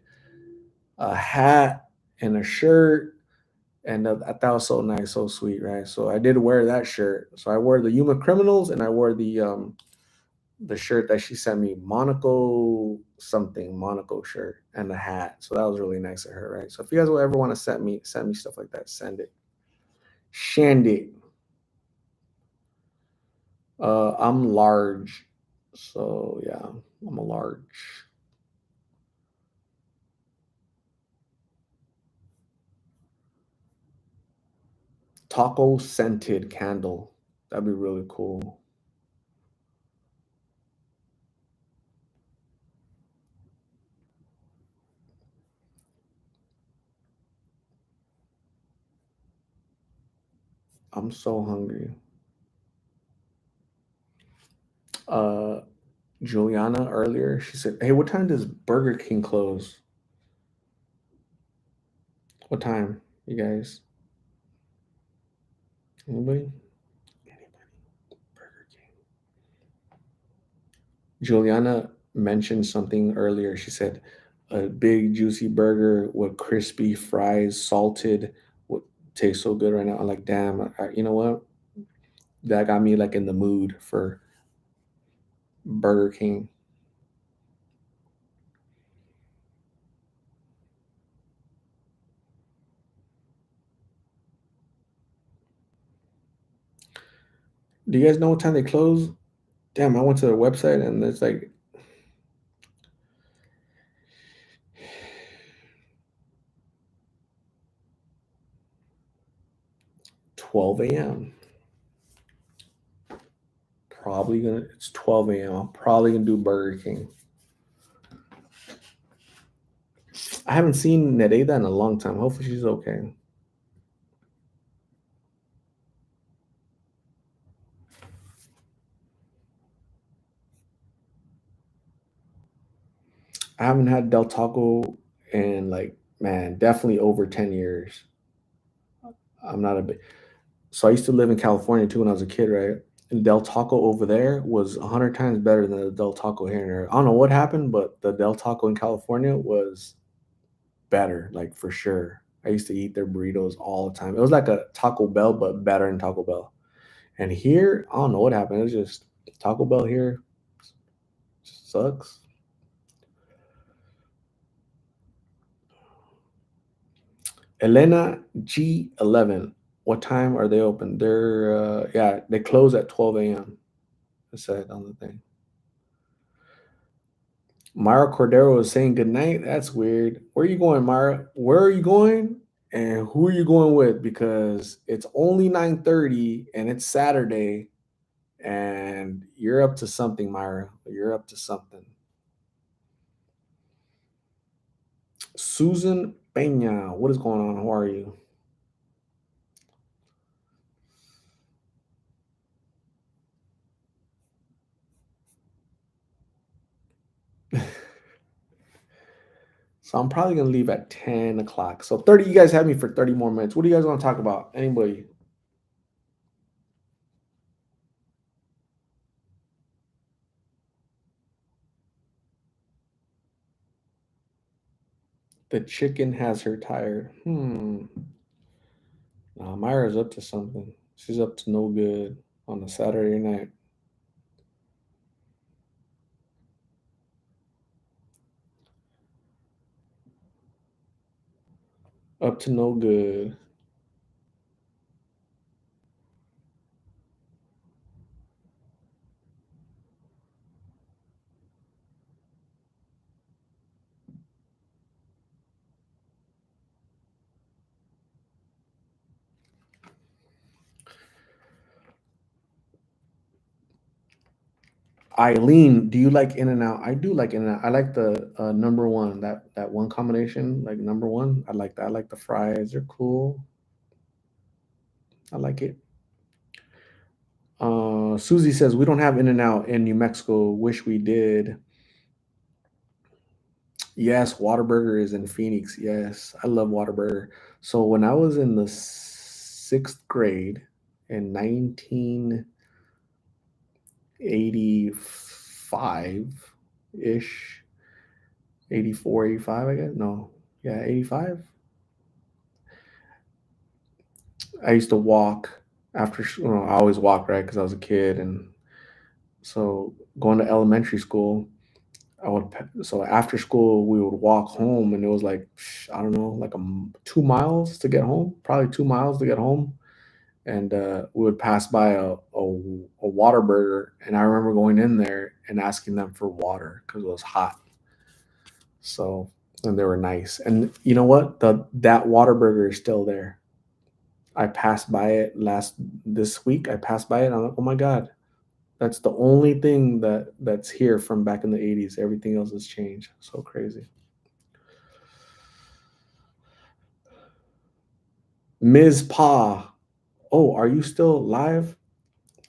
a hat and a shirt. And I thought it was so nice, so sweet, right? So I did wear that shirt. So I wore the Yuma Criminals, and I wore the shirt that she sent me, Monaco something, Monaco shirt and a hat. So that was really nice of her, right? So if you guys will ever want to send me stuff like that, send it. Shandy. I'm large. So yeah, I'm a large. Taco scented candle. That'd be really cool. I'm so hungry. Uh Juliana earlier, she said, "Hey, what time does Burger King close? What time, you guys? Anybody? Anybody? Burger King." Juliana mentioned something earlier. She said, "A big juicy burger with crispy fries, salted, would taste so good right now." I'm like, damn, you know what? That got me like in the mood for Burger King. Do you guys know what time they close? Damn, I went to their website and it's like 12 a.m. Probably gonna. It's 12 a.m. I'm probably gonna do Burger King. I haven't seen Nereida in a long time. Hopefully she's okay. I haven't had Del Taco in like man, definitely over 10 years. I'm not a big. So I used to live in California too when I was a kid, right? Del Taco over there was 100 times better than the Del Taco here. I don't know what happened, but the Del Taco in California was better, like for sure. I used to eat their burritos all the time. It was like a Taco Bell, but better than Taco Bell. And here, I don't know what happened. It was just Taco Bell here sucks. Elena G11. What time are they open? They're yeah, they close at 12 a.m. It said on the thing. Myra Cordero is saying goodnight. That's weird. Where are you going, Myra? Where are you going? And who are you going with? Because it's only 9:30 and it's Saturday and you're up to something, Myra. You're up to something. Susan Pena, what is going on? How are you? So I'm probably gonna leave at 10 o'clock. So 30, you guys have me for 30 more minutes. What do you guys want to talk about? Anybody? The chicken has her tired. Nah, Myra's up to something. She's up to no good on a Saturday night. Up to no good. Eileen, do you like In and Out? I do like In and Out. I like the number one, that one combination, like number one. I like that. I like the fries. They're cool. I like it. Susie says we don't have In and Out in New Mexico. Wish we did. Yes, Whataburger is in Phoenix. Yes, I love Whataburger. So when I was in the sixth grade in 1985 ish, 84, 85, I guess. No, yeah, 85. I used to walk after, I always walked, right? Because I was a kid. And so going to elementary school, so after school, we would walk home, and it was like, I don't know, like 2 miles to get home, probably 2 miles to get home. And we would pass by a water burger. And I remember going in there and asking them for water because it was hot. So, and they were nice. And you know what? That water burger is still there. I passed by it this week. I passed by it. And I'm like, oh my god, that's the only thing that's here from back in the 80s. Everything else has changed. So crazy. Ms. Pa, oh, are you still live?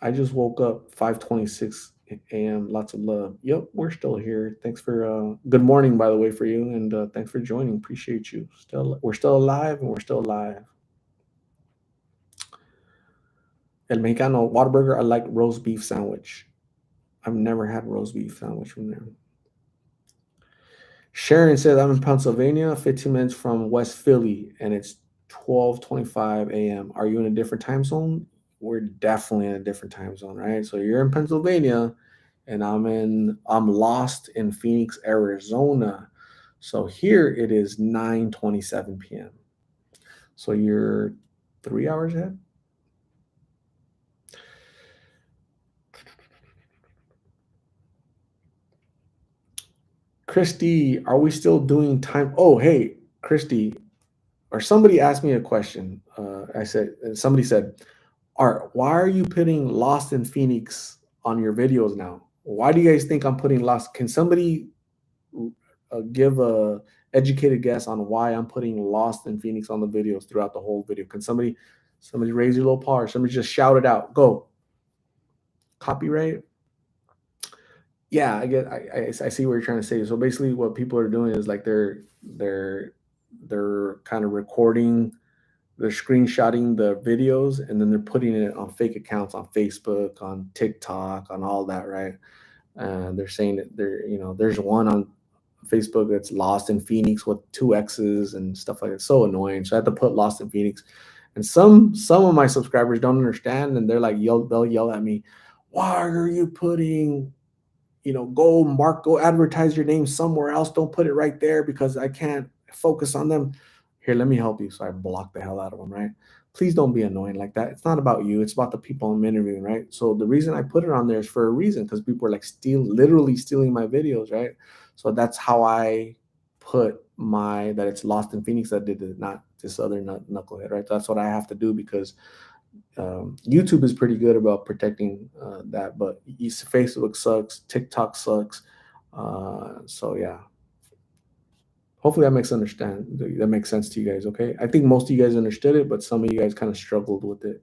I just woke up 5:26 a.m. Lots of love. Yep, we're still here. Thanks for good morning, by the way, for you, and thanks for joining. Appreciate you. We're still alive, and we're still alive. El Mexicano Whataburger. I like roast beef sandwich. I've never had roast beef sandwich from there. Sharon says I'm in Pennsylvania, 15 minutes from West Philly, and it's 12:25 a.m. Are you in a different time zone? We're definitely in a different time zone, right? So you're in Pennsylvania, and I'm lost in Phoenix, Arizona. So here it is 9:27 p.m. So you're 3 hours ahead. Christy, are we still doing time? Oh, hey, Christy, or somebody asked me a question. Somebody said, Art, why are you putting Lost in Phoenix on your videos now? Why do you guys think I'm putting Lost? Can somebody give a educated guess on why I'm putting Lost in Phoenix on the videos throughout the whole video? Can somebody raise your little paw, or somebody just shout it out? Go. Copyright? Yeah, I get. I see what you're trying to say. So basically, what people are doing is like they're kind of recording they're screenshotting the videos and then they're putting it on fake accounts on Facebook, on TikTok, on all that, right? And they're saying that there's one on Facebook that's Lost in Phoenix with two X's and stuff like that. It's so annoying. So I had to put Lost in Phoenix. And some of my subscribers don't understand and they're like they'll yell at me, why are you putting, go advertise your name somewhere else. Don't put it right there because I can't focus on them. Here, let me help you. So I block the hell out of them, right? Please don't be annoying like that. It's not about you. It's about the people I'm interviewing, right? So the reason I put it on there is for a reason because people are like literally stealing my videos, right? So that's how I put that it's Lost in Phoenix that did it, not this other knucklehead, right? That's what I have to do because YouTube is pretty good about protecting that, but Facebook sucks, TikTok sucks. So yeah, hopefully that makes sense to you guys. Okay, I think most of you guys understood it, but some of you guys kind of struggled with it.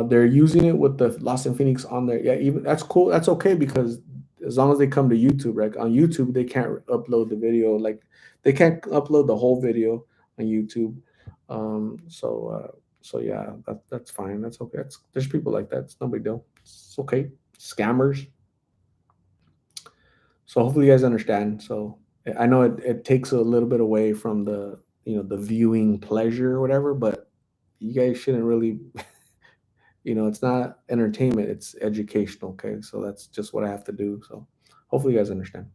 They're using it with the Lost in Phoenix on there. Yeah, even that's cool. That's okay because as long as they come to YouTube, right? On YouTube, they can't upload the video. Like they can't upload the whole video on YouTube. So yeah, that's fine. That's okay. There's people like that. It's no big deal. It's okay. Scammers. So hopefully you guys understand. So I know it takes a little bit away from the viewing pleasure or whatever, but you guys shouldn't really it's not entertainment, it's educational. Okay, so that's just what I have to do. So hopefully you guys understand.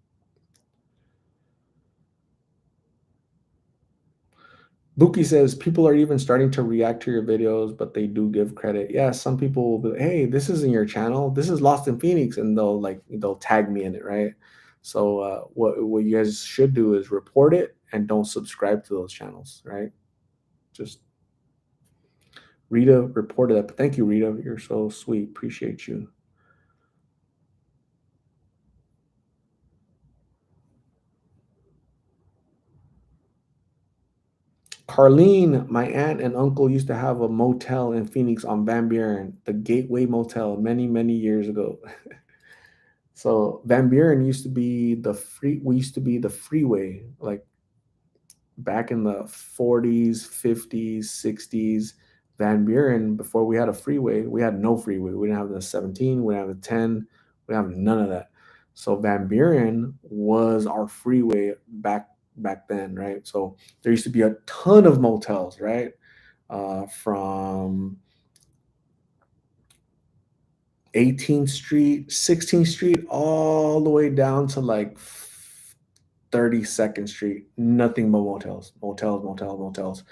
Buki says people are even starting to react to your videos, but they do give credit. Yeah, some people will be like, hey, this isn't your channel, this is Lost in Phoenix, and they'll tag me in it, right? So what you guys should do is report it and don't subscribe to those channels, right? Just Rita reported that. But thank you, Rita, you're so sweet, appreciate you. Carlene, my aunt and uncle used to have a motel in Phoenix on Van Buren, the Gateway Motel, many, many years ago. So Van Buren used to be we used to be the freeway, like back in the 40s, 50s, 60s. Van Buren, before we had a freeway, we had no freeway. We didn't have the 17, we didn't have the 10, we didn't have none of that. So Van Buren was our freeway back then, right? So there used to be a ton of motels, right? From 18th Street, 16th Street, all the way down to like 32nd Street. Nothing but motels, motels, motels, motels.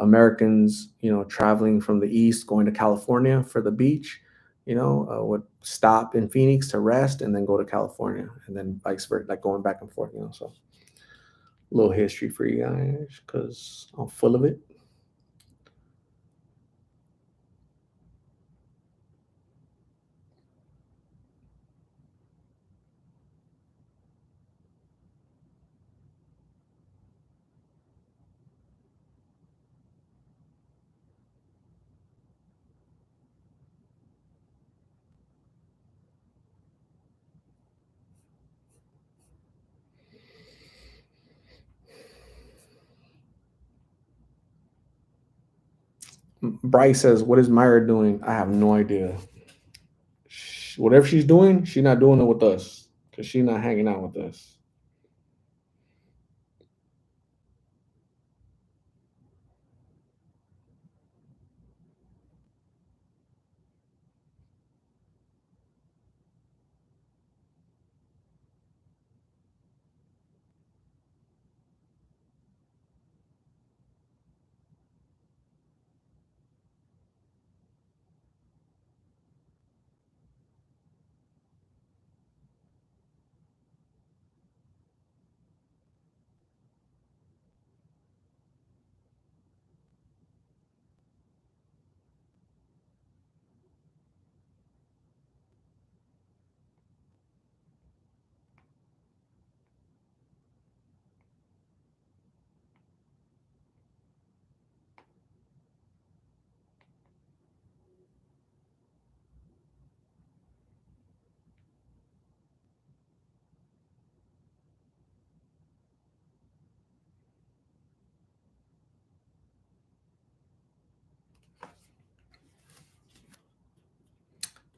Americans, traveling from the east, going to California for the beach, would stop in Phoenix to rest and then go to California, and then vice versa, like going back and forth. So a little history for you guys because I'm full of it. Bryce says, "What is Myra doing?" I have no idea. Whatever she's doing, she's not doing it with us because she's not hanging out with us.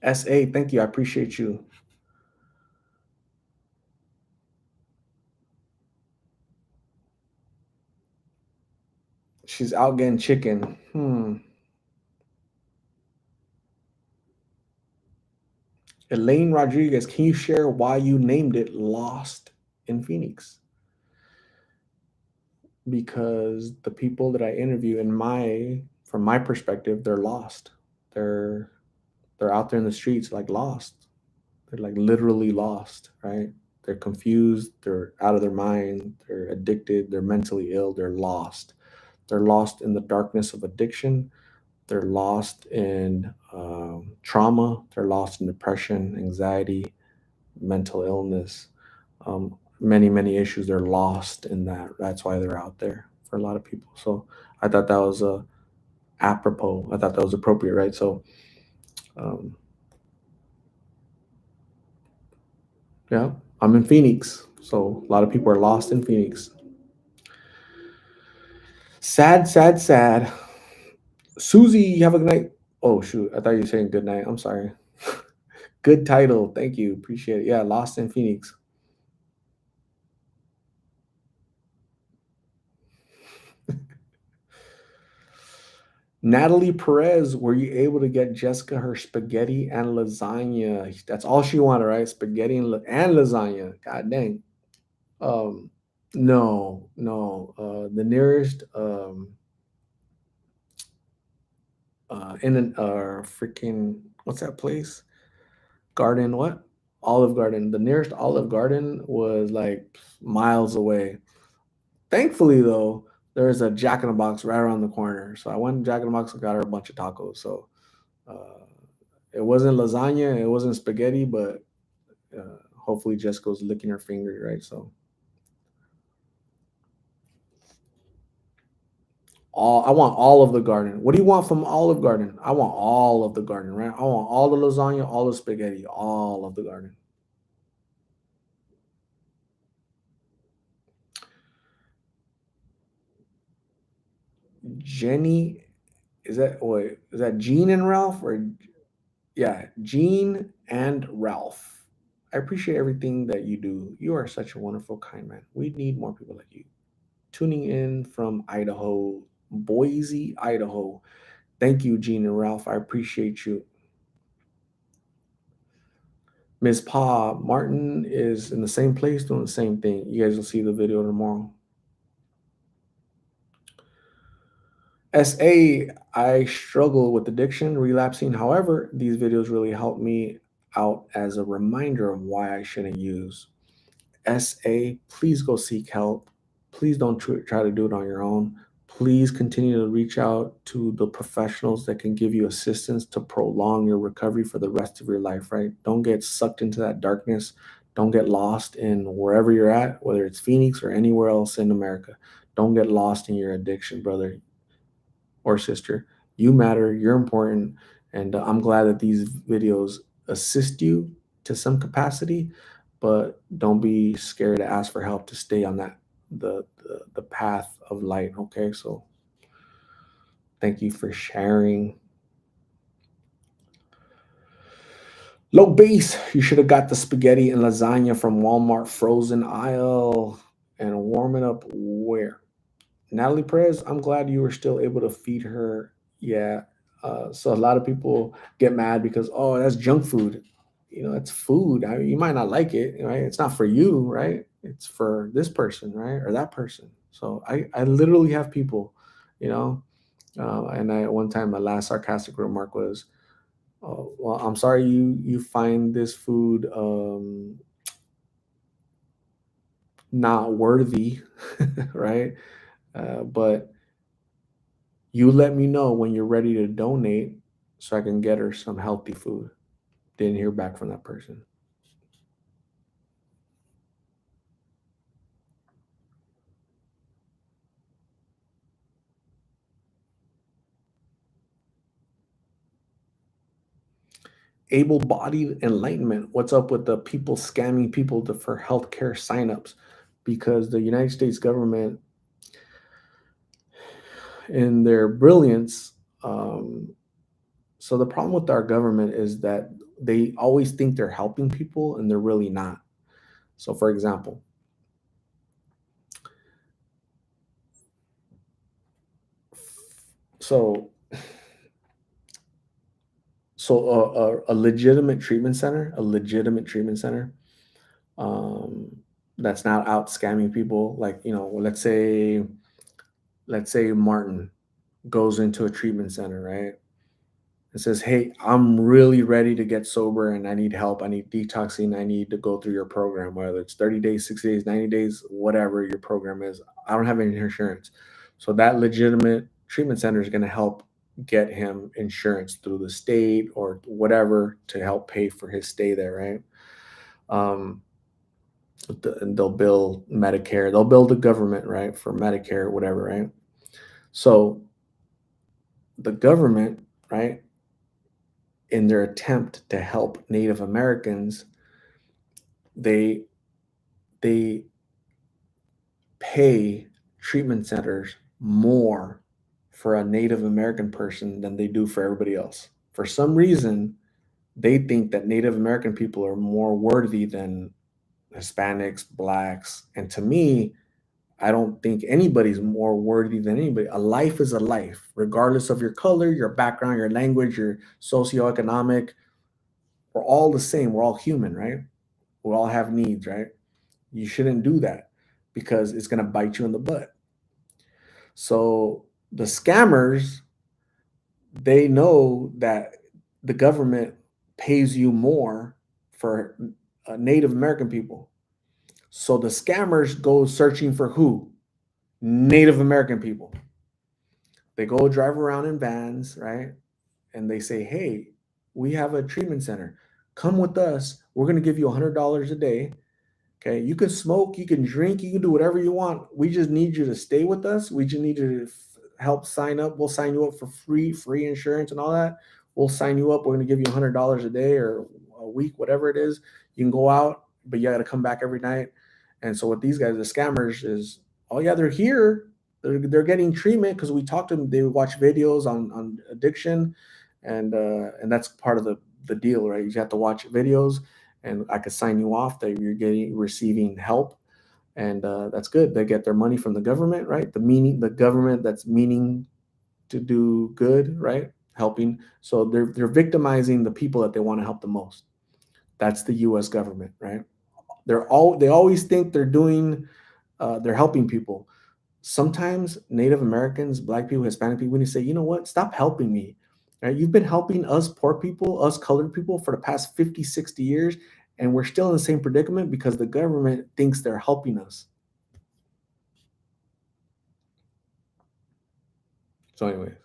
SA, thank you. I appreciate you. She's out getting chicken. Elaine Rodriguez, can you share why you named it Lost in Phoenix? Because the people that I interview from my perspective, they're lost. They're they're out there in the streets like lost. They're like literally lost, right? They're confused, they're out of their mind, they're addicted, they're mentally ill, they're lost. They're lost in the darkness of addiction. They're lost in trauma. They're lost in depression, anxiety, mental illness, many issues. They're lost in that. That's why they're out there for a lot of people. So I thought that was apropos. I thought that was appropriate, right? So um, yeah, I'm in Phoenix, so a lot of people are lost in Phoenix. Sad, sad, sad. Susie, have a good night. Oh shoot, I thought you were saying good night. I'm sorry. Good title, thank you, appreciate it. Yeah, Lost in Phoenix. Natalie Perez, were you able to get Jessica her spaghetti and lasagna? That's all she wanted, right? Spaghetti and lasagna. God dang. Um, no, no. The nearest in an freaking what's that place? Garden, what? Olive Garden. The nearest Olive Garden was like miles away. Thankfully, though, there's a Jack in the Box right around the corner. So I went to Jack in the Box and got her a bunch of tacos. So uh, it wasn't lasagna, it wasn't spaghetti, but hopefully Jessica's licking her finger, right? So I want all of the garden. What do you want from Olive Garden? I want all of the garden, right? I want all the lasagna, all the spaghetti, all of the garden. Jenny, is that Jean and Ralph or yeah, Jean and Ralph? I appreciate everything that you do. You are such a wonderful, kind man. We need more people like you. Tuning in from Idaho, Boise, Idaho. Thank you, Jean and Ralph. I appreciate you. Ms. Pa Martin is in the same place doing the same thing. You guys will see the video tomorrow. SA, I struggle with addiction, relapsing. However, these videos really help me out as a reminder of why I shouldn't use. SA, please go seek help. Please don't try to do it on your own. Please continue to reach out to the professionals that can give you assistance to prolong your recovery for the rest of your life, right? Don't get sucked into that darkness. Don't get lost in wherever you're at, whether it's Phoenix or anywhere else in America. Don't get lost in your addiction, brother or sister. You matter, you're important. And I'm glad that these videos assist you to some capacity, but don't be scared to ask for help to stay on the path of light. Okay, so thank you for sharing. Low base, you should have got the spaghetti and lasagna from Walmart frozen aisle and warm it up where? Natalie Perez, I'm glad you were still able to feed her. Yeah. So a lot of people get mad because, oh, that's junk food. You know, it's food. You might not like it, right? It's not for you, right? It's for this person, right? Or that person. So I literally have people, you know, and one time my last sarcastic remark was, oh, well, I'm sorry you find this food not worthy, right? But you let me know when you're ready to donate so I can get her some healthy food. Didn't hear back from that person. Able bodied enlightenment. What's up with the people scamming people for healthcare signups? Because the United States government, in their brilliance, um, So the problem with our government is that they always think they're helping people and they're really not. So for example, so a legitimate treatment center, um, that's not out scamming people. Like, let's say Martin goes into a treatment center, right? And says, "Hey, I'm really ready to get sober and I need help. I need detoxing. I need to go through your program, whether it's 30 days, 60 days, 90 days, whatever your program is. I don't have any insurance." So that legitimate treatment center is going to help get him insurance through the state or whatever to help pay for his stay there, right? Um, and they'll bill Medicare, they'll bill the government, right, for Medicare, whatever, right? So the government, right, in their attempt to help Native Americans, they they pay treatment centers more for a Native American person than they do for everybody else. For some reason, they think that Native American people are more worthy than Hispanics, blacks, and to me, I don't think anybody's more worthy than anybody. A life is a life, regardless of your color, your background, your language, your socioeconomic. We're all the same. We're all human, right? We all have needs, right? You shouldn't do that because it's going to bite you in the butt. So the scammers, they know that the government pays you more for Native American people. So the scammers go searching for who? Native American people. They go drive around in vans, right? And they say, "Hey, we have a treatment center. Come with us. We're going to give you $100 a day. Okay, you can smoke, you can drink, you can do whatever you want. We just need you to stay with us. We just need you to help sign up. We'll sign you up for free insurance and all that. We'll sign you up. We're going to give you $100 a day or a week, whatever it is. You can go out, but you got to come back every night." And so what these guys, the scammers, is, oh yeah, they're here. They're getting treatment because we talked to them. They watch videos on addiction, and that's part of the deal, right? You have to watch videos and I could sign you off that you're getting receiving help, and that's good. They get their money from the government, right? The government that's meaning to do good, right? Helping. So they're victimizing the people that they want to help the most. That's the U.S. government, right? They always think they're helping people. Sometimes Native Americans, Black people, Hispanic people, when you say, you know what, stop helping me. Right? You've been helping us poor people, us colored people for the past 50, 60 years, and we're still in the same predicament because the government thinks they're helping us. So, anyways,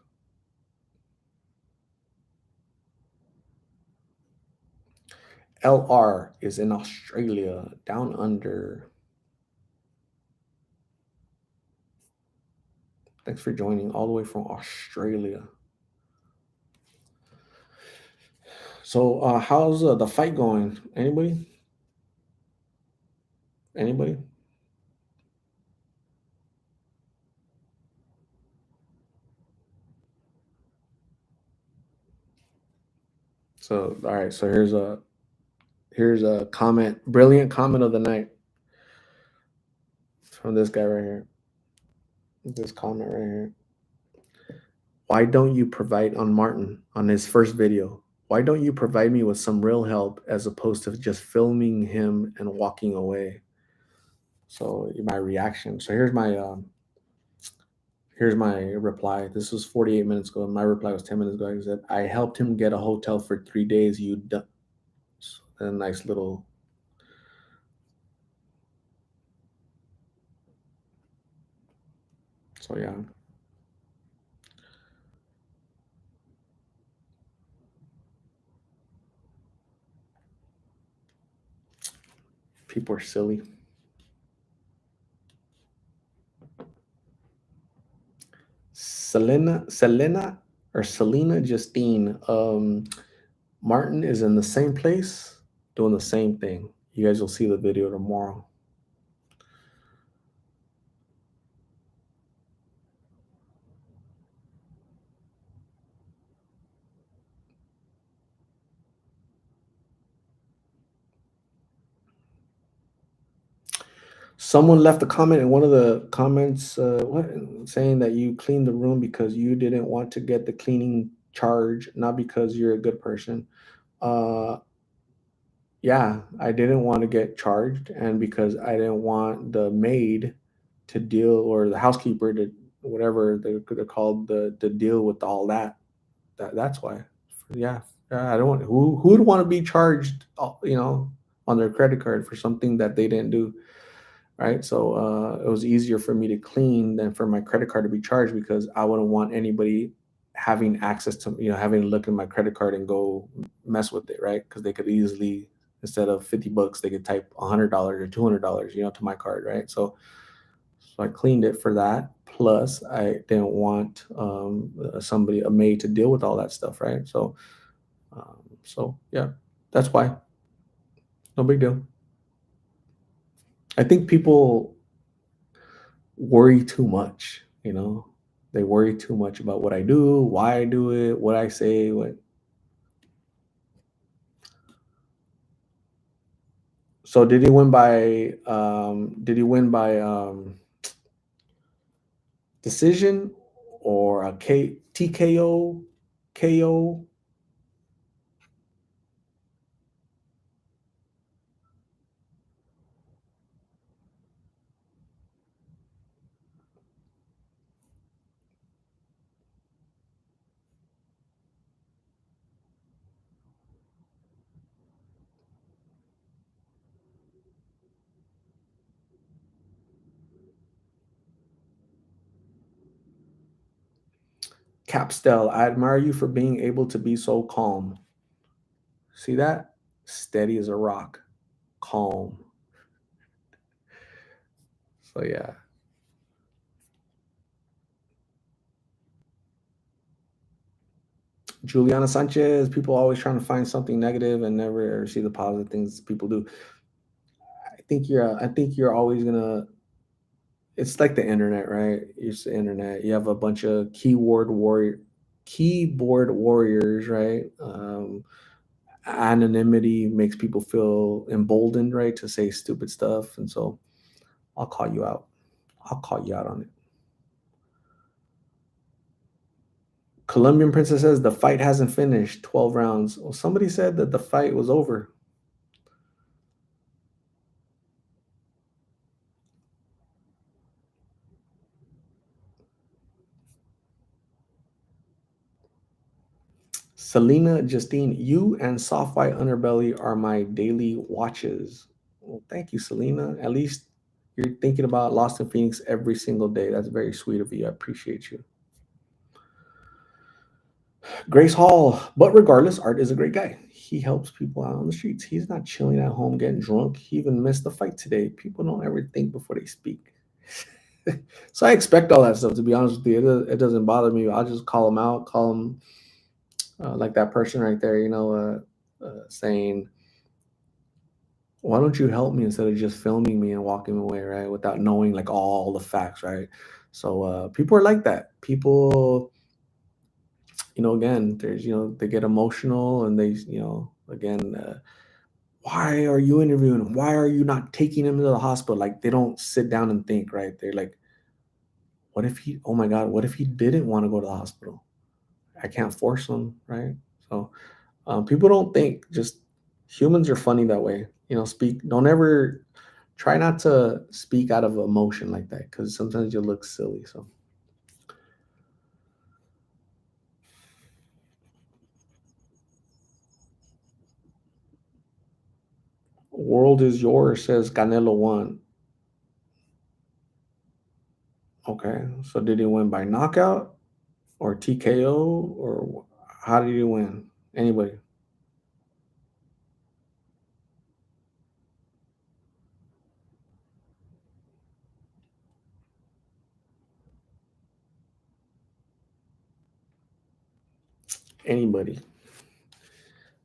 LR is in Australia, down under. Thanks for joining all the way from Australia. So, how's the fight going? Anybody? Anybody? So, all right. So here's a comment, brilliant comment of the night from this guy right here. This comment right here. Why don't you provide on Martin on his first video? Why don't you provide me with some real help as opposed to just filming him and walking away? So my reaction. So here's my reply. This was 48 minutes ago. And my reply was 10 minutes ago. He said, "I helped him get a hotel for 3 days. You done." A nice little. So yeah, people are silly. Selena or Selena Justine. Martin is in the same place doing the same thing. You guys will see the video tomorrow. Someone left a comment in one of the comments, what, saying that you cleaned the room because you didn't want to get the cleaning charge, not because you're a good person. Uh, yeah, I didn't want to get charged, and because I didn't want the maid to deal, or the housekeeper to, whatever they're called, the to deal with all that. That's why. Yeah, yeah. I don't want, who would want to be charged, on their credit card for something that they didn't do, right? So it was easier for me to clean than for my credit card to be charged, because I wouldn't want anybody having access to, having to look at my credit card and go mess with it, right? Because they could easily, instead of $50, they could type $100 or $200, to my card, right? So I cleaned it for that. Plus, I didn't want somebody, a maid, to deal with all that stuff, right? So yeah, that's why. No big deal. I think people worry too much. They worry too much about what I do, why I do it, what I say. What. So did he win by? Did he win by decision, or a TKO, KO? Capstel, I admire you for being able to be so calm. See that? Steady as a rock, calm. So yeah. Juliana Sanchez, people always trying to find something negative and never see the positive things people do. I think you're always gonna. It's like the internet, right? It's the internet. You have a bunch of keyboard warriors, right? Anonymity makes people feel emboldened, right, to say stupid stuff, and so I'll call you out. I'll call you out on it. Colombian Princess says the fight hasn't finished. 12 rounds. Well, somebody said that the fight was over. Selena Justine, you and Soft White Underbelly are my daily watches. Well, thank you, Selena. At least you're thinking about Lost in Phoenix every single day. That's very sweet of you. I appreciate you. Grace Hall. But regardless, Art is a great guy. He helps people out on the streets. He's not chilling at home getting drunk. He even missed the fight today. People don't ever think before they speak. So I expect all that stuff, to be honest with you. It doesn't bother me. I'll just call him out, call him, like that person right there, saying, why don't you help me instead of just filming me and walking away, right? Without knowing like all the facts, right? So people are like that. People, again, there's, they get emotional, and they, again, why are you interviewing him? Why are you not taking him to the hospital? Like, they don't sit down and think, right? They're like, what if he, oh my God, what if he didn't want to go to the hospital? I can't force him, right? So people don't think. Just humans are funny that way. Speak. Don't ever try not to speak out of emotion like that, because sometimes you look silly. So, world is yours, says Canelo won. Okay, so did he win by knockout or TKO, or how did he win? Anybody? Anybody?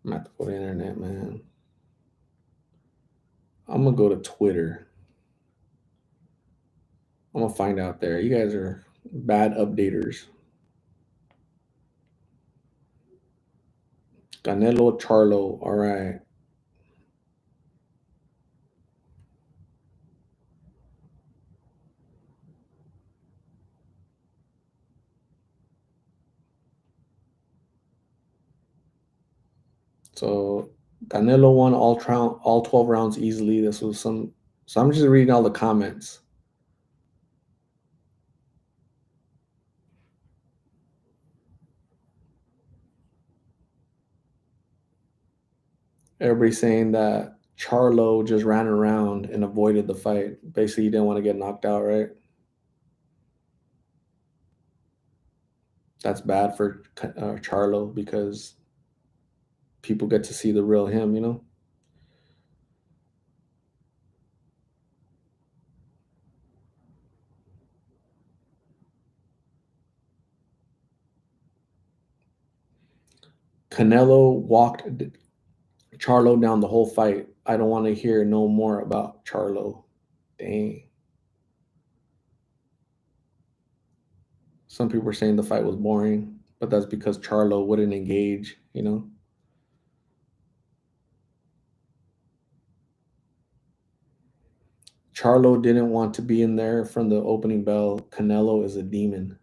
I'm at the internet, man. I'm gonna go to Twitter. I'm gonna find out there. You guys are bad updaters. Canelo Charlo. All right. So Canelo won all 12 rounds easily. This was some. So I'm just reading all the comments. Everybody's saying that Charlo just ran around and avoided the fight. Basically, he didn't want to get knocked out, right? That's bad for Charlo because people get to see the real him, you know? Canelo walked Charlo down the whole fight. I don't want to hear no more about Charlo. Dang. Some people were saying the fight was boring, but that's because Charlo wouldn't engage, you know? Charlo didn't want to be in there from the opening bell. Canelo is a demon.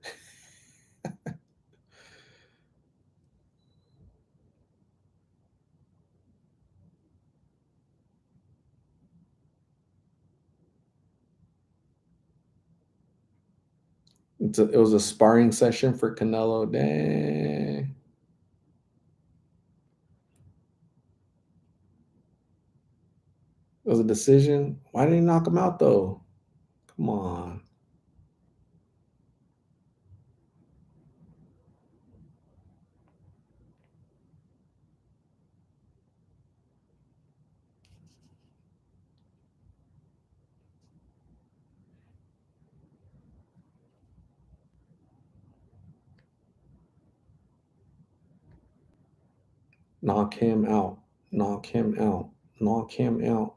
It was a sparring session for Canelo. Dang. It was a decision. Why didn't he knock him out though? Come on. Knock him out. Knock him out. Knock him out.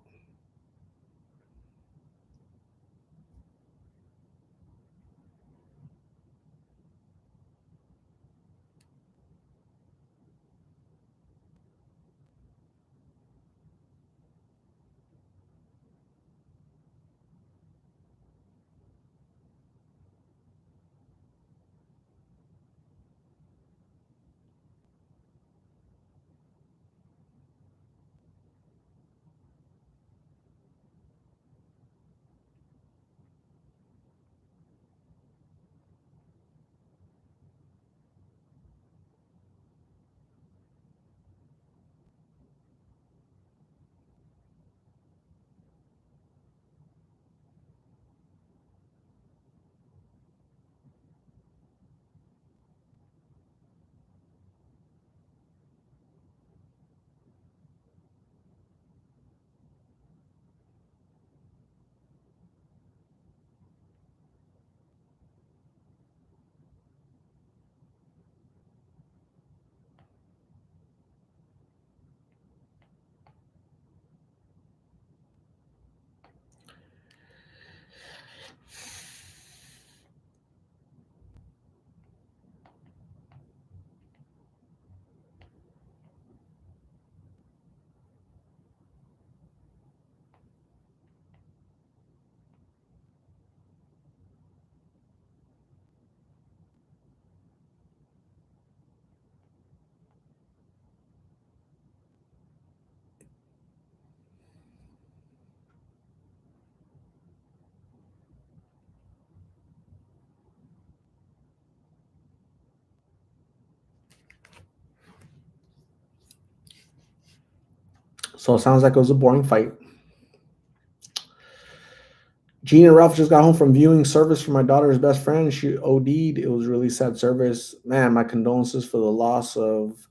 So it sounds like it was a boring fight. Gene and Ralph just got home from viewing service for my daughter's best friend. She OD'd. It was really sad service. Man, my condolences for the loss of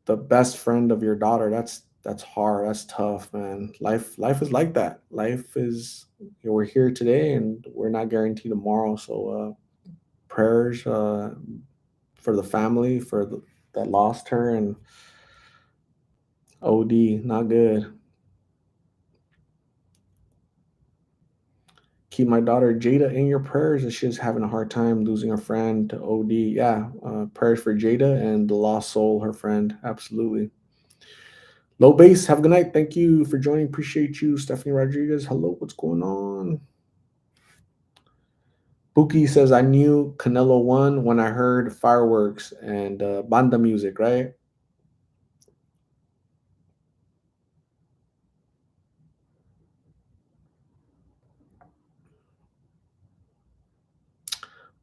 the best friend of your daughter. That's hard. That's tough, man. Life is like that. Life is, we're here today and we're not guaranteed tomorrow. So prayers for the family that lost her, and OD, not good. Keep my daughter Jada in your prayers as she's having a hard time losing a friend to OD. Yeah, prayers for Jada and the lost soul, her friend. Absolutely. Low base, have a good night. Thank you for joining. Appreciate you. Stephanie Rodriguez. Hello, what's going on? Buki says, I knew Canelo won when I heard fireworks and banda music, right?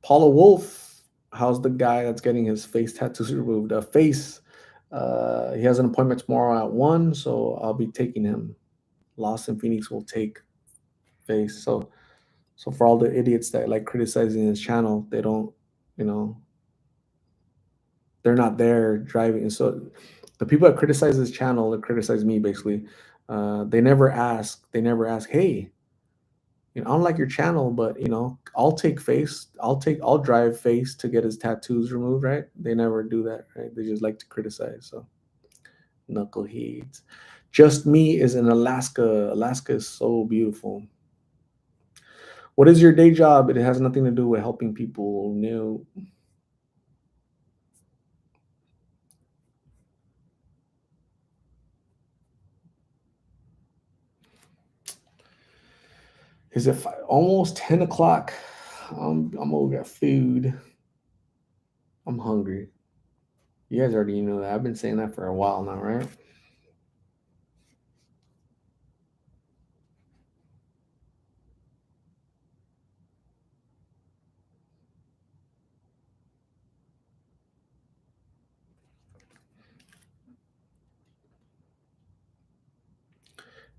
Paula Wolf, how's the guy that's getting his face tattoos removed? He has an appointment tomorrow at 1, so I'll be taking him. Lost in Phoenix will take face. So for all the idiots that like criticizing his channel, they don't, you know, they're not there driving. So the people that criticize his channel, that criticize me basically, they never ask, hey, I don't like your channel, but I'll drive face to get his tattoos removed, right? They never do that, right? They just like to criticize. So knuckleheads. Just Me is in Alaska. Alaska is so beautiful. What is your day job? It has nothing to do with helping people. No. Is it almost 10 o'clock? I'm over at food. I'm hungry. You guys already know that. I've been saying that for a while now, right?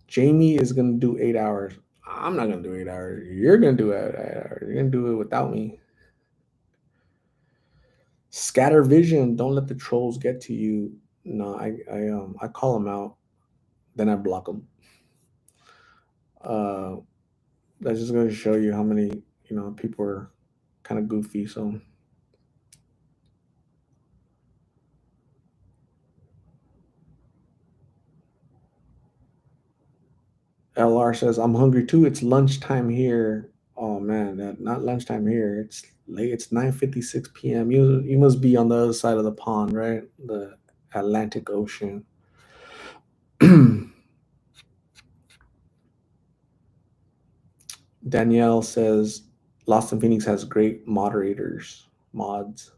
Jamie is gonna do 8 hours. I'm not gonna do 8 hours. You're gonna do 8 hours. You're gonna do it without me. Scatter vision. Don't let the trolls get to you. No, I call them out, then I block them. Uh, that's just going to show you how many people are kind of goofy. So LR says I'm hungry too. It's lunchtime here. Oh man, not lunchtime here. It's late. It's 9:56 p.m. You must be on the other side of the pond, right? The Atlantic Ocean. Danielle says Lost in Phoenix has great moderators, mods.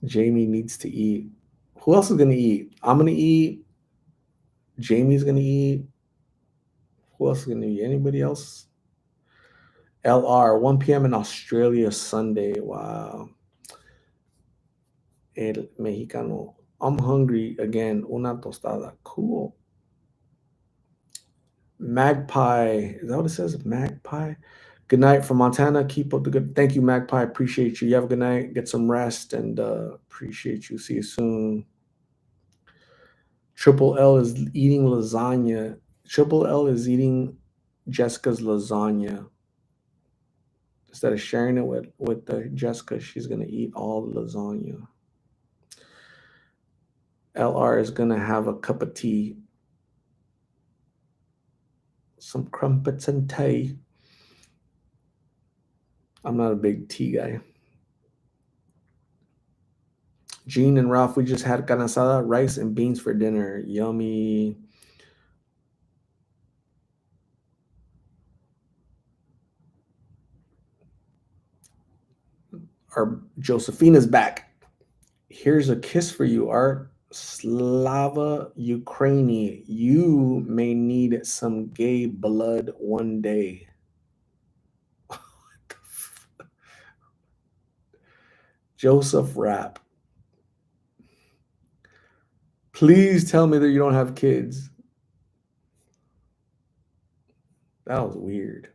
Jamie needs to eat. Who else is gonna eat? I'm gonna eat. Jamie's gonna eat. Who else is gonna eat? Anybody else? LR, 1 p.m. in Australia Sunday. Wow. El Mexicano. I'm hungry again. Una tostada. Cool. Magpie. Is that what it says? Magpie. Good night from Montana. Keep up the good. Thank you, Magpie. Appreciate you. You have a good night. Get some rest and appreciate you. See you soon. Triple L is eating lasagna. Triple L is eating Jessica's lasagna. Instead of sharing it with Jessica, she's gonna eat all the lasagna. LR is gonna have a cup of tea, some crumpets and tea. I'm not a big tea guy. Gene and Ralph, we just had carne asada, rice and beans for dinner. Yummy. Our Josephina's back. Here's a kiss for you, Art. Slava Ukraini. You may need some gay blood one day. Joseph Rapp. Please tell me that you don't have kids. That was weird.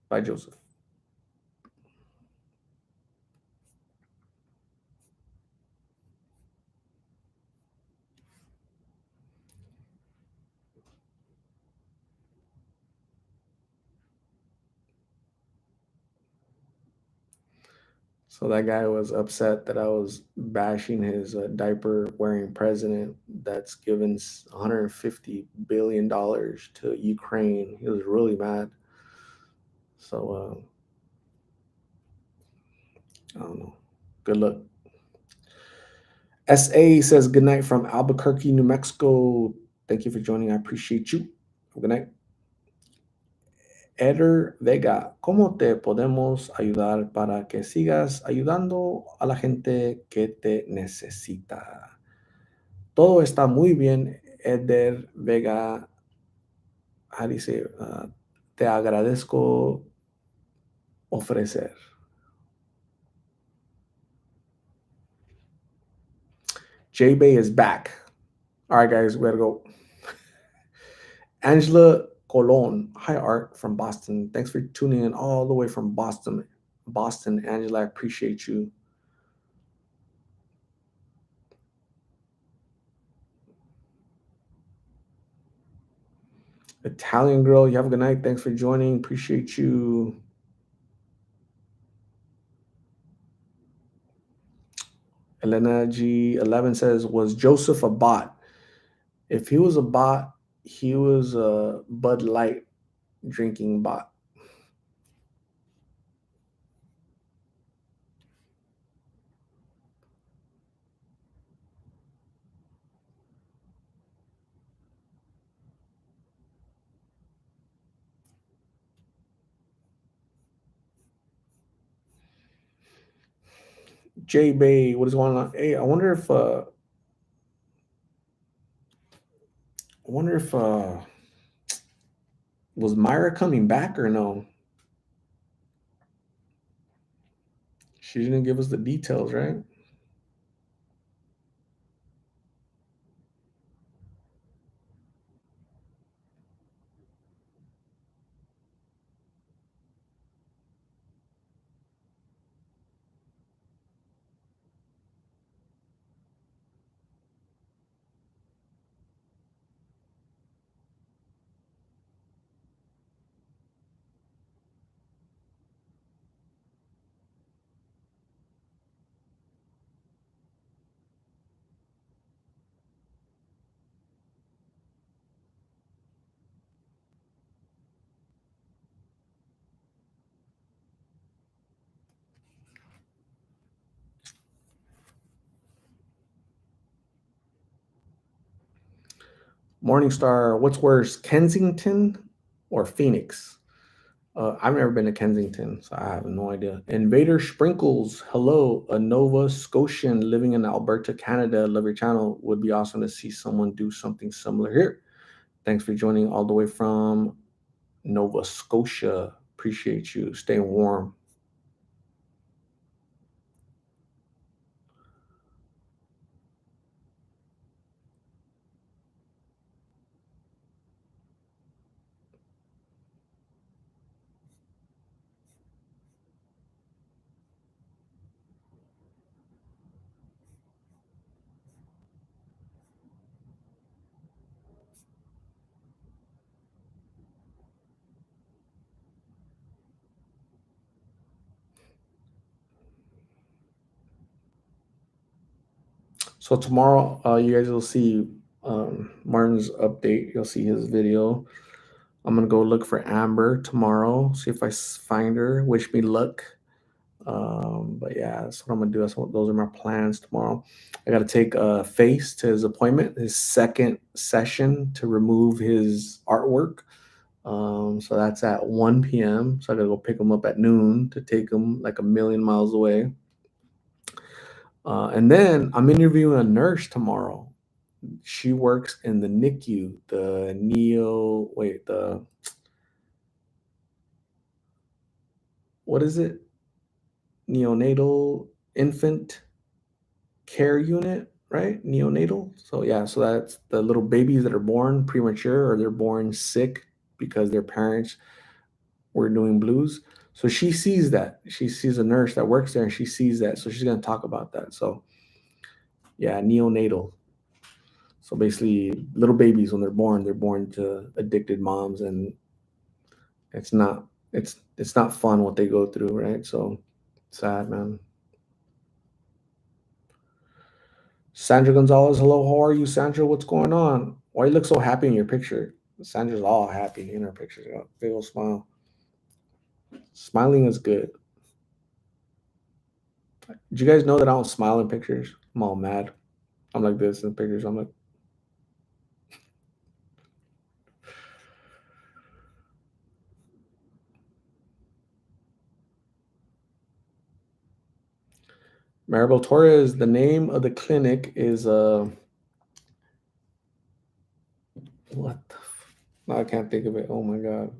Bye, Joseph. So that guy was upset that I was bashing his diaper wearing president that's given $150 billion to Ukraine. He was really mad. So I don't know. Good luck. SA says good night from Albuquerque, New Mexico. Thank you for joining. I appreciate you. Good night. Eder Vega, ¿cómo te podemos ayudar para que sigas ayudando a la gente que te necesita? Todo está muy bien, Eder Vega. How do you say it? Te agradezco ofrecer. J Bay is back. All right, guys, we gotta go. Angela Colon. Hi, Art from Boston. Thanks for tuning in all the way from Boston. Boston, Angela, I appreciate you. Italian girl, you have a good night. Thanks for joining. Appreciate you. Elena G11 says, was Joseph a bot? If he was a bot, he was a Bud Light drinking bot. J Bay, what is going on? Hey, I wonder if was Myra coming back or no? She didn't give us the details, right? Morningstar, what's worse, Kensington or Phoenix? I've never been to Kensington, so I have no idea. Invader Sprinkles, hello, a Nova Scotian living in Alberta, Canada. Love your channel. Would be awesome to see someone do something similar here. Thanks for joining all the way from Nova Scotia. Appreciate you. Staying warm. So tomorrow, you guys will see Martin's update. You'll see his video. I'm gonna go look for Amber tomorrow. See if I find her. Wish me luck. But yeah, that's what I'm gonna do. Those are my plans tomorrow. I gotta take Face to his appointment, his second session to remove his artwork. So that's at 1 p.m. So I gotta go pick him up at noon to take him like a million miles away. And then I'm interviewing a nurse tomorrow. She works in the NICU, what is it? Neonatal infant care unit, right? Neonatal. So yeah, so that's the little babies that are born premature or they're born sick because their parents were doing blues. So she sees that. She sees a nurse that works there and she sees that. So she's gonna talk about that. So yeah, neonatal. So basically little babies when they're born to addicted moms and it's not it's not fun what they go through, right? So sad, man. Sandra Gonzalez, hello, how are you, Sandra? What's going on? Why you look so happy in your picture? Sandra's all happy in her pictures. Got a big old smile. Smiling is good. Did you guys know that I don't smile in pictures? I'm all mad. I'm like this in pictures. I'm like, Maribel Torres, the name of the clinic is what the no, I can't think of it. Oh my god.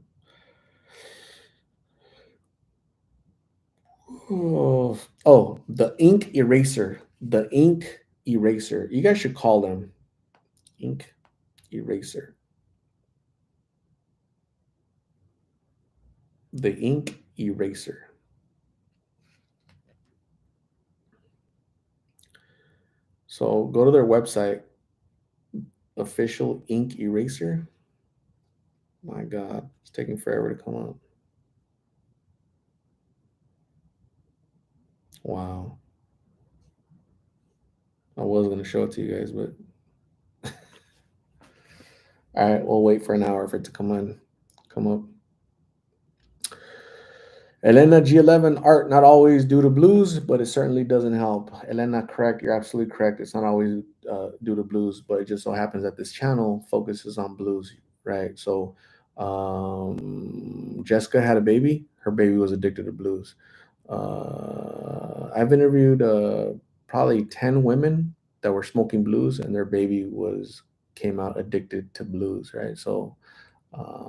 The ink eraser. The ink eraser. You guys should call them ink eraser. The ink eraser. So go to their website, official ink eraser. My God, it's taking forever to come up. Wow. I was gonna show it to you guys, but all right, we'll wait for an hour for it to come up. Elena G11, art not always due to blues, but it certainly doesn't help. Elena, correct. You're absolutely correct. It's not always due to blues, but it just so happens that this channel focuses on blues, right? So Jessica had a baby. Her baby was addicted to blues. I've interviewed probably 10 women that were smoking blues, and their baby was came out addicted to blues, right? So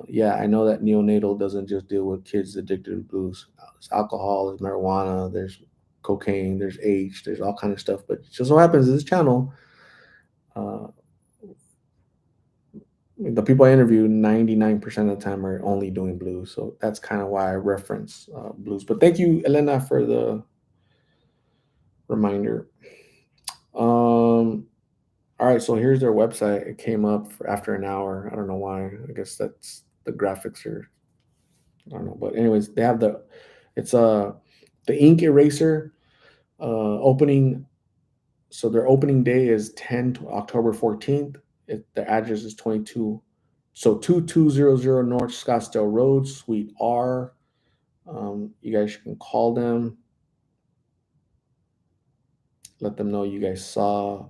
yeah, I know that neonatal doesn't just deal with kids addicted to blues. There's alcohol, there's marijuana, there's cocaine, there's H, there's all kind of stuff. But it just so happens this channel, uh, the people I interview, 99% of the time are only doing blues. So that's kind of why I reference blues. But thank you, Elena, for the reminder. All right, so here's their website. It came up after an hour. I don't know why. I guess that's the graphics are, I don't know. But anyways, they have it's the ink eraser opening. So their opening day is 10 to October 14th. The address is 22, so 2200 North Scottsdale Road, Suite R. You guys can call them, let them know you guys saw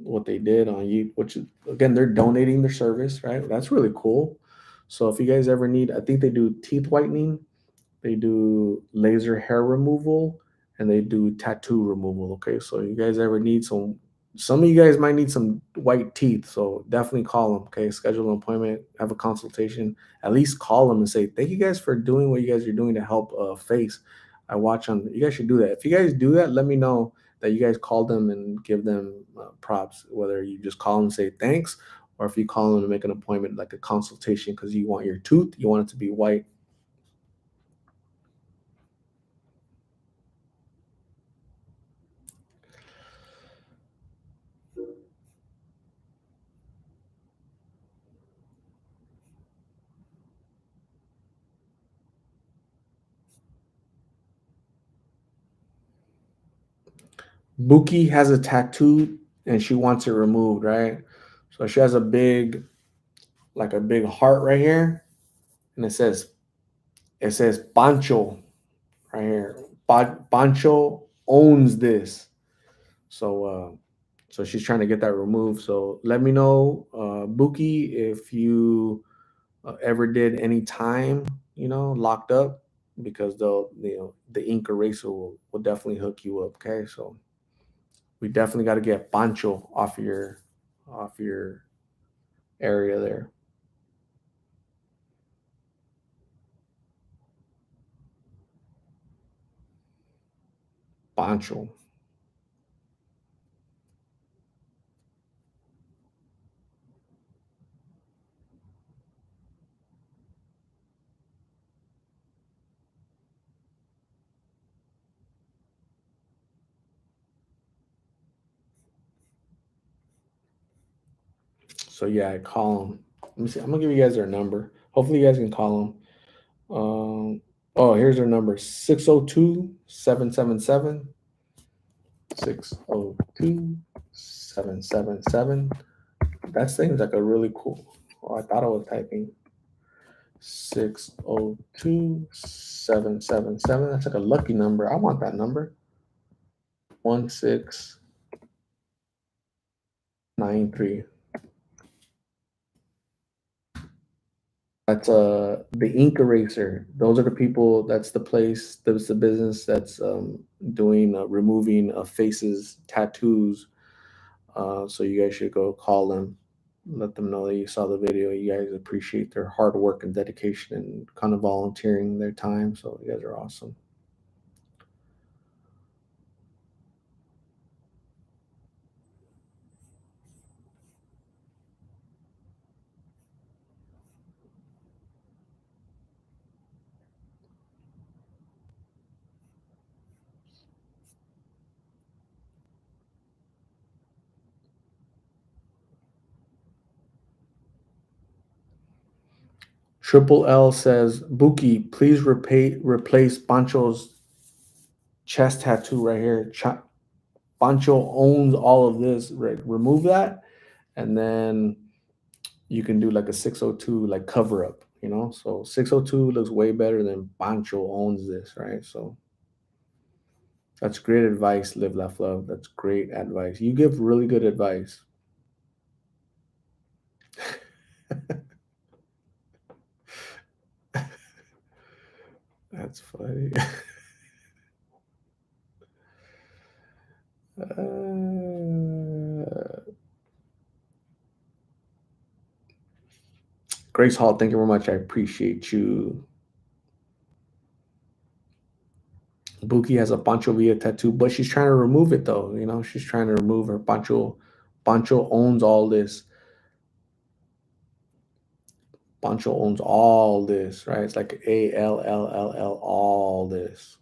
what they did on you, which is, again, they're donating their service, right? That's really cool. So if you guys ever need, I think they do teeth whitening, they do laser hair removal, and they do tattoo removal. Okay, so you guys ever need some of you guys might need some white teeth, so definitely call them. Okay, schedule an appointment, have a consultation. At least call them and say thank you guys for doing what you guys are doing to help face. I watch on. You guys should do that. If you guys do that, let me know that you guys call them and give them props. Whether you just call them and say thanks, or if you call them to make an appointment, like a consultation, because you want your tooth, you want it to be white. Buki has a tattoo and she wants it removed, right? So she has like a big heart right here, and it says Pancho right here. Pancho owns this, so she's trying to get that removed. So let me know, Buki, if you ever did any time, locked up, because the ink eraser will definitely hook you up. Okay, so we definitely got to get Pancho off your area there. Pancho. So yeah, I call them. Let me see. I'm gonna give you guys their number. Hopefully, you guys can call them. Oh, here's their number: 602-777. That seems like a really cool. Oh, I thought I was typing 602-777. That's like a lucky number. I want that number. 1693. That's the ink eraser. Those are the people. That's the place. That's the business that's doing removing faces, tattoos. So you guys should go call them, let them know that you saw the video. You guys appreciate their hard work and dedication and kind of volunteering their time. So you guys are awesome. Triple L says, Buki, please replace Pancho's chest tattoo right here. Pancho owns all of this. Right? Remove that, and then you can do like a 602 like cover up, you know? So 602 looks way better than Pancho owns this, right? So that's great advice, Live Laugh Love. That's great advice. You give really good advice. That's funny. uh, Grace Hall, thank you very much. I appreciate you. Buki has a Pancho Villa tattoo, but she's trying to remove it though. You know, she's trying to remove her Pancho. Pancho owns all this. Pancho owns all this, right? It's like ALLLL, all this.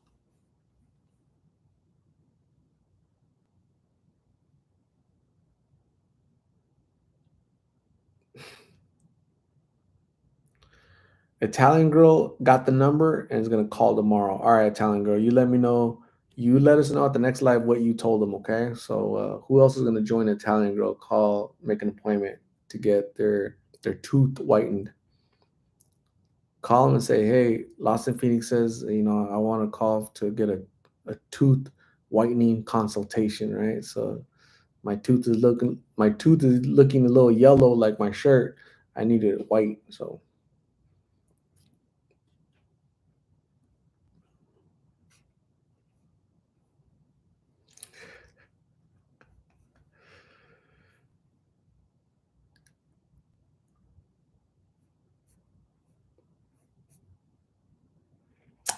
Italian girl got the number and is gonna call tomorrow. All right, Italian girl, you let me know. You let us know at the next live what you told them, okay? So who else is gonna join Italian girl? Call, make an appointment to get their tooth whitened. Call them and say, hey, Lost in Phoenix says, you know, I want to call to get a tooth whitening consultation, right? So my tooth is looking a little yellow like my shirt. I need it white. So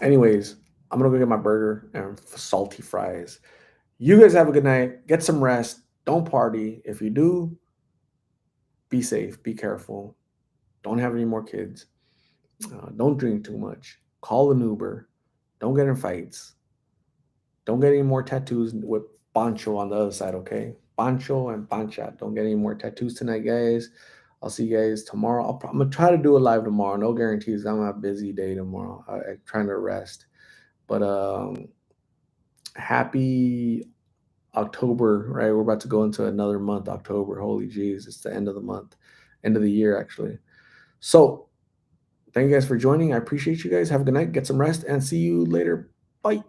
anyways, I'm gonna go get my burger and salty fries. You guys have a good night. Get some rest. Don't party. If you do, be safe. Be careful. Don't have any more kids. Don't drink too much. Call an Uber. Don't get in fights. Don't get any more tattoos with Pancho on the other side, okay? Pancho and Pancha. Don't get any more tattoos tonight, guys. I'll see you guys tomorrow. I'm gonna try to do it live tomorrow. No guarantees. I'm a busy day tomorrow. I'm trying to rest. But happy October, right? We're about to go into another month, October. Holy jeez, it's the end of the month, end of the year, actually. So thank you guys for joining. I appreciate you guys. Have a good night. Get some rest and see you later. Bye.